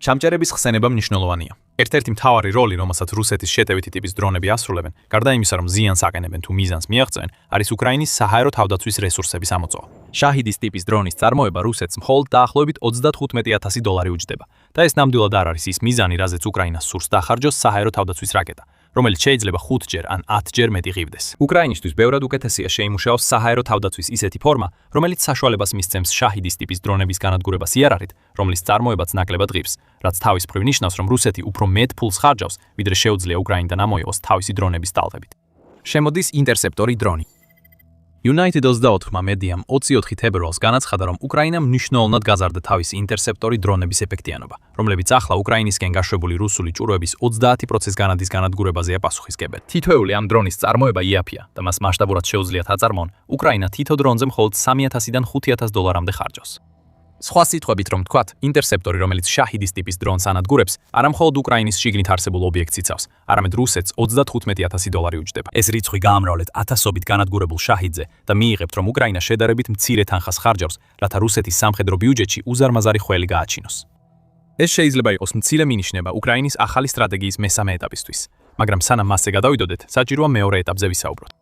ჩამჭერების ხსენება მნიშვნელოვანია. ერთ-ერთი მთავარი როლი, რომელსაც რუსეთის შეტევითი ტიპის დრონები ასრულებენ, გარდა იმისა, რომ ზიანს აყენებენ თუ მიზანს მიაღწევენ, არის უკრაინის საჰაერო თავდაცვის რესურსების ამოწოვა. შაჰიდის ტიპის დრონის წარმოება რუსეთს მხოლოდ დაახლოებით $35000 უჯდება და ეს ნამდვილად არ არის ის მიზანი, რაზეც უკრაინას სურს დახარჯოს საჰაერო თავდაცვის რაკეტა, რომელიც შეიძლება 5-ჯერ ან 10-ჯერ მეტი ღირდეს. უკრაინისთვის ბევრად უკეთესია შეიმუშაოს საჰაერო თავდაცვის ისეთი ფორმა, რომელიც საშუალებას მისცემს შაჰიდის ტიპის დრონების განადგურებას იარაღით, რომლის წარმოებაც ნაკლებად ღირს, რაც თავის მხრივ ნიშნავს, რომ რუსეთი უფრო მეტ ფულს ხარჯავს, ვიდრე შეუძლია უკრაინიდან ამოიღოს თავისი დრონების ტალღებით. შემოდის ინტერსეპტორი დრონი. United 24 მედიამ 24 თებერვალს განაცხადა, რომ უკრაინამ მნიშვნელოვნად გაზარდა თავისი ინტერსეპტორი დრონების ეფექტიანობა, რომლებიც ახლა უკრაინისკენ გაშვებული რუსული ჭურვების 30% განადის განადგურებაზეა პასუხისმგებელი. თითოეული ამ დრონის წარმოება იაფია და მას მასშტაბურად შეუძლიათ აწარმოონ, უკრაინა თითო დრონზე მხოლოდ $3000-დან $5000-მდე ხარჯავს. სხვა სიტყვებით რომ თქვათ, ინტერსეპტორი, რომელიც შაჰიდის ტიპის დრონს ანადგურებს, არა მხოლოდ უკრაინის შიგნით არსებულ ობიექტს იცავს, არამედ რუსეთს $35000 უჯდება. ეს რიცხვი გაამრავლეთ 1000-ობით განადგურებულ შაჰიდზე და მიიღებთ, რომ უკრაინა შედარებით მცირე თანხას ხარჯავს, რათა რუსეთის სამხედრო ბიუჯეტში უზარმაზარი ხელი გააჩინოს. ეს შეიძლება იყოს მცირე მინიშნება უკრაინის ახალი სტრატეგიის მესამე ეტაპისთვის, მაგრამ სანამ მასზე გადავიდოდეთ, საჭიროა მეორე ეტაპზე ვისაუბროთ.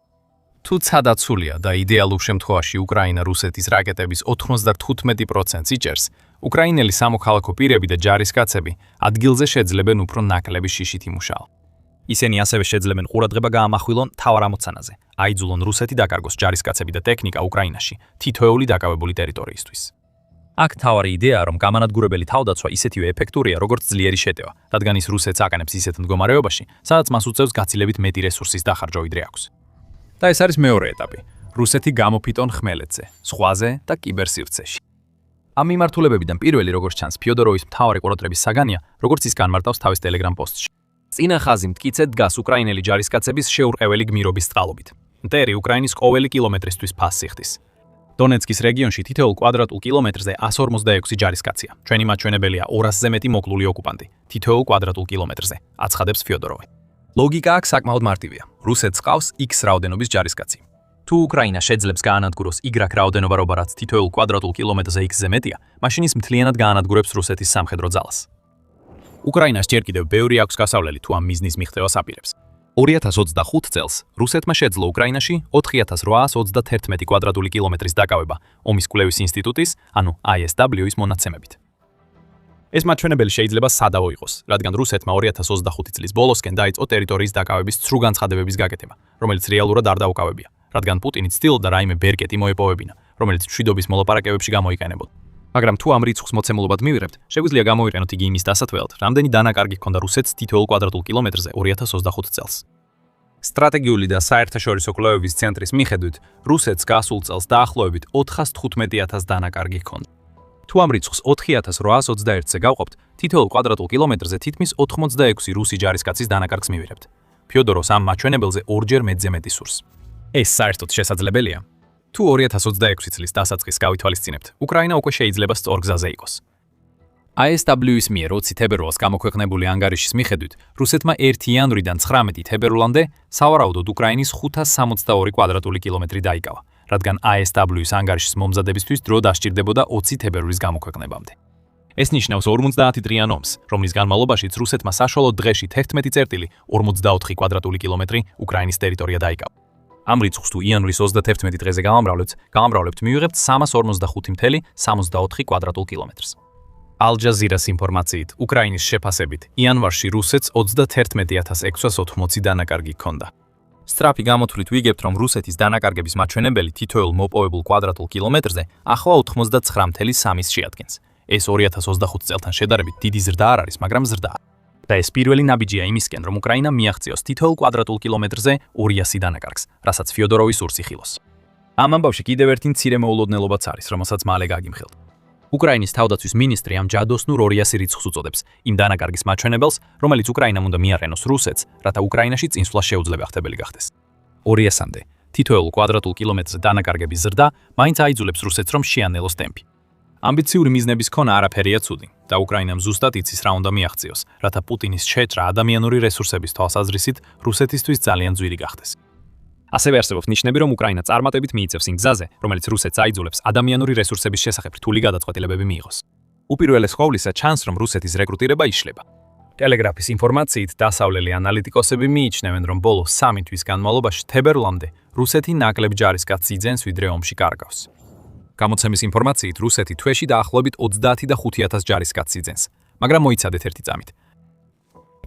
თუ ცადაცულია და იდეალურ შემთხვევაში უკრაინა რუსეთის რაკეტების 95%-ს იჭერს, უკრაინელი სამოქალაქო პირები და ჯარისკაცები ადგილზე შეძლებენ უფრო ნაკლები შიშით იმუშაო. ისინი ასევე შეძლებენ ყურადღება გაამახვილონ მთავარ ამოცანაზე, აიძულონ რუსეთი დაკარგოს ჯარისკაცები და ტექნიკა უკრაინაში თითოეული დაკავებული ტერიტორიისთვის. აქ მთავარი იდეაა, რომ გამანადგურებელი თავდაცვა ისეთივე ეფექტურია, როგორც ძლიერი შეტევა, რადგან ის რუსეთს აყენებს ისეთ მდგომარეობაში, სადაც მას უწევს გაცილებით მეტი რესურსის დახარჯვა ვიდრე აქვს. და ეს არის მეორე ეტაპი. რუსეთი გამოფიტონ ხმელეთზე, ზღვაზე და კიბერსივრცეში. ამ მიმართულებებიდან პირველი, როგორც ჩანს, ფიოდოროვის მთავარი ყურადღების საგანია, როგორც ის განმარტავს თავის Telegram პოსტში. წინა ხაზი მტკიცე დგას უკრაინელი ჯარისკაცების შეურყეველი გმირობის წყალობით. მტერი უკრაინის ყოველი კილომეტრისთვის ფასს იხდის. დონეცკის რეგიონში თითოეულ კვადრატულ კილომეტრზე 146 ჯარისკაცია. ჩვენი მაჩვენებელია 200-ზე მეტი მოკლული ოკუპანტი, თითოეულ კვადრატულ კილომეტრზე, აცხადებს ფიოდოროვი. ლოგიკა აქ საკმაოდ მარტივია. რუსეთს ყავს X რაოდენობის ჯარისკაცი. თუ უკრაინა შეძლებს გაანადგუროს Y რაოდენობა, რაც თითოეულ კვადრატულ კილომეტრზე X-ზე მეტია, მაშინ ის მთლიანად გაანადგურებს რუსეთის სამხედრო ძალას. უკრაინას ჯერ კიდევ ბევრი აქვს გასავლელი თუ ამ მიზნის მიღწევას აპირებს. 2025 წელს რუსეთმა შეძლო უკრაინაში 4831 კვადრატული კილომეტრის დაკავება ომის კვლევის ინსტიტუტის, ანუ ISW-ის მონაცემებით. ეს მაჩვენებელი შეიძლება სადავო იყოს, რადგან რუსეთმა 2025 წლის ბოლოსკენ დაიწყო ტერიტორიის დაკავების ცრუ განცხადებების გაკეთება, რომელიც რეალურად არ დაუკავებია, რადგან პუტინი ცდილობდა რაიმე ბერკეტი მოეპოვებინა, რომელიც მშვიდობის მოლაპარაკებებში გამოიყენებოდა. მაგრამ თუ ამ რიცხვს მოცემულობად მივიღებთ, შეგვიძლია გამოიყენოთ იგი იმის დასათვალად, რამდენი დანაკარგი ჰქონდა რუსეთს თითოეულ კვადრატულ კილომეტრზე 2025 წელს. სტრატეგიული და საერთაშორისო კვლევების ცენტრის მიხედვით, რუსეთს გასულ წელს დაახლოებით 415000 დანაკარგი ჰქონდა. თუ ამ რიცხვს 4821-ზე გავყოფთ, თითოეულ კვადრატულ კილომეტრზე თითქმის 86 რუსი ჯარისკაცის დანაკარგს მივიღებთ. ფიოდოროს ამ მაჩვენებელზე ორჯერ მეტზე მეტი სურს. ეს საერთოდ შესაძლებელია. თუ 2026 წლის დასაწყისს გავითვალისწინებთ, უკრაინა უკვე შეიძლება სწორ გზაზე იყოს. ISW-ის მიერ 20 თებერვალს გამოქვეყნებული ანგარიშის მიხედვით, რუსეთმა 1 იანვრიდან 19 თებერვლამდე სავარაუდოდ უკრაინის 562 კვადრატული კილომეტრი დაიკავა, რადგან ISW-ის ანგარიშის მომზადებისთვის დრო დასჭირდებოდა 20 თებერვლის გამოქვეყნებამდე. ეს ნიშნავს 50 დღიან ომს, რომლის განმავლობაშიც რუსეთმა საშუალო დღეში 11.44 კვადრატული კილომეტრი უკრაინის ტერიტორია დაიკავა. ამ რიცხვს თუ იანვრის 31 დღეზე გამამრავლებთ, მივიღებთ 345.64 კვადრატულ კილომეტრს. ალ-ჯაზირას ინფორმაციით, უკრაინის შეფასებით, იანვარში რუსეთს 31680 დანაკარგი ჰქონდა. სწრაფი გამოთვლით ვიგებთ, რომ რუსეთის დანაკარგების მაჩვენებელი თითოეულ მოპოვებულ კვადრატულ კილომეტრზე ახლა 99.3-ს შეადგენს. ეს 2025 წელთან შედარებით დიდი ზრდა არ არის, მაგრამ ზრდაა. და ეს პირველი ნაბიჯია იმისკენ, რომ უკრაინა მიაღწიოს თითოეულ კვადრატულ კილომეტრზე 200 დანაკარგს, რასაც ფიოდოროვი სურს იხილოს. ამ ამბავში კიდევ ერთი მცირე მოულოდნელობაც არის, რომელსაც მალე გაგიმხილთ. უკრაინის თავდაცვის მინისტრი ამ ჯადოსნურ 200 რიცხვს უწოდებს იმ დანაკარგის მაჩვენებელს, რომელიც უკრაინამ უნდა მიაყენოს რუსეთს, რათა უკრაინაში წინსვლა შეუძლება ხდებელი გახდეს. 200-მდე თითოეულ კვადრატულ კილომეტრზე დანაკარგების ზრდა მაინც აიძულებს რუსეთს, რომ შეანელოს ტემპი. ამბიციური მიზნების ქონა არაფერია ცუდი და უკრაინამ ზუსტად იცის რა უნდა მიაღწიოს, რათა პუტინის შეჭრა ადამიანური რესურსების თვალსაზრისით რუსეთისთვის ძალიან ძვირი გახდეს. ასევე არსებობს ნიშნები, რომ უკრაინა წარმატებით მიიწევს იმ გზაზე, რომელიც რუსეთს აიძულებს ადამიანური რესურსების შესახებ რთული გადაწყვეტილებები მიიღოს. უპირველეს ყოვლისა ჩანს, რომ რუსეთის რეკრუტირება იშლება. ტელეგრაფის ინფორმაციით დასავლელი ანალიტიკოსები მიიჩნევენ, რომ ბოლო 3 თვის განმავლობაში თებერვლამდე რუსეთი ნაკლებ ჯარისკაცს იძენს, ვიდრე ომში კარგავს. გამოცემის ინფორმაციით რუსეთი თვეში დაახლოებით 35,000 ჯარისკაცს იძენს, მაგრამ მოიცადეთ ერთი წამით.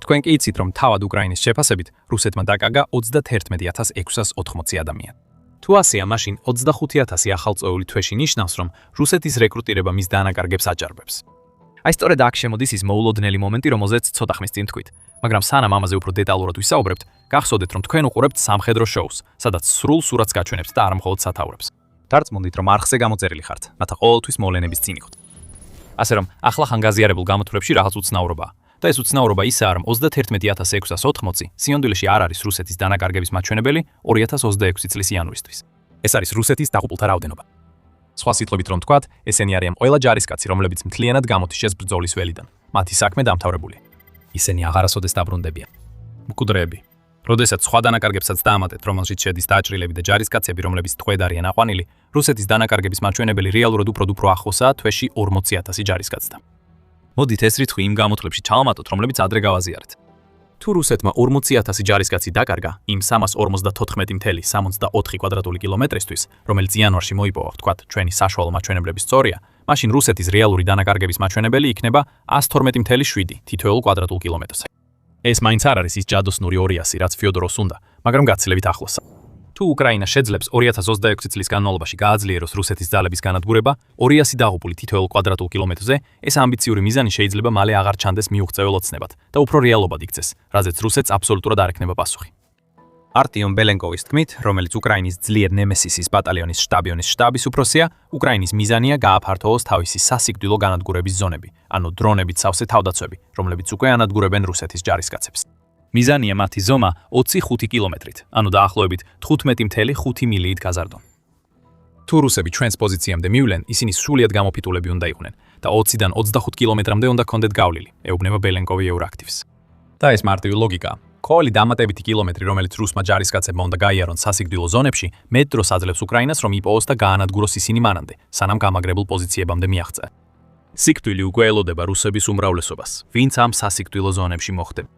თქვენ კი იცით, რომ თავად უკრაინის შეფასებით რუსეთმა დაკარგა 31680 ადამიანი. თუ ასეა, მაშინ 25,000 ახალწეული თვეში ნიშნავს, რომ რუსეთის რეკრუტირება მის დანაკარგებს აჭარბებს. აი სწორედ აქ შემოდის ის მოულოდნელი მომენტი, რომელზეც ცოტა ხნის წინ თქვით, მაგრამ სანამ ამაზე უფრო დეტალურად ვისაუბრებთ, გახსოვდეთ, რომ თქვენ უყურებთ სამხედრო შოუს, სადაც სრულ სურათს გაჩვენებთ და არ მხოლოდ სათაურებს. დარწმუნდით, რომ არხზე გამოწერილი ხართ, რათა ყოველთვის მოვლენების წინ იყოთ. ასე რომ, ახლა ხანგაზიარებულ გამოთვლებში რაღაც უცნაურობაა. და ეს უცნაურობა ისაა, რომ 31680 სიონდილეში არ არის რუსეთის დანაკარგების მაჩვენებელი 2026 წლის იანვრისთვის. ეს არის რუსეთის დაღუპულთა რაოდენობა. სხვა სიტყვებით რომ ვთქვათ, ესენი არიან ყველა ჯარისკაცი, რომლებიც მთლიანად გამოთიშეს ბრძოლის ველიდან. მათი საქმე დამთავრებულია. ისინი აღარასოდეს დაბრუნდებიან. მკვდრები. როდესაც სხვა დანაკარგებსაც დაამატეთ, რომელშიც შედის დაჭრილები და ჯარისკაცები, რომლებიც ტყვედ არიან აყვანილი, რუსეთის დანაკარგების მაჩვენებელი რეალურად უფრო ახლოსაა თვეში 40,000 ჯარისკაცთან. მოდით ეს რიცხვი იმ გამოთვლებში ჩავამატოთ, რომლებიც ადრე გავაზიარეთ. თუ რუსეთმა 40,000 ჯარისკაცი დაკარგა იმ 354,74 კვადრატული კილომეტრისთვის, რომელიც იანვარში მოიპოვა, ვთქვათ, ჩვენი საშუალო მაჩვენებლების სწორია, მაშინ რუსეთის რეალური დანაკარგების მაჩვენებელი იქნება 112,7 თითოეულ კვადრატულ კილომეტრზე. ეს მაინც არ არის ის ჯადოსნური 200, რაც ფიოდოროვს უნდა, მაგრამ გაცილებით ახლოსა. თუ უკრაინა შეძლებს 2026 წლის განმავლობაში გააძლიეროს რუსეთის ძალების განადგურება 200 დაღუპული თითოეულ კვადრატულ კილომეტრზე, ეს ამბიციური მიზანი შეიძლება მალე აღარ ჩანდეს მიუღწეულ ოცნებად და უფრო რეალობად იქცეს, რაზეც რუსეთს აბსოლუტურად არ ექნება პასუხი. არტიომ ბელენკოვის თქმით, რომელიც უკრაინის ძლიერ ნემესისის ბატალიონის შტაბიონის შტაბის უფროსია, უკრაინის მიზანია გააფართოვოს თავისი სასიკვდილო განადგურების ზონები, ანუ დრონებით სავსე თავდაცვები, რომლებიც უკვე ანადგურებენ რუსეთის ჯარისკაცებს. მიზანია მათი ზომა 25 კილომეტრით, ანუ დაახლოებით 15.5 მილიით გაზარდონ. თუ რუსები ჩვენს პოზიციამდე მივლენ, ისინი სრულიად გამოფიტულები უნდა იყვნენ და 20-დან 25 კილომეტრამდე უნდა კონდეთ გავლილი, ეუბნება ბელენკოვი ევრაქტივს. და ეს მარტივი ლოგიკაა. ყოველი დამატებითი კილომეტრი, რომელიც რუსმა ჯარისკაცებმა უნდა გაიარონ სასიკვდილო ზონებში, მეტ დროს აძლევს უკრაინას, რომ იპოვოს და გაანადგუროს ისინი მანამდე, სანამ გამაგრებულ პოზიციებამდე მიაღწია. სიკვდილი უკვე ელოდება რუსების უმრავლესობას, ვინც ამ სასიკვდილო ზონებში მოხვდება.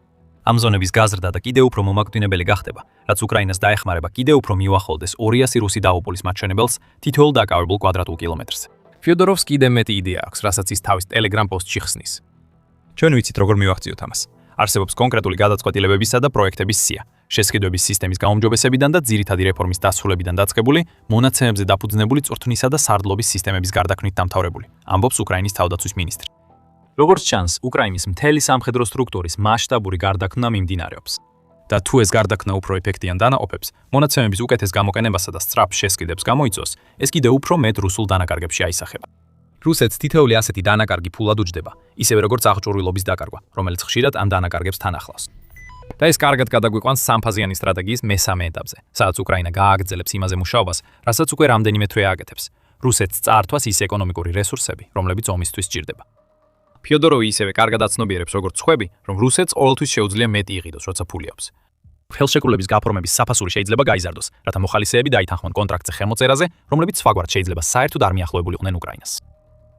ამ ზონების გაზრდა და კიდევ უფრო მომაკვდინებელი გახდება, რაც უკრაინას დაეხმარება კიდევ უფრო მიუახლოვდეს 200 რუსი დაღუპულის მაჩვენებელს თითოეულ დაკავებულ კვადრატულ კილომეტრზე. ფიოდოროვს კიდევ მეტი იდეა აქვს, რასაც ის თავის ტელეგრამ პოსტში ხსნის. ჩვენ ვიცით, როგორ მივახციოთ ამას. არსებობს კონკრეტული გადაწყვეტილებებისა და პროექტების სია, შესყიდვების სისტემის გაუმჯობესებიდან და ძირითადი რეფორმის დასრულებიდან დაწყებული, მონაცემებზე დაფუძნებული წვრთნისა და სარდლობის სისტემების გარდაქმნით დამთავრებული, ამბობს უკრაინის თავდაცვის მინისტრი. როგორც ჩანს, უკრაინის მთელი სამხედრო სტრუქტურის მასშტაბური გარდაქმნა მიმდინარეობს. და თუ ეს გარდაქმნა უფრო ეფექტიან დანაყოფებს, მონაცემების უკეთეს გამოყენებასა და სწრაფ შესყიდვებს გამოიწვევს, ეს კიდევ უფრო მეტ რუსულ დანაკარგებში აისახება. რუსეთს თითოეული ასეთი დანაკარგი ფულად უჯდება, ისევე როგორც აღჭურვილობის დაკარგვა, რომელიც ხშირად ამ დანაკარგებს თან ახლავს. და ეს კარგად გადაგვიყვანს სამფაზიანი სტრატეგიის მესამე ეტაპზე, სადაც უკრაინა გააგრძელებს იმაზე მუშაობას, რასაც უკვე რამდენიმე თვე აკეთებს. რუსეთს წაართვას ის ეკონომიკური რესურსები, რომლებიც ომისთვის სჭირდება. ფიოდოროვი ისევე კარგად აცნობიერებს როგორც ხვები, რომ რუსეთს ყოველთვის შეუძლია მეტი იყიდოს, როცა ფული აქვს. ხელშეკრულების გაფორმების საფასური შეიძლება გაიზარდოს, რათა მოხალისეები დაითანხმონ კონტრაქტზე ხელმოწერაზე, რომლებიც სხვაგვარად შეიძლება საერთოდ არ მიახლოებულიყვნენ უკრაინას.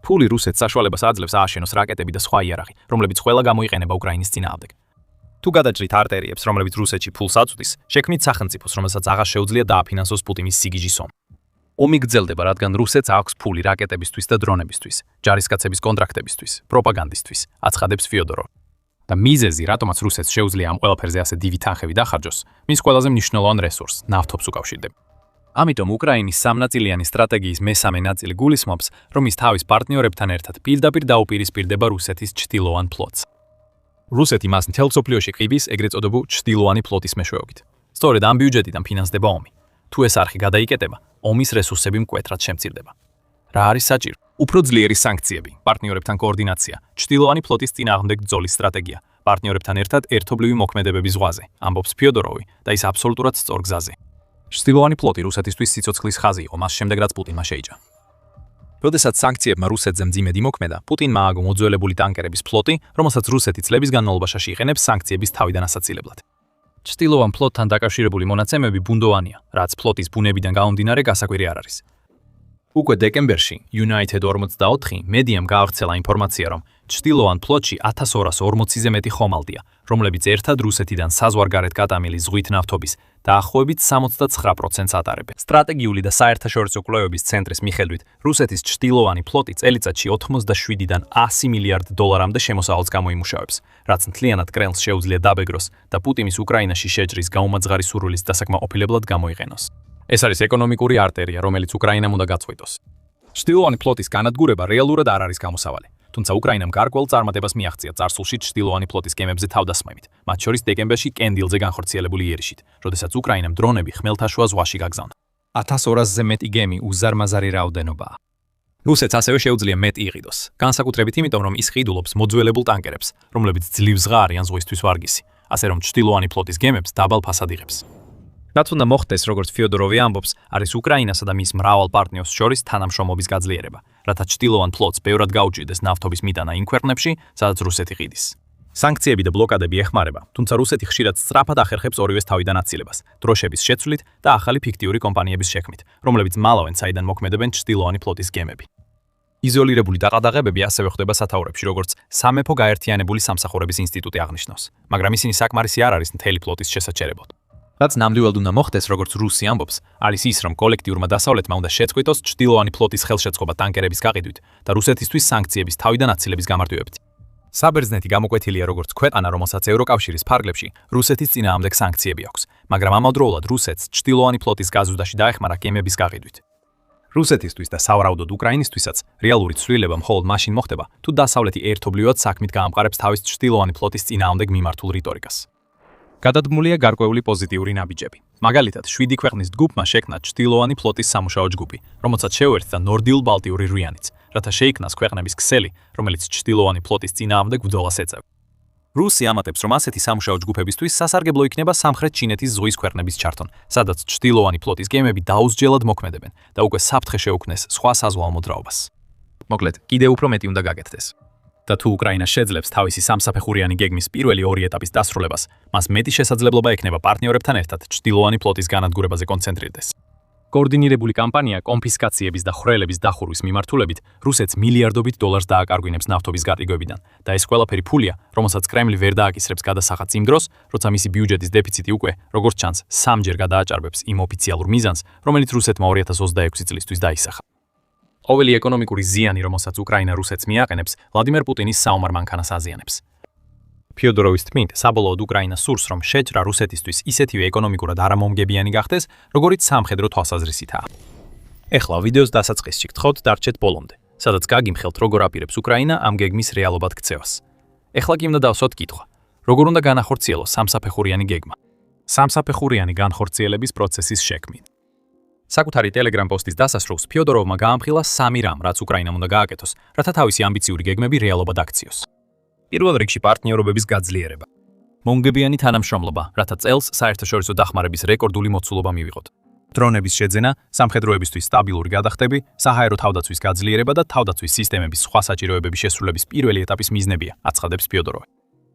ფული რუსეთს საშუალებას აძლევს ააშენოს რაკეტები და სხვა იარაღი, რომლებიც ყველა გამოიყენება უკრაინის წინააღმდეგ. თუ გადაჭრით არტერიებს, რომლებიც რუსეთში ფულს აწვდის, შექმნით სახელმწიფოს, რომელსაც აღარ შეუძლია დააფინანსოს პუტინის სიგიჟის ომი. ომი გრძელდება, რადგან რუსეთს აქვს ფული რაკეტებისთვის და დრონებისთვის, ჯარისკაცების კონტრაქტებისთვის, პროპაგანდისთვის, აცხადებს ფიოდოროვი. და მიზეზი, რატომაც რუსეთს შეუძლია ამ ყველაფერზე ასე დიდი თანხები დახარჯოს, მის ყველაზე მნიშვნელოვან რესურსს, ნავთობს უკავშირდება. ამიტომ უკრაინის სამნაწილიანი სტრატეგიის მესამე ნაწილი გულისხმობს, რომ ის თავის პარტნიორებთან ერთად პირდაპირ დაუპირისპირდება რუსეთის ჩრდილოვან ფლოტს. რუსეთი მას მთელ მსოფლიოში ყიდის ეგრეთ წოდებულ ჩრდილოვანი ფლოტის მეშვეობით. სწორედ ამ ბიუჯეტიდან ფინანსდება ომი. თუ ეს არხი გადაიკეტება, ომის რესურსები მკვეთრად შემცირდება. რა არის საჭირო? უფრო ძლიერი სანქციები, პარტნიორებთან კოორდინაცია, ჩრდილოვანი ფლოტის წინააღმდეგ ბრძოლის სტრატეგია, პარტნიორებთან ერთად ერთობლივი მოქმედებების ზღვაზე, ამბობს ფიოდოროვი და ის აბსოლუტურად სწორ გზაზე. ჩრდილოვანი ფლოტი რუსეთისთვის სიცოცხლის ხაზი იყო, მას შემდეგ რაც პუტინმა შეიჭრა. როდესაც სანქციებმა რუსეთზე მძიმედ იმოქმედა, პუტინმა ააგო მოძველებული ტანკერების ფლოტი, რომელსაც რუსეთი წლების განმავლობაში იყენებს სანქციების თავიდან ასაცილებლად. ჩრდილოვან ფლოტთან დაკავშირებული მონაცემები ბუნდოვანია, რაც ფლოტის ბუნებიდან გამომდინარე გასაკვირი არ არის. უკვე დეკემბერში United 44 მედიამ გაავრცელა ინფორმაცია, რომ ჩრდილოვან ფლოტში 1240-ზე მეტი ხომალდია, რომლებიც ერთად რუსეთიდან საზღვარგარეთ გატანილი ზღვით ნავთობის დაახლოებით 79%-ს ატარებენ. სტრატეგიული და საერთაშორისო კვლევების ცენტრის მიხედვით, რუსეთის ჩრდილოვანი ფლოტი წელიწადში 87-დან 100 მილიარდ დოლარამდე შემოსავალს გამოიმუშავებს, რაც მთლიანად კრემლს შეუძლია დაბეგროს და პუტინის უკრაინაში შეჭრის გაუმაძღარი სურვილის დასაკმაყოფილებლად გამოიყენოს. ეს არის ეკონომიკური არტერია, რომელიც უკრაინამ უნდა გაწყვიტოს. ჩრდილოვანი ფლოტის განადგურება რეალურად არ არის გამოსავალი, თუმცა უკრაინამ გარკვეულ წარმატებას მიაღწია წარსულში ჩრდილოვანი ფლოტის გემებზე თავდასხმებით, მათ შორის დეკემბერში კენდილზე განხორციელებული იერიშით, როდესაც უკრაინამ დრონები ხმელთაშუა ზღვაში გაგზავნა. 1200-ზე მეტი გემი უზარმაზარი რაოდენობაა. რუსეთს ასევე შეუძლია მეტი იყიდოს, განსაკუთრებით იმიტომ, რომ ის ყიდულობს მოძველებულ ტანკერებს, რომლებიც ძლივ ზღა არიან ზღვისთვის ვარგისი, ასე რომ ჩრდილოვანი ფლოტის გემებს დაბალ ფასად იღებს. რაც უნდა მოხდეს, როგორც ფიოდოროვი ამბობს, არის უკრაინასა და მის მრავალ პარტნიორს შორის თანამშრომლობის გაძლიერება, რათა ჩრდილოვან ფლოტს ბევრად გაუჭირდეს ნავთობის მიტანა იმ ქვეყნებში, სადაც რუსეთი ყიდის. სანქციები და ბლოკადები ეხმარება, თუმცა რუსეთი ხშირად სწრაფად ახერხებს ორივეს თავიდან აცილებას, დროშების შეცვლით და ახალი ფიქტიური კომპანიების შექმნით, რომლებიც მალავენ საიდან მოქმედებენ ჩრდილოვანი ფლოტის გემები. იზოლირებული დაყადაღებები ასევე ხდება სათაურებში, როგორც სამეფო გაერთიანებული სამსახურების ინსტიტუტი აღნიშნავს, მაგრამ ისინი საკმარისი არ არის მთელი ფლოტის შესაჩერებლად. რაც ნამდვილად უნდა მოხდეს, როგორც რუსი ამბობს, არის ის, რომ კოლექტიურმა დასავლეთმა უნდა შეწყვიტოს ჩრდილოვანი ფლოტის ხელშეწყობა ტანკერების გაყიდვით და რუსეთისთვის სანქციების თავიდან აცილების გამარტივებით. საბერძნეთი გამოკვეთილია როგორც ქვეყანა, რომელსაც ევროკავშირის ფარგლებში რუსეთის წინააღმდეგ სანქციები აქვს, მაგრამ ამავდროულად რუსეთს ჩრდილოვანი ფლოტის გაზრდაში დაეხმარა გემების გაყიდვით. რუსეთისთვის და სავარაუდოდ უკრაინისთვისაც რეალური ცვლილება მხოლოდ მაშინ მოხდება, თუ დასავლეთი ერთობლივად საქმით გაამყარებს თავის ჩრდილოვანი ფლოტის წინააღმდეგ მიმართულ რიტორიკას. გადადგმულია გარკვეული პოზიტიური ნაბიჯები. მაგალითად, 7 ქვეყნის ჯგუფმა შექმნა ჩრდილოვანი ფლოტის სამუშაო ჯგუფი, რომელსაც შეუერთდა ნორდილ-ბალტიური რვიანიც, რათა შეიქმნას ქვეყნების ქსელი, რომელიც ჩრდილოვანი ფლოტის წინააღმდეგ ბრძოლას ეწევს. რუსი ამატებს, რომ ასეთი სამუშაო ჯგუფებისთვის სასარგებლო იქნება სამხრეთ ჩინეთის ზღვის ქვეყნების ჩართონ, სადაც ჩრდილოვანი ფლოტის გემები დაუსჯელად მოქმედებენ და უკვე საფრთხე შეუქმნეს სხვა საზღვაო მოძრაობას. მოკლედ, კიდევ უფრო მეტი უნდა გაკეთდეს. და თუ უკრაინა შეძლებს თავისი სამსაფეხურიანი გეგმის პირველი ორი ეტაპის დასრულებას, მას მეტი შესაძლებლობა ექნება პარტნიორებთან ერთად ჩრდილოვანი ფლოტის განადგურებაზე კონცენტრირდეს. კოორდინირებული კამპანია კონფისკაციების და ხრელების დახურვის მიმართულებით რუსეთს მილიარდობით დოლარს დააკარგვინებს ნავთობის გარიგებიდან და ეს ყველაფერი ფულია, რომელსაც კრემლი ვერ დააკისრებს გადასახადს იმ დროს, როცა მისი ბიუჯეტის დეფიციტი უკვე, როგორც ჩანს, 3-ჯერ გადააჭარბებს იმ ოფიციალურ მიზანს, რომელიც რუსეთმა 2026 წლისთვის დაისახა. ყოველი ეკონომიკური ზიანი, რომელსაც უკრაინა რუსეთს მიაყენებს, ვლადიმერ პუტინის საომარ მანქანას აზიანებს. ფიოდოროვის თქმით, საბოლოოდ უკრაინა სურს, რომ შეჭრა რუსეთისთვის ისეთივე ეკონომიკურად არამომგებიანი გახდეს, როგორიც სამხედრო თვალსაზრისითაა. ეხლა ვიდეოს დასაწყისში გთხოვთ დარჩეთ ბოლომდე, სადაც გაგიმხელთ, როგორ აპირებს უკრაინა ამ გეგმის რეალობად ქცევას. ეხლა კი უნდა დავსვათ კითხვა, როგორ უნდა განახორციელოს სამსაფეხურიანი გეგმა. სამსაფეხურიანი განხორციელების პროცესის შექმნით. საკუთარი Telegram პოსტის დასასრულს ფიოდოროვმა გაამხილა 3 რამ, რაც უკრაინამ უნდა გააკეთოს, რათა თავისი ამბიციური გეგმები რეალობად აქციოს. პირველ რიგში პარტნიორობების გაძლიერება. მომგებიანი თანამშრომლობა, რათა წელს საერთაშორისო დახმარების რეკორდული მოცულობა მივიღოთ. დრონების შეძენა, სამხედროებისთვის სტაბილური გადახდები, საჰაერო თავდაცვის გაძლიერება და თავდაცვის სისტემების სხვა საჭიროებების შესრულების პირველი ეტაპის მიზნებია, აცხადებს ფიოდოროვი.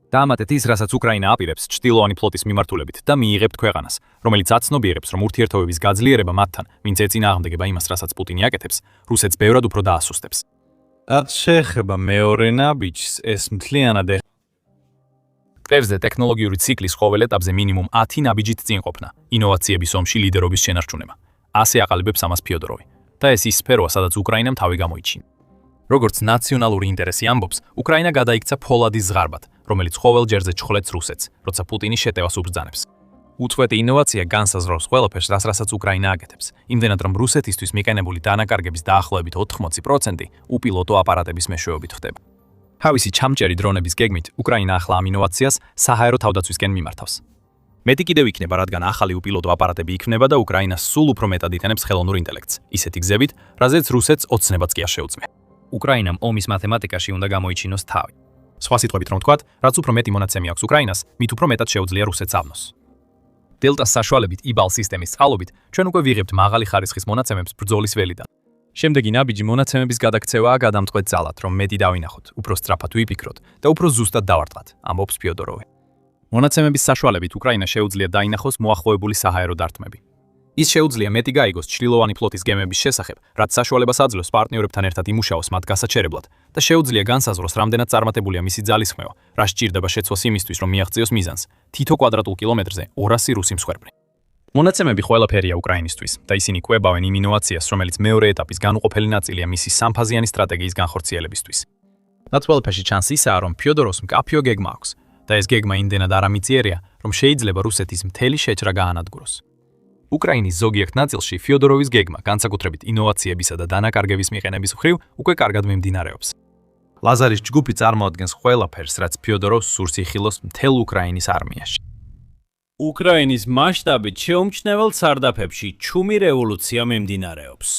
დაამატეთ ის, რასაც უკრაინა აპირებს ჩრდილოვანი ფლოტის მიმართულებით და მიიღებთ ქვეყანას, რომელიც აცნობიერებს, რომ ურთიერთობების გაძლიერება მათთან, ვინც ეწინააღმდეგება იმას, რასაც პუტინი აკეთებს, რუსეთს ბევრად უფრო დაასუსტებს. შეეხება მეორე ნაბიჯს, ეს მთლიანად კრევზე ტექნოლოგიური ციკლის ყოველ ეტაპზე მინიმუმ 10 ნაბიჯით წინ ყოფნა, ინოვაციების ომში ლიდერობის შენარჩუნება. ასე აყალიბებს ამას ფიოდოროვი. და ეს ის სფეროა, სადაც უკრაინამ თავი გამოიჩინა. როგორც ნაციონალური ინტერესი ამბობს, უკრაინა გადაიქცა ფოლადის ზღარბად, რომელიც ყოველ ჯერზე ჩხლეთს რუსეთს, როცა პუტინი შეტევას უბრძანებს. უწყვეტი ინოვაცია განსაზღვრავს ყველაფერს, რასაც უკრაინა აკეთებს. იმდენად, რომ რუსეთისთვის მიყენებული დანაკარგების დაახლოებით 80% უპილოტო აპარატების მეშვეობით ხდება. თავისი ჩამჭერი დრონების გეგმით, უკრაინა ახლა ამ ინოვაციას საჰაერო თავდაცვისკენ მიმართავს. მეტი კიდევ იქნება, რადგან ახალი უპილოტო აპარატები იქმნება და უკრაინა სულ უფრო მეტად იტანებს ხელოვნურ ინტელექტს, ისეთი გზებით, რაზეც რუსეთს ოცნებაც კი არ შეუძლია. უკრაინამ ომის მათემატიკაში უნდა გამოიჩინოს თავი. სხვა სიტყვებით რომ ვთქვათ, რაც უფრო მეტი მონაცემი აქვს უკრაინას, მით უფრო მეტად შეუძლია რუსეთს ავნოს. დელტას საშუალებით იბალ სისტემის წყალობით, ჩვენ უკვე ვიღებთ მაღალი ხარისხის მონაცემებს ბრძოლის ველიდან. შემდეგი ნაბიჯი მონაცემების გადაქცევაა გადამწყვეტ ძალად, რომ მეტი დავინახოთ, უფრო სწრაფად ვიფიქროთ და უფრო ზუსტად დავარტყათ, ამბობს ფიოდოროვი. მონაცემების საშუალებით უკრაინა შეუძლია დაინახოს მოახლოებული საჰაერო დარტყმები. ის შეუძლია მეტი გაიგოს ჩრდილოვანი ფლოტის გემების შესახებ, რაც საშუალებას აძლევს პარტნიორებთან ერთად იმუშაოს მათ გასაჩერებლად და შეუძლია განსაზღვროს, რამდენად წარმატებულია მისი ძალისხმევა, რა სჭირდება შეცვლას იმისთვის, რომ მიაღწიოს მიზანს, თითო კვადრატულ კილომეტრზე 200 რუსი მსხვერპლი. მონაცემები ყველაფერია უკრაინისთვის და ისინი კვებავენ იმ ინოვაციას, რომელიც მეორე ეტაპის განუყოფელი ნაწილია მისი სამფაზიანი სტრატეგიის განხორციელებისთვის. რაც ყველაფერში ჩანს ისაა, რომ ფიოდოროვს მკაფიო გეგმა აქვს და ეს გეგმა იმდენად არამიწიერია, რომ შეიძლება რუსეთის მთელი შეჭრა გაანადგუროს. უკრაინის ზოგიერთ ნაწილში ფიოდოროვის გეგმა, განსაკუთრებით ინოვაციებისა და დანაკარგების მიყენების მხრივ, უკვე კარგად მიმდინარეობს. ლაზარის ჯგუფი წარმოადგენს ყველაფერს, რაც ფიოდოროვს სურს იხილოს მთელ უკრაინის არმიაში. უკრაინის მასშტაბით შეუმჩნევალ სარდაფებში ჩუმი რევოლუცია მიმდინარეობს.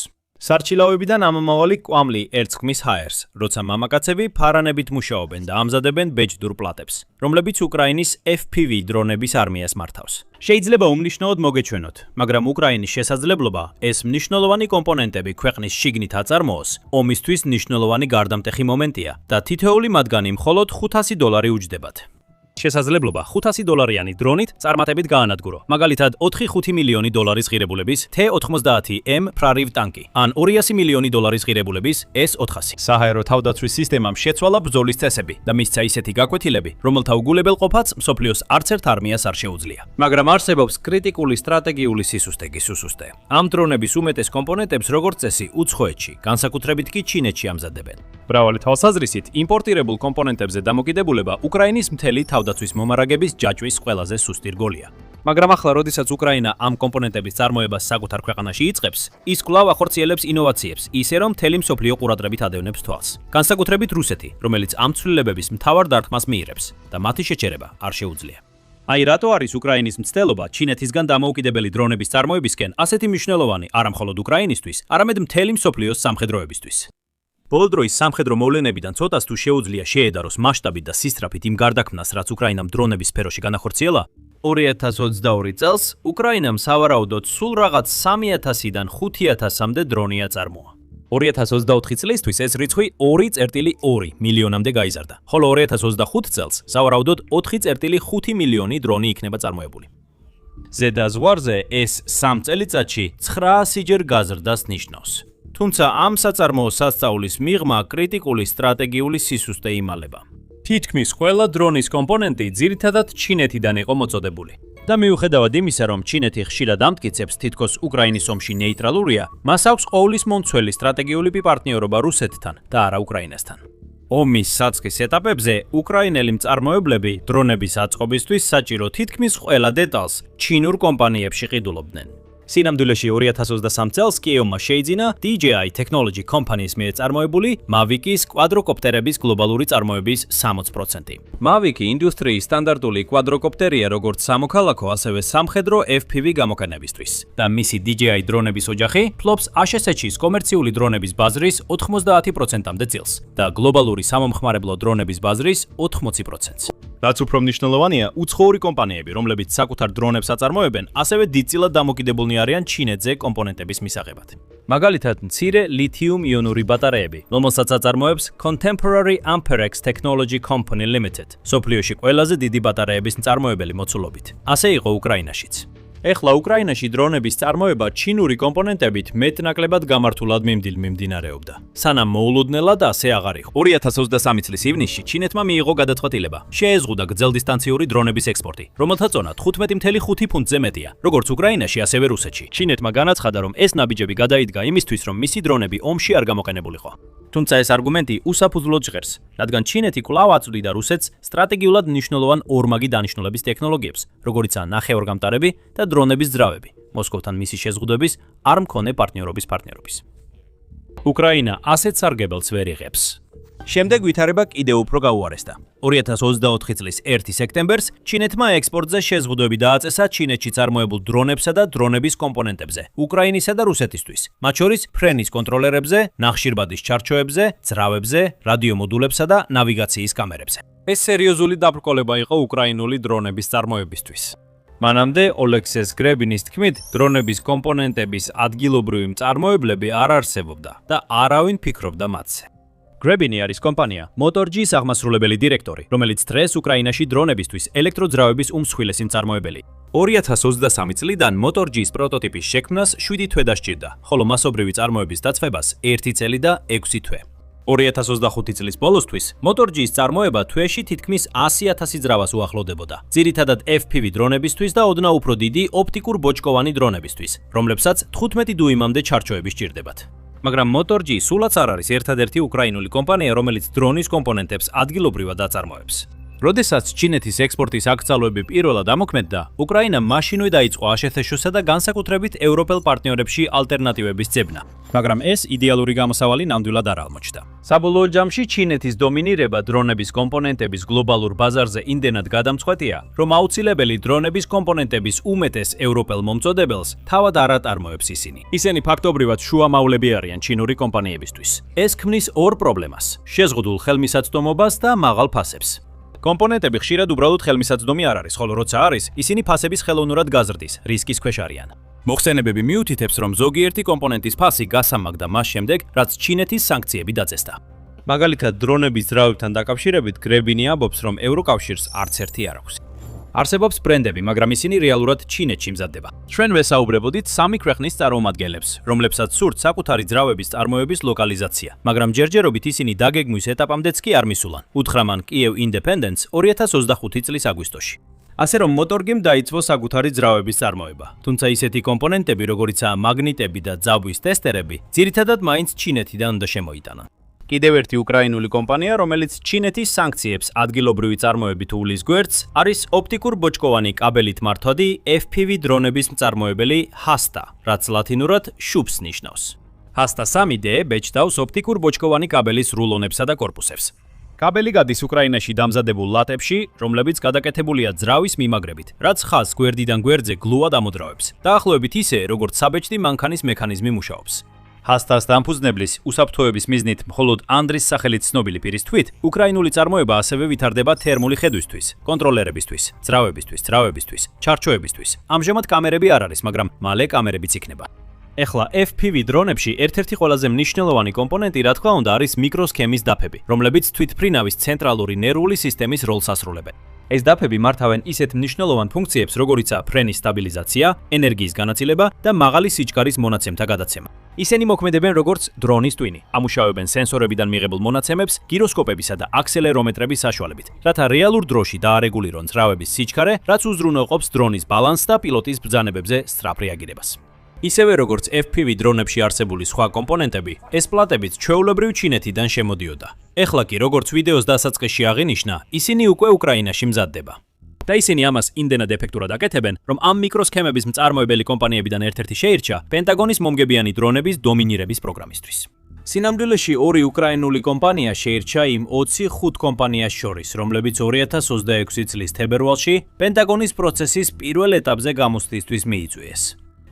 სარჩილავებიდან ამომავალი კვამლი ერწყმის ჰაერს, როცა მამაკაცები ფარანებით მუშაობენ და ამზადებენ ბეჭდურ პლატებს, რომლებიც უკრაინის FPV დრონების არმიას მართავს. შეიძლება უმნიშვნელოდ მოგეჩვენოთ, მაგრამ უკრაინის შესაძლებლობა ეს მნიშვნელოვანი კომპონენტები ქვეყნის შიგნით აწარმოოს, ომისთვის მნიშვნელოვანი გარდამტეხი მომენტია და თითოეული მათგანი მხოლოდ $500 უჯდებათ. შესაძლებლობა $500-იანი დრონით წარმატებით გაანადგურო. მაგალითად, 4-5 მილიონი დოლარის ღირებულების T-90M პრარივ ტანკი, ან $200 მილიონი ღირებულების S-400. საჰაერო თავდაცვის სისტემამ შეცვალა ბრძოლის წესები და მისცა ისეთი გაკვეთილები, რომელთა უგულებელყოფაც მსოფლიოს არც ერთ არმიას არ შეუძლია. მაგრამ არსებობს კრიტიკული სტრატეგიული სისუსტე. ამ დრონების უმეტეს კომპონენტებს როგორც წესი უცხოეთში, განსაკუთრებით კი ჩინეთში ამზადებენ. მრავალი თვალსაზრისით, იმპორტირებულ კომპონენტებზე დამოკიდებულება უკრაინის მთელი თავდაცვის მომარაგების ჯაჭვის ყველაზე სუსტი რგოლია. მაგრამ ახლა, როდესაც უკრაინა ამ კომპონენტების წარმოებას საკუთარ ქვეყანაში იწყებს, ის კვლავ ახორციელებს ინოვაციებს, ისე რომ მთელი მსოფლიო ყურადღებით ადევნებს თვალს. განსაკუთრებით რუსეთი, რომელიც ამ ცვლილებების მთავარ დარტყმას მიიღებს და მათი შეჩერება არ შეუძლია. აი რატო არის უკრაინის მცდელობა ჩინეთისგან დამოუკიდებელი დრონების წარმოებისკენ ასეთი მნიშვნელოვანი არა მხოლოდ უკრაინისთვის, არამედ მთელი მსოფლიოს სამხედროებისთვის. ბოლო დროის სამხედრო მოვლენებიდან ცოტას თუ შეუძლია შეედაროს მასშტაბით და სისწრაფით იმ გარდაქმნას, რაც უკრაინამ დრონების სფეროში განახორციელა, 2022 წელს უკრაინამ სავარაუდოდ სულ რაღაც 3000-დან 5000-მდე დრონი აწარმოა. 2024 წლისთვის ეს რიცხვი 2.2 მილიონამდე გაიზარდა, ხოლო 2025 წელს სავარაუდოდ 4.5 მილიონი დრონი იქნება წარმოებული. ზედა ზღვარზე ეს 3 წელიწადში 900-ჯერ გაზრდას ნიშნავს. თუმცა ამ საწარმოო სასწაულის მიღმა კრიტიკული სტრატეგიული სისუსტე იმალება. თითქმის ყველა დრონის კომპონენტი ძირითადად ჩინეთიდან იყო მოწოდებული. და მიუხედავად იმისა, რომ ჩინეთი ხშირად ამტკიცებს თითქოს უკრაინის ომში ნეიტრალურია, მას აქვს ყოვლის მომცველი სტრატეგიული პარტნიორობა რუსეთთან და არა უკრაინასთან. ომის საწყის ეტაპებზე უკრაინელი მწარმოებლები დრონების აწყობისთვის საჭირო თითქმის ყველა დეტალს ჩინურ კომპანიებში ყიდულობდნენ. სინამდვილეში 2023 წელს კიევმა შეიძინა DJI Technology Company-ის მიერ წარმოებული Mavic-ის კვადროკოპტერების გლობალური წარმოების 60%. Mavic-ი ინდუსტრიის სტანდარტული კვადროკოპტერია როგორც სამოქალაქო, ასევე სამხედრო FPV გამოყენებისთვის. და მისი DJI დრონების ოჯახი ფლობს ASHS-ის კომერციული დრონების ბაზრის 90%-მდე წილს და გლობალური სამომხმარებლო დრონების ბაზრის 80%-ს. რაც უფრო მნიშვნელოვანია, უცხოური კომპანიები, რომლებიც საკუთარ დრონებს აწარმოებენ, ასევე დიდწილად დამოკიდებულნი არიან ჩინეთზე კომპონენტების მისაღებად. მაგალითად, მცირე ლითიუმ-იონური ბატარეები, რომელსაც აწარმოებს Contemporary Amperex Technology Company Limited, მსოფლიოში ყველაზე დიდი ბატარეების მწარმოებელი მოცულობით. ასე იყო უკრაინაშიც. ეხლა უკრაინაში დრონების წარმოება ჩინური კომპონენტებით მეტნაკლებად გამართულად მიმდინარეობდა. სანამ მოულოდნელად ასე აღარ იყო. 2023 წლის ივნისში ჩინეთმა მიიღო გადაწყვეტილება. შეეზღუდა გრძელდისტანციური დრონების ექსპორტი, რომელთა წონა 15.5 ფუნტზე მეტია, როგორც უკრაინაში, ასევე რუსეთში. ჩინეთმა განაცხადა, რომ ეს ნაბიჯები გადაიდგა იმისთვის, რომ მისი დრონები ომში არ გამოყენებულიყო. თუმცა ეს არგუმენტი უსაფუძვლოდ ჟღერს, რადგან ჩინეთი კვლავ აწვდიდა რუსეთს სტრატეგიულად მნიშვნელოვან ორმაგი დანიშნულების ტექნოლოგიებს, როგორიცაა ნახევარგამტარები და დრონების ძრავები, მოსკოვთან მისი შეზღუდვების არ მქონე პარტნიორობის. უკრაინა ასეთ სარგებელს ვერ იღებს. შემდეგ ვითარება კიდევ უფრო გაუარესდა. 2024 წლის 1 სექტემბერს ჩინეთმა ექსპორტზე შეზღუდვები დააწესა ჩინეთში წარმოებულ დრონებსა და დრონების კომპონენტებზე, უკრაინისა და რუსეთისთვის, მათ შორის ფრენის კონტროლერებზე, ნახშირბადის ჩარჩოებზე, ძრავებზე, რადიომოდულებსა და ნავიგაციის კამერებზე. ეს სერიოზული დაბრკოლება იყო უკრაინული დრონების წარმოებისთვის. მანამდე ოლექსეს გრებინის თქმით, დრონების კომპონენტების ადგილობრივი მწარმოებლები არ არსებობდა და არავინ ფიქრობდა მათზე. გრებინი არის კომპანია MotorG-ის აღმასრულებელი დირექტორი, რომელიც დღეს უკრაინაში დრონებისთვის ელექტროძრავების უმსხვილესი მწარმოებელი. 2023 წლიდან MotorG-ის პროტოტიპის შექმნას 7 თვე დასჭირდა, ხოლო მასობრივი წარმოების დაცვებას 1 წელი და 6 თვე. 2025 წლის ბოლოსთვის MotorG-ის წარმოება თვეში თითქმის 100,000 ძრავას უახლოვდებოდა. ძირითადად FPV დრონებისთვის და ოდნავ უფრო დიდი ოპტიკურ ბოჭკოვანი დრონებისთვის, რომლებსაც 15 დუიმამდე ჩარჩოები სჭირდებათ. მაგრამ MotorG სულაც არ არის ერთადერთი უკრაინული კომპანია, რომელიც დრონის კომპონენტებს ადგილობრივად აწარმოებს. როდესაც ჩინეთის ექსპორტის აკრძალვები პირველად ამოქმედდა, უკრაინამ მაშინვე დაიწყო აშშ-სა და განსაკუთრებით ევროპელ პარტნიორებში ალტერნატივების ძებნა. მაგრამ ეს იდეალური გამოსავალი ნამდვილად არ აღმოჩნდა. საბოლოო ჯამში ჩინეთის დომინირება დრონების კომპონენტების გლობალურ ბაზარზე იმდენად გადამწყვეტია, რომ აუცილებელი დრონების კომპონენტების უმეტეს ევროპელ მომწოდებელს თავად არ ატარმოებს ისინი. ისინი ფაქტობრივად შუამავლები არიან ჩინური კომპანიებისთვის. ეს ქმნის ორ პრობლემას: შეზღუდულ ხელმისაწვდომობას და მაღალ ფასებს. კომპონენტები ხშირად უბრალოდ ხელმისაწვდომი არ არის, ხოლო როცა არის, ისინი ფასების ხელოვნურად გაზრდის, რისკის ქვეშ არიან. მოხსენებები მიუთითებს, რომ ზოგიერთი კომპონენტის ფასი გასამაგდა მას შემდეგ, რაც ჩინეთის სანქციები დაწესდა. მაგალითად, დრონების ძრავებთან დაკავშირებით გრებინი ამბობს, რომ ევროკავშირს არც ერთი არ აქვს. არსებობს ბრენდები, მაგრამ ისინი რეალურად ჩინეთში მზადდება. ჩვენ ვესაუბრებოდით 3 ქვეყნის წარმომადგენლებს, რომლებსაც სურთ საკუთარი ძრავების წარმოების ლოკალიზაცია, მაგრამ ჯერჯერობით ისინი დაგეგმვის ეტაპამდეც კი არ მისულან. უთხრა მან Kyiv Independence 2025 წლის აგვისტოში. ასე რომ MotorG-მ დაიწყო საკუთარი ძრავების წარმოება, თუმცა ისეთი კომპონენტები, როგორიცაა მაგნიტები და ძაბვის ტესტერები, ძირითადად მაინც ჩინეთიდან უნდა შემოიტანონ. კიდევ ერთი უკრაინული კომპანია, რომელიც ჩინეთის სანქციებს ადგილობრივი წარმოებით უვლის გვერდს, არის ოპტიკურ ბოჭკოვანი კაბელით მართვადი FPV დრონების მწარმოებელი HASTA, რაც ლათინურად შუბს ნიშნავს. HASTA 3D ბეჭდავს ოპტიკურ ბოჭკოვანი კაბელის რულონებსა და კორპუსებს. კაბელი გადის უკრაინაში დამზადებულ ლატებში, რომლებიც გადაკეთებულია ძრავის მიმაგრებით, რაც ხაზს გვერდიდან გვერდზე გლუად ამოძრავებს. დაახლოებით ისე, როგორც საბეჭდი მანქანის მექანიზმი მუშაობს. HASTA-ს დამფუძნებლის უსაფრთხოების მიზნით მხოლოდ ანდრის სახელით ცნობილი პირის თვით, უკრაინული წარმოება ასევე ვითარდება თერმული ხედვისთვის, კონტროლერებისთვის, ძრავებისთვის, ჩარჩოებისთვის. ამჟამად კამერები არ არის, მაგრამ მალე კამერებიც იქნება. ეხლა FPV დრონებში ერთ-ერთი ყველაზე მნიშვნელოვანი კომპონენტი, რა თქმა უნდა, არის მიკროსქემის დაფები, რომლებიც თვითმფრინავის ცენტრალური ნერვული სისტემის როლს ასრულებენ. ეს დაფები მართავენ ისეთ მნიშვნელოვან ფუნქციებს, როგორიცაა ფრენის სტაბილიზაცია, ენერგიის განაწილება და მაღალი სიჩქარის მონაცემთა გადაცემა. ისინი მოქმედებენ როგორც დრონის ტვინი, ამუშავებენ სენსორებიდან მიღებულ მონაცემებს გიროსკოპებისა და აქსელერომეტრების საშუალებით, რათა რეალურ დროში დაარეგულირონ ძრავების სიჩქარე, რაც უზრუნველყოფს დრონის ბალანსს და პილოტის ბრძანებებზე სწრაფ რეაგირებას. ისევე როგორც FPV დრონებში არსებული სხვა კომპონენტები, ეს პლატებიც ჩვეულებრივ ჩინეთიდან შემოდიოდა. ეხლა კი, როგორც ვიდეოს დასაწყისში აღინიშნა, ისინი უკვე უკრაინაში მზადდება. და ისინი ამას იმდენად ეფექტურად აკეთებენ, რომ ამ მიკროსქემების მწარმოებელი კომპანიებიდან ერთ-ერთი შეირჩა პენტაგონის მომგებიანი დრონების დომინირების პროგრამისთვის. სინამდვილეში ორი უკრაინული კომპანია შეირჩა იმ 25 კომპანიას შორის, რომლებიც 2026 წლის თებერვალში პენტაგონის პროცესის პირველ ეტაპზე გამოცდისთვის მიიწვიეს.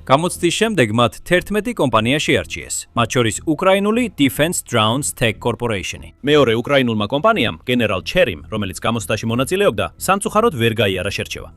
გამოცდის შემდეგ მათ 11 კომპანია შეარჩიეს, მათ შორის უკრაინული Defense Drones Tech Corporation. მეორე უკრაინულმა კომპანიამ, General Cherym, რომელიც გამოცდაში მონაწილეობდა, სამწუხაროდ ვერ გაიარა შერჩევა.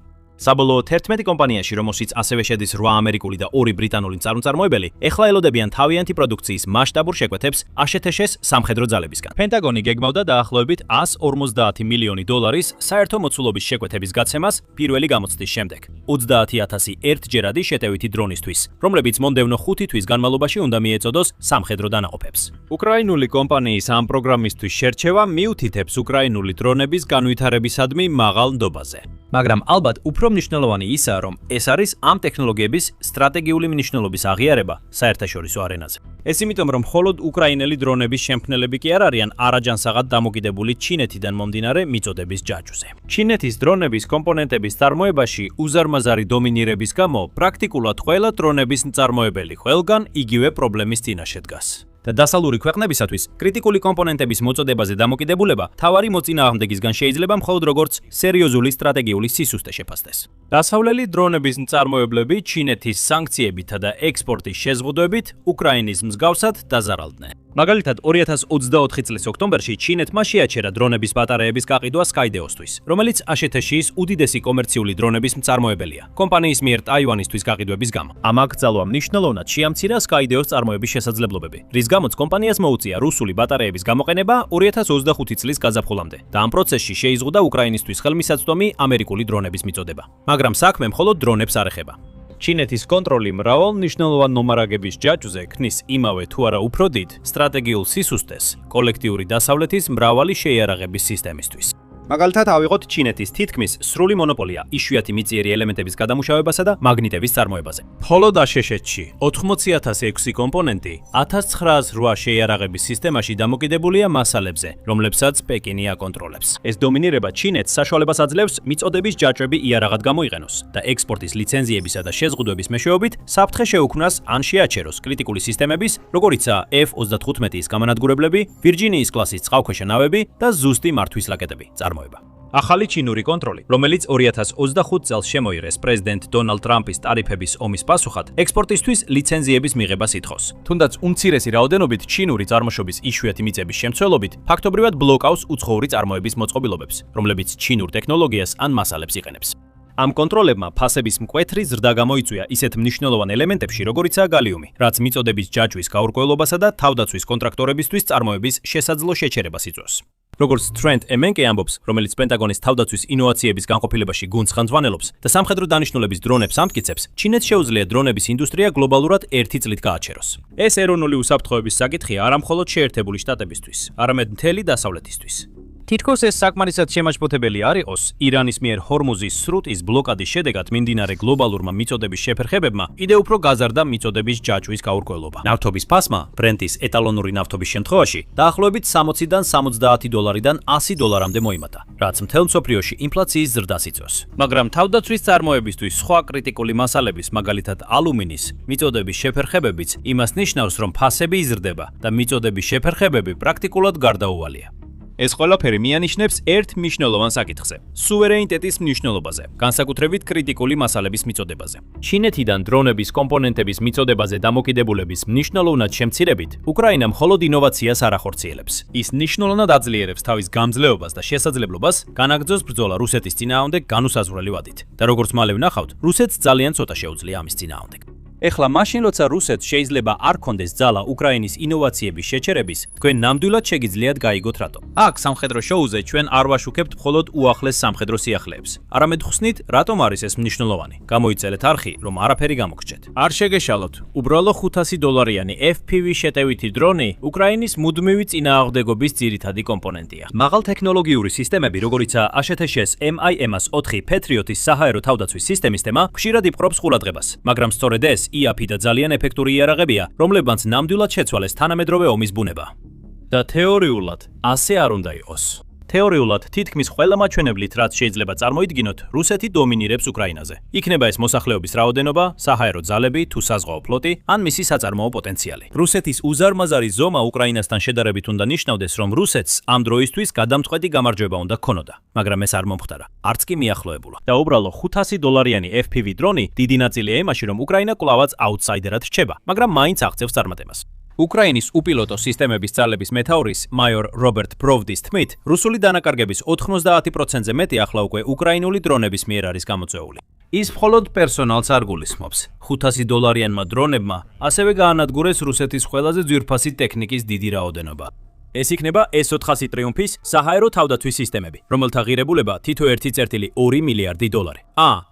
საბოლოოდ 11 კომპანიაში, რომელშიც ასევე შედის 8 ამერიკული და 2 ბრიტანული მწარმოებელი, ეხლა ელოდებიან თავიანთი პროდუქციის მასშტაბურ შეკვეთებს აშშ სამხედრო ძალებისგან. პენტაგონი გეგმავდა დაახლოებით 150 მილიონი დოლარის საერთო მოცულობის შეკვეთების გაცემას პირველი გამოცდის შემდეგ. 30,000 ერთჯერადი შეტევითი დრონისთვის, რომლებიც მომდევნო 5 თვის განმავლობაში უნდა მიეწოდოს სამხედრო დანაყოფებს. უკრაინული კომპანიის ამ პროგრამისთვის შერჩევა მიუთითებს უკრაინული დრონების განვითარებისადმი მაღალ ნდობაზე. მაგრამ ალბათ უფრო მნიშვნელოვანი ისაა, რომ ეს არის ამ ტექნოლოგიების სტრატეგიული მნიშვნელობის აღიარება საერთაშორისო არენაზე. ეს იმიტომ, რომ მხოლოდ უკრაინელი დრონების შემქმნელები კი არ არიან არაჯანსაღად დამოკიდებული ჩინეთიდან მომდინარე მიწოდების ჯაჭვზე. ჩინეთის დრონების კომპონენტების წარმოებაში უზარმაზარი დომინირების გამო პრაქტიკულად ყველა დრონების მწარმოებელი ყველგან იგივე პრობლემის წინაშე დგას. და დასავლური ქვეყნებისათვის კრიტიკული კომპონენტების მოწოდებაზე დამოკიდებულება თავარი მოწინააღმდეგისგან შეიძლება მხოლოდ როგორც სერიოზული სტრატეგიული სისუსტე შეფასდეს. დასავლელი დრონების მწარმოებლები ჩინეთის სანქციებითა და ექსპორტის შეზღუდვებით უკრაინის მსგავსად დაზარალდნენ. მაგალითად 2024 წლის ოქტომბერში ჩინეთმა შეაჩერა დრონების ბატარეების გაყიდვა Skydeos-თვის, რომელიც აშშ-ის უდიდესი კომერციული დრონების მწარმოებელია, კომპანიის მიერ ტაივანისთვის გაყიდვების გამო. ამ აკრძალვა მნიშვნელოვნად შეამცირა Skydeos წარმოების შესაძლებლობები, რის გამოც კომპანიას მოუწია რუსული ბატარეების გამოყენება 2025 წლის გაზაფხულამდე და ამ პროცესში შეიზღუდა უკრაინისთვის ხელმისაწვდომი ამერიკული დრონების მიწოდება. მაგრამ საქმე მხოლოდ დრონებს არ ეხება. ჩინეთის კონტროლი მრავალ მნიშვნელოვან ნომარაგების ჯაჭვზე ქმნის იმავე თუ არა უფრო დიდ სტრატეგიულ სისუსტეს კოლექტიური დასავლეთის მრავალი შეიარაღების სისტემისთვის. მაგალითად, ავიღოთ ჩინეთის თითქმის სრული მონოპოლია იშვიათი მიწიერი ელემენტების გადამუშავებასა და მაგნიტების წარმოებაზე. მხოლოდ აშშ-ში 80,006 კომპონენტი 1908 შეიარაღების სისტემაში დამოკიდებულია მასალებზე, რომლებსაც პეკინი აკონტროლებს. ეს დომინირება ჩინეთს საშუალებას აძლევს მიწოდების ჯაჭვები იარაღად გამოიყენოს და ექსპორტის ლიცენზიებისა და შეზღუდვების მეშვეობით საფრთხე შეუქმნას ან შეაჩეროს კრიტიკული სისტემების, როგორიცაა F-35-ის გამანადგურებლები, ვირჯინიის კლასის წყალქვეშა ნავები და ზუსტი მართვის რაკეტები. ახალი ჩინური კონტროლი, რომელიც 2025 წელს შემოიღეს პრეზიდენტ დონალდ ტრამპის ტარიფების ომის პასუხად, ექსპორტისთვის ლიცენზიების მიღებას ითხოვს. თუნდაც უმცირესი რაოდენობით ჩინური წარმოშობის იშვიათი მიწების შემცველობით, ფაქტობრივად ბლოკავს უცხოური წარმოების მოწყობილობებს, რომლებიც ჩინურ ტექნოლოგიას ან მასალებს იყენებს. ამ კონტროლებმა ფასების მკვეთრი ზრდა გამოიწვია ისეთ მნიშვნელოვან ელემენტებში, როგორიცაა გალიუმი, რაც მიწოდების ჯაჭვის გაურკვევლობასა და თავდაცვის კონტრაქტორებისთვის წარმოების შესაძლო შეჩერებას იწვევს. როგორც Trent Emenke ამბობს, რომელიც პენტაგონის თავდაცვის ინოვაციების განყოფილებაში გუნდს ხელმძღვანელობს და სამხედრო დანიშნულების დრონებს ამტკიცებს, ჩინეთს შეუძლია დრონების ინდუსტრია გლობალურად 1 წლით გააჩეროს. ეს ეროვნული უსაფრთხოების საკითხია არა მხოლოდ შეერთებული შტატებისთვის, არამედ მთელი დასავლეთისთვის. თითქოს ეს საკმარისად შემაჯგუფებელი არ იყოს, ირანის მიერ ჰორმუზის სრუტის ბლოკადის შედეგად მიმდინარე გლობალურმა მიწოდების შეფერხებებმა კიდევ უფრო გაზარდა მიწოდების ჯაჭვის გაურკვევლობა. ნავთობის ფასმა, ბრენტის ეტალონური ნავთობის შემთხვევაში, დაახლოებით 60-დან 70 დოლარიდან 100 დოლარამდე მოიმატა, რაც მთელ მსოფლიოში ინფლაციის ზრდას იწვევს. მაგრამ თავდაცვის წარმოებისთვის სხვა კრიტიკული მასალების, მაგალითად ალუმინის, მიწოდების შეფერხებებიც იმას ნიშნავს, რომ ფასები იზრდება და მიწოდების შეფერხებები პრაქტიკულად გარდაუვალია. ეს ყველაფერი მიანიშნებს ერთ მნიშვნელოვან საკითხზე – სუვერენიტეტის მნიშვნელობაზე, განსაკუთრებით კრიტიკული მასალების მიწოდებაზე. ჩინეთიდან დრონების კომპონენტების მიწოდებაზე დამოკიდებულების მნიშვნელოვნად შემცირებით, უკრაინა მხოლოდ ინოვაციას არ ახორციელებს. ის მნიშვნელოვნად აძლიერებს თავის გამძლეობას და შესაძლებლობას განაგრძოს ბრძოლა რუსეთის წინააღმდეგ განუსაზღვრელი ვადით. და როგორც მალე ვნახავთ, რუსეთს ძალიან ცოტა შეუძლია ამის წინააღმდეგ. ეხლა მაშინ როცა რუსეთს შეიძლება არ კონდეს ძალა უკრაინის ინოვაციების შეჩერების, თქვენ ნამდვილად შეგიძლიათ გაიგოთ რატო. აქ სამხედრო შოუზე ჩვენ არ ვაშუქებთ მხოლოდ უახლეს სამხედრო სიახლეებს. არამედ ხსნით, რატომ არის ეს მნიშვნელოვანი. გამოიწერეთ არხი, რომ არაფერი გამოგრჩეთ. არ შეგეშალოთ, უბრალო $500 FPV შეტევითი დრონი უკრაინის მუდმივი წინააღმდეგობის ძირითადი კომპონენტია. მაღალ ტექნოლოგიური სისტემები, როგორიცაა აშშ-ის MIMS-4 Patriot-ის საჰაერო თავდაცვის სისტემის თემა, ხშირად იპყრობს ყურადღებას, მაგრამ სწორედ ეს იაფი და ძალიან ეფექტური იარაღებია, რომლებმაც ნამდვილად შეცვალეს თანამედროვე ომის ბუნება. და თეორიულად ასე არ უნდა იყოს. თეორიულად თითქმის ყველა მაჩვენებლით, რაც შეიძლება წარმოიდგინოთ, რუსეთი დომინირებს უკრაინაზე. იქნება ეს მოსახლეობის რაოდენობა, საჰაერო ძალები თუ საზღვაო ფლოტი, ან მისი საწარმოო პოტენციალი. რუსეთის უზარმაზარი ზომა უკრაინასთან შედარებით უნდა ნიშნავდეს, რომ რუსეთს ამ დროისთვის გადამწყვეტი გამარჯვება უნდა ქონოდა, მაგრამ ეს არ მომხდარა. არც კი მიახლოებულა. და უბრალო $500 FPV დრონი დიდი ნაწილია იმაში, რომ უკრაინა კვლავაც აუტსაიდერად რჩება, მაგრამ მაინც აღწევს წარმატებას. უკრაინის უპილოტო სისტემების ძალების მეთაურის მაიორ რობერტ ბროვდის თქმით, რუსული დანაკარგების 90%-ზე მეტი ახლა უკვე უკრაინული დრონების მიერ არის გამოწვეული. ის მხოლოდ პერსონალს არ გულისხმობს. $500 დრონებმა ასევე გაანადგურეს რუსეთის ყველაზე ძვირფასი ტექნიკის დიდი რაოდენობა. ეს იქნება S-400 ტრიუმფის საჰაერო თავდაცვის სისტემები, რომელთა ღირებულება თითო 1.2 მილიარდი $.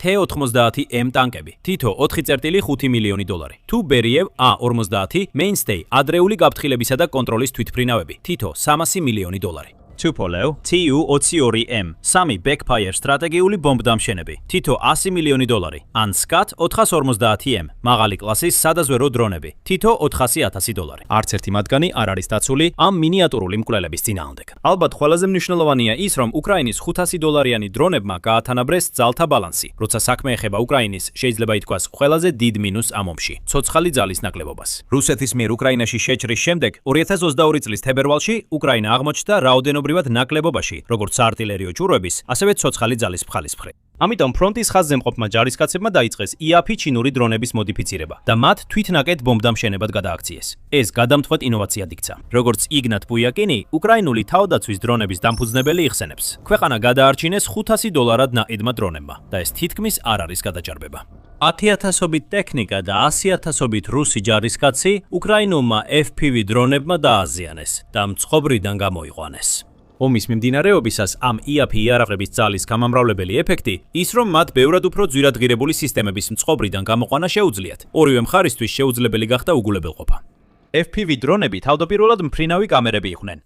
T-90M ტანკები, თითო 4.5 მილიონი $. თუ ბერიევ A-50 Mainstay ადრეული გაფრთხილებისა და კონტროლის თვითმფრინავები, თითო 300 მილიონი $. Tupolev Tu-22M, 3 Backfire სტრატეგიული ბომბდამშენები, თითო 100 მილიონი $. ან Skat 450M, მაღალი კლასის სადაზვერო დრონები, თითო 400,000 $. არც ერთი მათგანი არ არის დაცული ამ მინიატურული მკვლელების წინააღმდეგ. ალბათ ყველაზე მნიშვნელოვანია ის, რომ უკრაინის $500 დრონებმა გაათანაბრეს ძალთა ბალანსი. როცა საქმე ეხება უკრაინის, შეიძლება ითქვას ყველაზე დიდ მინუსს ამ ომში, ცოცხალი ძალის ნაკლებობას. რუსეთის მიერ უკრაინაში შეჭრის შემდეგ 2022 წლის თებერვალში უკრაინა აღმოჩნდა რაოდენობრივად ნაკლებობაში, როგორც საარტილერიო ჯურვების, ასევე ცოცხალი ძალის მხალისმხრივ. ამიტომ ფრონტის ხაზზე მყოფმა ჯარისკაცებმა დაიწყეს IAP ჩინური დრონების მოდიფიცირება და მათ თვითნაკეთ ბომბდამშენებად გადააქციეს. ეს გადამთხვეთ ინოვაციად იქცა. როგორც იგნატ ბუიაკინი, უკრაინული თავდაცვის დრონების დამფუძნებელი იხსენებს, ქვეყანა გადაარჩინეს $500 ნაიდმა დრონებმა და ეს თითქმის არ არის გადაჭარბება. 10,000-ობით ტექნიკა და 100,000-ობით რუსი ჯარისკაცი უკრაინულმა FPV დრონებმა დააზიანეს და მწყობრიდან გამოიყვანეს. ომის მიმდინარეობისას ამ IAP იარაღების ძალის გამამრავლებელი ეფექტი ის, რომ მათ ბევრად უფრო ძვირადღირებული სისტემების მწყობრიდან გამოყვანა შეუძლიათ. ორივე მხარისთვის შეუძლებელი გახდა უგულებელყოფა. FPV დრონები თავდაპირველად მფრინავი კამერები იყვნენ.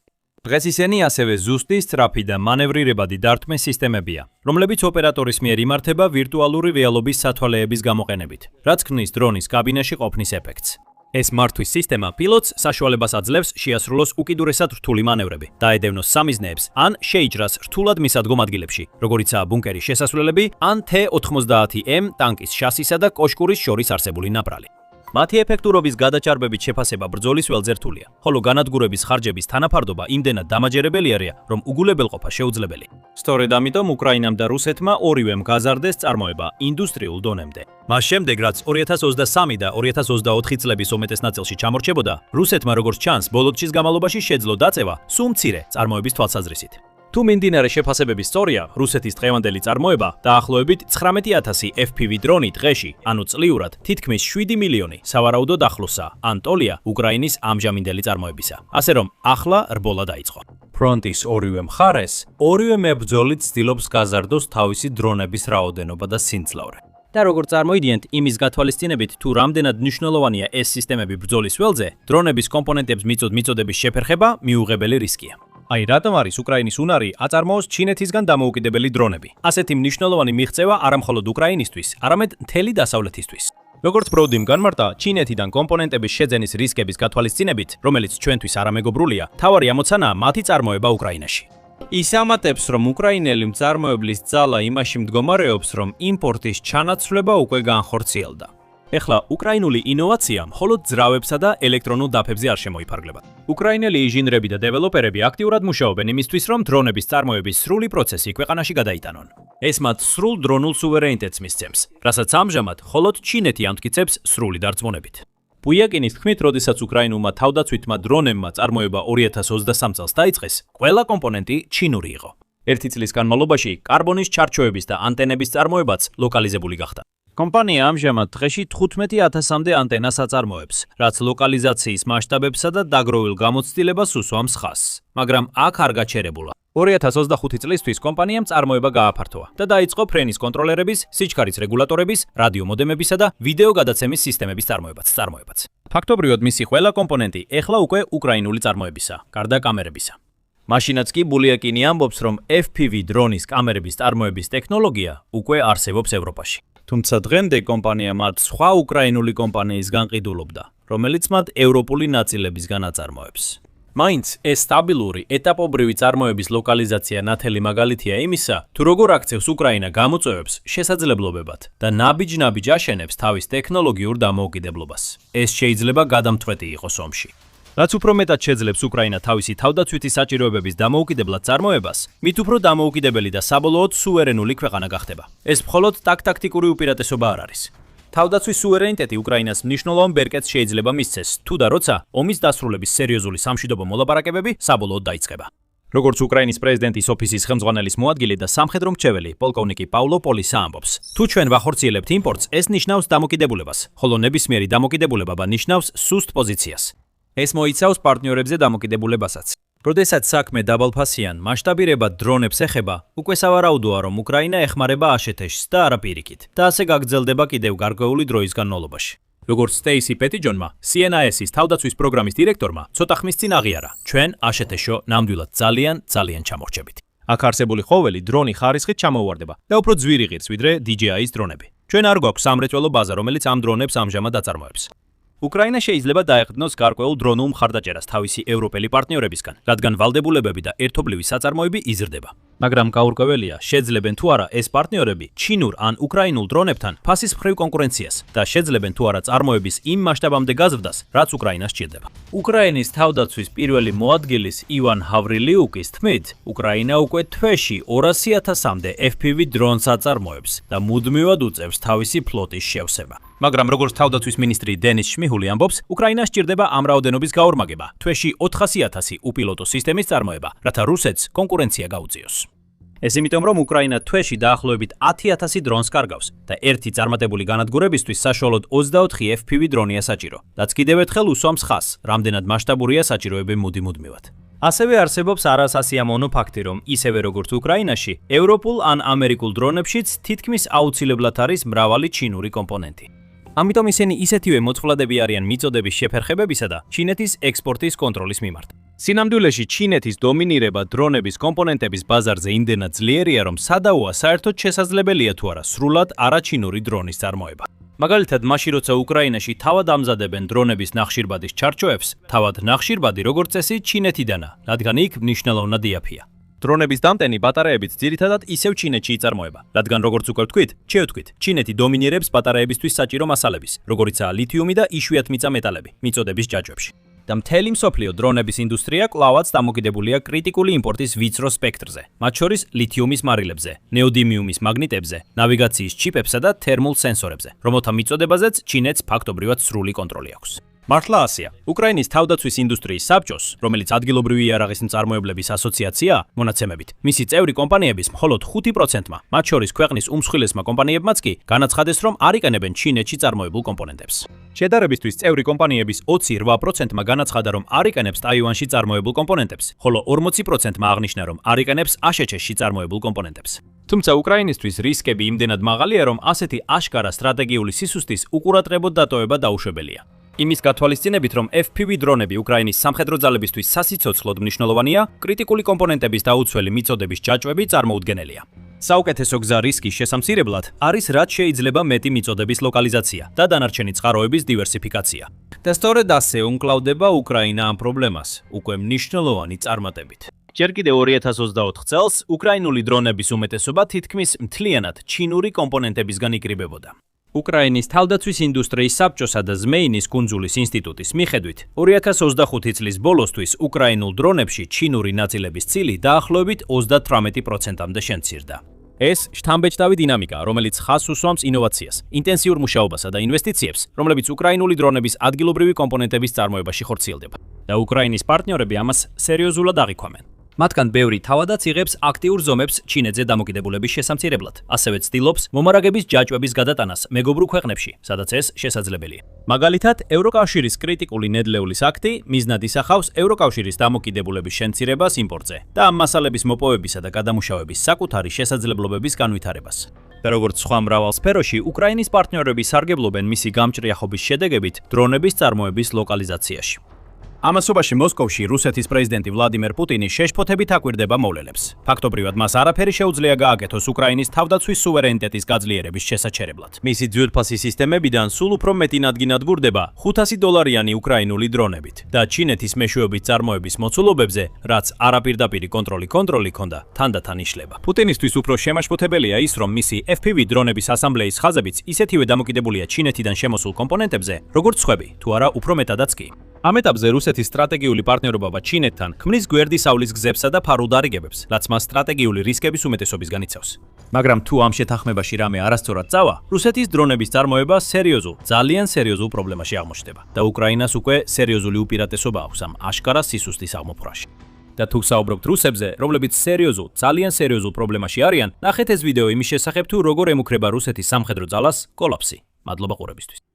დღეს ისინი ასევე ზუსტი, სწრაფი და მანევრირებადი დარტყმის სისტემებია, რომლებიც ოპერატორის მიერ იმართება ვირტუალური რეალობის სათვალეების გამოყენებით, რაც ქმნის დრონის კაბინაში ყოფნის ეფექტს. ეს მართვის სისტემა პილოტს საშუალებას აძლევს შეასრულოს უკიდურესად რთული მანევრები, დაედევნოს სამიზნეებს ან შეიჭრას რთულად მისადგომ ადგილებში, როგორიცაა ბუნკერის შესასვლელები ან T-90M ტანკის შასისა და კოშკურის შორის არსებული ნაპრალი. მათი ეფექტურობის გადაჭარბებით შეფასება ბრძოლის ველზე რთულია, ხოლო განადგურების ხარჯების თანაფარდობა იმდენად დამაჯერებელია, რომ უგულებელყოფა შეუძლებელი. სწორედ ამიტომ უკრაინამ და რუსეთმა ორივემ გაზარდეს წარმოება ინდუსტრიულ დონემდე. მას შემდეგ, რაც 2023 და 2024 წლების უმეტეს ნაწილში ჩამორჩებოდა, რუსეთმა როგორც ჩანს, ბოლოტჩის გამალობაში შეძლო დაწევა სულ მცირე წარმოების თვალსაზრისით. თუ მიმდინარე შეფასებები სწორია, რუსეთის დღევანდელი წარმოება დაახლოებით 19,000 FPV დრონი დღეში, ანუ წლიურად თითქმის 7 მილიონი სავარაუდოდ ახლოსა, ან ტოლია უკრაინის ამჟამინდელი წარმოებისა. ასე რომ, ახლა რბოლა დაიწყო. ფრონტის ორივე მხარეს, ორივე მებრძოლი ცდილობს გაზარდოს თავისი დრონების რაოდენობა და სინძლავრე. და როგორც წარმოიდგენთ, იმის გათვალისწინებით, თუ რამდენად მნიშვნელოვანია ეს სისტემები ბრძოლის ველზე, დრონების კომპონენტებს მიწოდების შეფერხება მიუღებელი რისკია. აი რატომ არის უკრაინის უნარი აწარმოოს ჩინეთისგან დამოუკიდებელი დრონები. ასეთი მნიშვნელოვანი მიღწევა არამხოლოდ უკრაინისთვის, არამედ მთელი დასავლეთისთვის. როგორც ბროუდიმ განმარტა, ჩინეთიდან კომპონენტების შეძენის რისკების გათვალისწინებით, რომელიც ჩვენთვის არამეგობრულია, თავარი ამოცანაა მათი წარმოება უკრაინაში. ის ამატებს, რომ უკრაინელი მწარმოებლის ძალა იმაში მდგომარეობს, რომ იმპორტის ჩანაცვლება უკვე განხორციელდა. ეხლა უკრაინული ინოვაცია მხოლოდ ძრავებსა და ელექტრონულ დაფებზე არ შემოიფარგლება. უკრაინელი ინჟინრები და დეველოპერები აქტიურად მუშაობენ იმისთვის, რომ დრონების წარმოების სრული პროცესი ქვეყანაში გადაიტანონ. ეს მათ სრულ დრონულ სუვერენიტეტს მისცემს, რასაც ამჟამად მხოლოდ ჩინეთი ამტკიცებს სრული დარწმუნებით. ბუიაკინის თქმით, როდესაც უკრაინულმა თავდაცვითმა დრონებმა წარმოება 2023 წელს დაიწყეს, ყველა კომპონენტი ჩინური იყო. ერთი წლის განმავლობაში კარბონის ჩარჩოების და ანტენების წარმოებაც ლოკალიზებული გახდა. კომპანია ამჟამად დღეში 15,000-მდე ანტენას აწარმოებს, რაც ლოკალიზაციის მასშტაბებსა და დაგროვილ გამოცდილებას უსვამს ხაზს, მაგრამ აქ არ გაჩერებულა. 2025 წლისთვის კომპანიამ წარმოება გააფართოვა და დაიწყო ფრენის კონტროლერების, სიჩქარის რეგულატორების, რადიო მოდემებისა და ვიდეო გადაცემის სისტემების წარმოებაც. ფაქტობრივად მისი ყველა კომპონენტი ეხლა უკვე უკრაინული წარმოებისა, გარდა კამერებისა. მაშინაც კი ბულიაკინი ამბობს, რომ FPV დრონის კამერების წარმოების ტექნოლოგია უკვე არსებობს ევროპაში. თუმცა დღემდე კომპანია მათ სხვა უკრაინული კომპანიისგან ყიდულობდა, რომელიც მათ ევროპული ნაწილებისგან აწარმოებს. მაინც ეს სტაბილური, ეტაპობრივი წარმოების ლოკალიზაცია ნათელი მაგალითია იმისა, თუ როგორ აქცევს უკრაინა გამოწვევებს შესაძლებლობებად და ნაბიჯ-ნაბიჯ აშენებს თავის ტექნოლოგიურ დამოუკიდებლობას. ეს შეიძლება გადამთხვეთი იყოს ომში. რაც უფრო მეტად შეძლებს უკრაინა თავისი თავდაცვითი საჭიროებების დამოუკიდებლად წარმოებას, მით უფრო დამოუკიდებელი და საბოლოოდ სუვერენული ქვეყანა გახდება. ეს მხოლოდ ტაქტიკური უპირატესობა არ არის. თავდაცვის სუვერენიტეტი უკრაინას მნიშვნელოვან ბერკეტს შეიძლება მისცეს, თუ და როცა ომის დასრულების სერიოზული სამშვიდობო მოლაპარაკებები საბოლოოდ დაიწყება. როგორც უკრაინის პრეზიდენტის ოფისის ხელმძღვანელის მოადგილე და სამხედრო მრჩეველი პოლკოვნიკი პაულო პოლისა ამბობს. თუ ჩვენ ვახორციელებთ იმპორტს, ეს ნიშნავს დამოკიდებულებას, ხოლო ნებისმიერი დამოკიდებულება ნიშნავს სუსტ პოზიციას. ეს მოიცავს პარტნიორებზე დამოკიდებულებასაც. როდესაც საქმე დაბალფასიან, მასშტაბირებად დრონებს ეხება, უკვე სავარაუდოა, რომ უკრაინა ეხმარება აშეთეშს და არა პირიქით, და ასე გაგრძელდება კიდევ გარკვეული დროის განმავლობაში. როგორც სტეისი პეტიჯონმა, CNIS-ის თავდაცვის პროგრამის დირექტორმა, ცოტა ხნის წინ აღიარა, ჩვენ აშეთეშო ნამდვილად ძალიან ჩამორჩებით. აქ არსებული ხოველი დრონი ხარისხით ჩამოუვარდება და უფრო ძვირი ღირს, ვიდრე DJI-ის დრონები. ჩვენ არ გვაქვს სამრეწველო ბაზა, რომელიც ამ დრონებს ამჟამად აწარმოებს. უკრაინა შეიძლება დაეყრდნოს გარკვეულ დრონულ მხარდაჭერას თავისი ევროპელი პარტნიორებისგან, რადგან ვალდებულებები და ერთობლივი საწარმოები იზრდება. მაგრამ გაურკვეველია, შეძლებენ თუ არა ეს პარტნიორები ჩინურ ან უკრაინულ დრონებთან ფასის მხრივ კონკურენციას და შეძლებენ თუ არა წარმოების იმ მასშტაბამდე გაზრდას, რაც უკრაინას სჭირდება. უკრაინის თავდაცვის პირველი მოადგილის ივან ჰავრილიუკის თქმით, უკრაინა უკვე თვეში 200,000-მდე FPV დრონს აწარმოებს და მუდმივად უწევს თავისი ფლოტის შევსება. მაგრამ როგორც თავდაცვის მინისტრი დენის შმიჰული ამბობს, უკრაინას სჭირდება ამ რაოდენობის გაორმაგება, თვეში 400,000 უპილოტო სისტემის წარმოება, რათა რუსეთს კონკურენცია გაუწიოს. ეს იმიტომ, რომ უკრაინა თვეში დაახლოებით 10,000 დრონს კარგავს და ერთი წარმატებული განადგურებისთვის საშუალოდ 24 FPV დრონია საჭირო, რაც კიდევ ერთხელ უსვამს ხაზს, რამდენად მასშტაბურია საჭიროები მუდმივად. ასევე არსებობს არასასიამოვნო ფაქტი, რომ ისევე როგორც უკრაინაში, ევროპულ ან ამერიკულ დრონებშიც თითქმის აუცილებლად არის მრავალი ჩინური კომპონენტი. ამიტომ ისინი ისეთივე მოწყვლადები არიან მიწოდების შეფერხებებისა და ჩინეთის ექსპორტის კონტროლის მიმართ. სინამდვილეში ჩინეთის დომინირება დრონების კომპონენტების ბაზარზე იმდენად ძლიერია, რომ სადაოა საერთოდ შესაძლებელია თუ არა სრულად არაჩინური დრონის წარმოება. მაგალითად, მაშინ როცა უკრაინაში თავად ამზადებენ დრონების ნახშირბადის ჩარჩოებს, თავად ნახშირბადი როგორც წესი ჩინეთიდანა, რადგან იქ მნიშვნელოვნად იაფია. დრონების დამტენი ბატარეებიც ძირითადად ისევ ჩინეთში იწარმოება, რადგან როგორც უკვე ვთქვით, ჩინეთი დომინირებს ბატარეებისთვის საჭირო მასალების, როგორიცაა ლითიუმი და იშვიათმიწა მეტალები, მიწოდების ჯაჭვებში. და მთელი მსოფლიო დრონების ინდუსტრია კვლავაც დამოკიდებულია კრიტიკული იმპორტის ვიწრო სპექტრზე, მათ შორის ლითიუმის მარილებზე, ნეოდიმიუმის მაგნიტებზე, ნავიგაციის ჩიპებსა და თერმულ სენსორებზე, რომელთა მიწოდებაზეც ჩინეთს ფაქტობრივად სრული კონტროლი აქვს. მართლა ასეა. უკრაინის თავდაცვის ინდუსტრიის საბჭოს, რომელიც ადგილობრივი იარაღის მწარმოებლების ასოციაციაა, მონაცემებით, მისი წევრი კომპანიების მხოლოდ 5%-მა, მათ შორის ქვეყნის უმსხვილესმა კომპანიებმაც კი, განაცხადეს, რომ არ იყენებენ ჩინეთში წარმოებულ კომპონენტებს. შედარებისთვის წევრი კომპანიების 28%-მა განაცხადა, რომ არ იყენებს ტაივანში წარმოებულ კომპონენტებს, ხოლო 40%-მა აღნიშნა, რომ არ იყენებს აშეჩეში წარმოებულ კომპონენტებს. თუმცა უკრაინისთვის რისკები იმდენად მაღალია, რომ ასეთი აშკარა სტრატეგიული სისუსტის უყურადღებოდ დატოვება დაუშვებელია. იმის გათვალისწინებით, რომ FPV დრონები უკრაინის სამხედრო ძალებისთვის სასიცოცხლოდ მნიშვნელოვანია, კრიტიკული კომპონენტების დაუცველი მიწოდების ჯაჭვები წარმოუდგენელია. საუკეთესო გზა რისკის შესამცირებლად არის რაც შეიძლება მეტი მიწოდების ლოკალიზაცია და დანარჩენი წყაროების დივერსიფიკაცია. და სწორედ ასე უმკლავდება უკრაინა ამ პრობლემას, უკვე მნიშვნელოვანი წარმატებით. ჯერ კიდევ 2024 წელს უკრაინული დრონების უმეტესობა თითქმის მთლიანად ჩინური კომპონენტებისგან იკრიბებოდა. უკრაინის თავდაცვის ინდუსტრიის საბჭოსა და ზმეინის კუნძულის ინსტიტუტის მიხედვით, 2025 წლის ბოლოსთვის უკრაინულ დრონებში ჩინური ნაწილების წილი დაახლოებით 38%-მდე შემცირდა. ეს შთამბეჭდავი დინამიკაა, რომელიც ხაზს უსვამს ინოვაციას, ინტენსიურ მუშაობასა და ინვესტიციებს, რომლებიც უკრაინული დრონების ადგილობრივი კომპონენტების წარმოებაში ხორციელდება. და უკრაინის პარტნიორები ამას სერიოზულად აღიქვამენ. მათგან ბევრი თავადაც იღებს აქტიურ ზომებს ჩინეთზე დამოკიდებულების შესამცირებლად, ასევე ცდილობს მომარაგების ჯაჭვების გადატანას მეგობრულ ქვეყნებში, სადაც ეს შესაძლებელია. მაგალითად, ევროკავშირის კრიტიკული ნედლეულის აქტი მიზნად ისახავს ევროკავშირის დამოკიდებულების შემცირებას იმპორტზე და ამ მასალების მოპოვებისა და გადამუშავების საკუთარი შესაძლებლობების განვითარებას. და როგორც სხვა მრავალ სფეროში, უკრაინის პარტნიორები სარგებლობენ მისი გამჭრიახობის შედეგებით დრონების წარმოების ლოკალიზაციაში. ამასობაში მოსკოვში რუსეთის პრეზიდენტი ვლადიმერ პუტინი შეშფოთებით აკვირდება მოვლენებს. ფაქტობრივად მას არაფერი შეუძლია გააკეთოს უკრაინის თავდაცვის სუვერენიტეტის გაძლიერების შესაჩერებლად. მისი ძვირფასი სისტემებიდან სულ უფრო მეტი ნადგინადგურდება $500 უკრაინული დრონებით და ჩინეთის მეშვეობით წარმოების მოცულობებზე, რაც არაპირდაპირი კონტროლი ჰქონდა, თანდათან იშლება. პუტინისთვის უფრო შემაშფოთებელია ის, რომ მისი FPV დრონების ასამბლეის ხაზებიც ისეთივე დამოკიდებულია ჩინეთიდან შემოსულ კომპონენტებზე, როგორც სხვები, თუ არა უფრო მეტადაც კი. ამ ეტაპზე რუსეთის სტრატეგიული პარტნიორობა ჩინეთთან ქმნის გვერდი saulis გზებსა და ფარულ დარიგებებს, რაც მას სტრატეგიული რისკების უმეტესობისგან იცავს. მაგრამ თუ ამ შეთანხმებაში რამე არასწორად წავა, რუსეთის დრონების წარმოება ძალიან სერიოზულ პრობლემაში აღმოჩნდება და უკრაინას უკვე სერიოზული უპირატესობა აქვს ამ აშკარა სისუსტის აღმოფხვრაში. და თუ საუბრობთ რუსებზე, რომლებიც სერიოზულ, ძალიან სერიოზულ პრობლემაში არიან, ნახეთ ეს ვიდეო იმის შესახებ თუ როგორ ემუქრება რუსეთის სამხედრო ძალას კოლაფსი. მადლობა ყურებისთვის.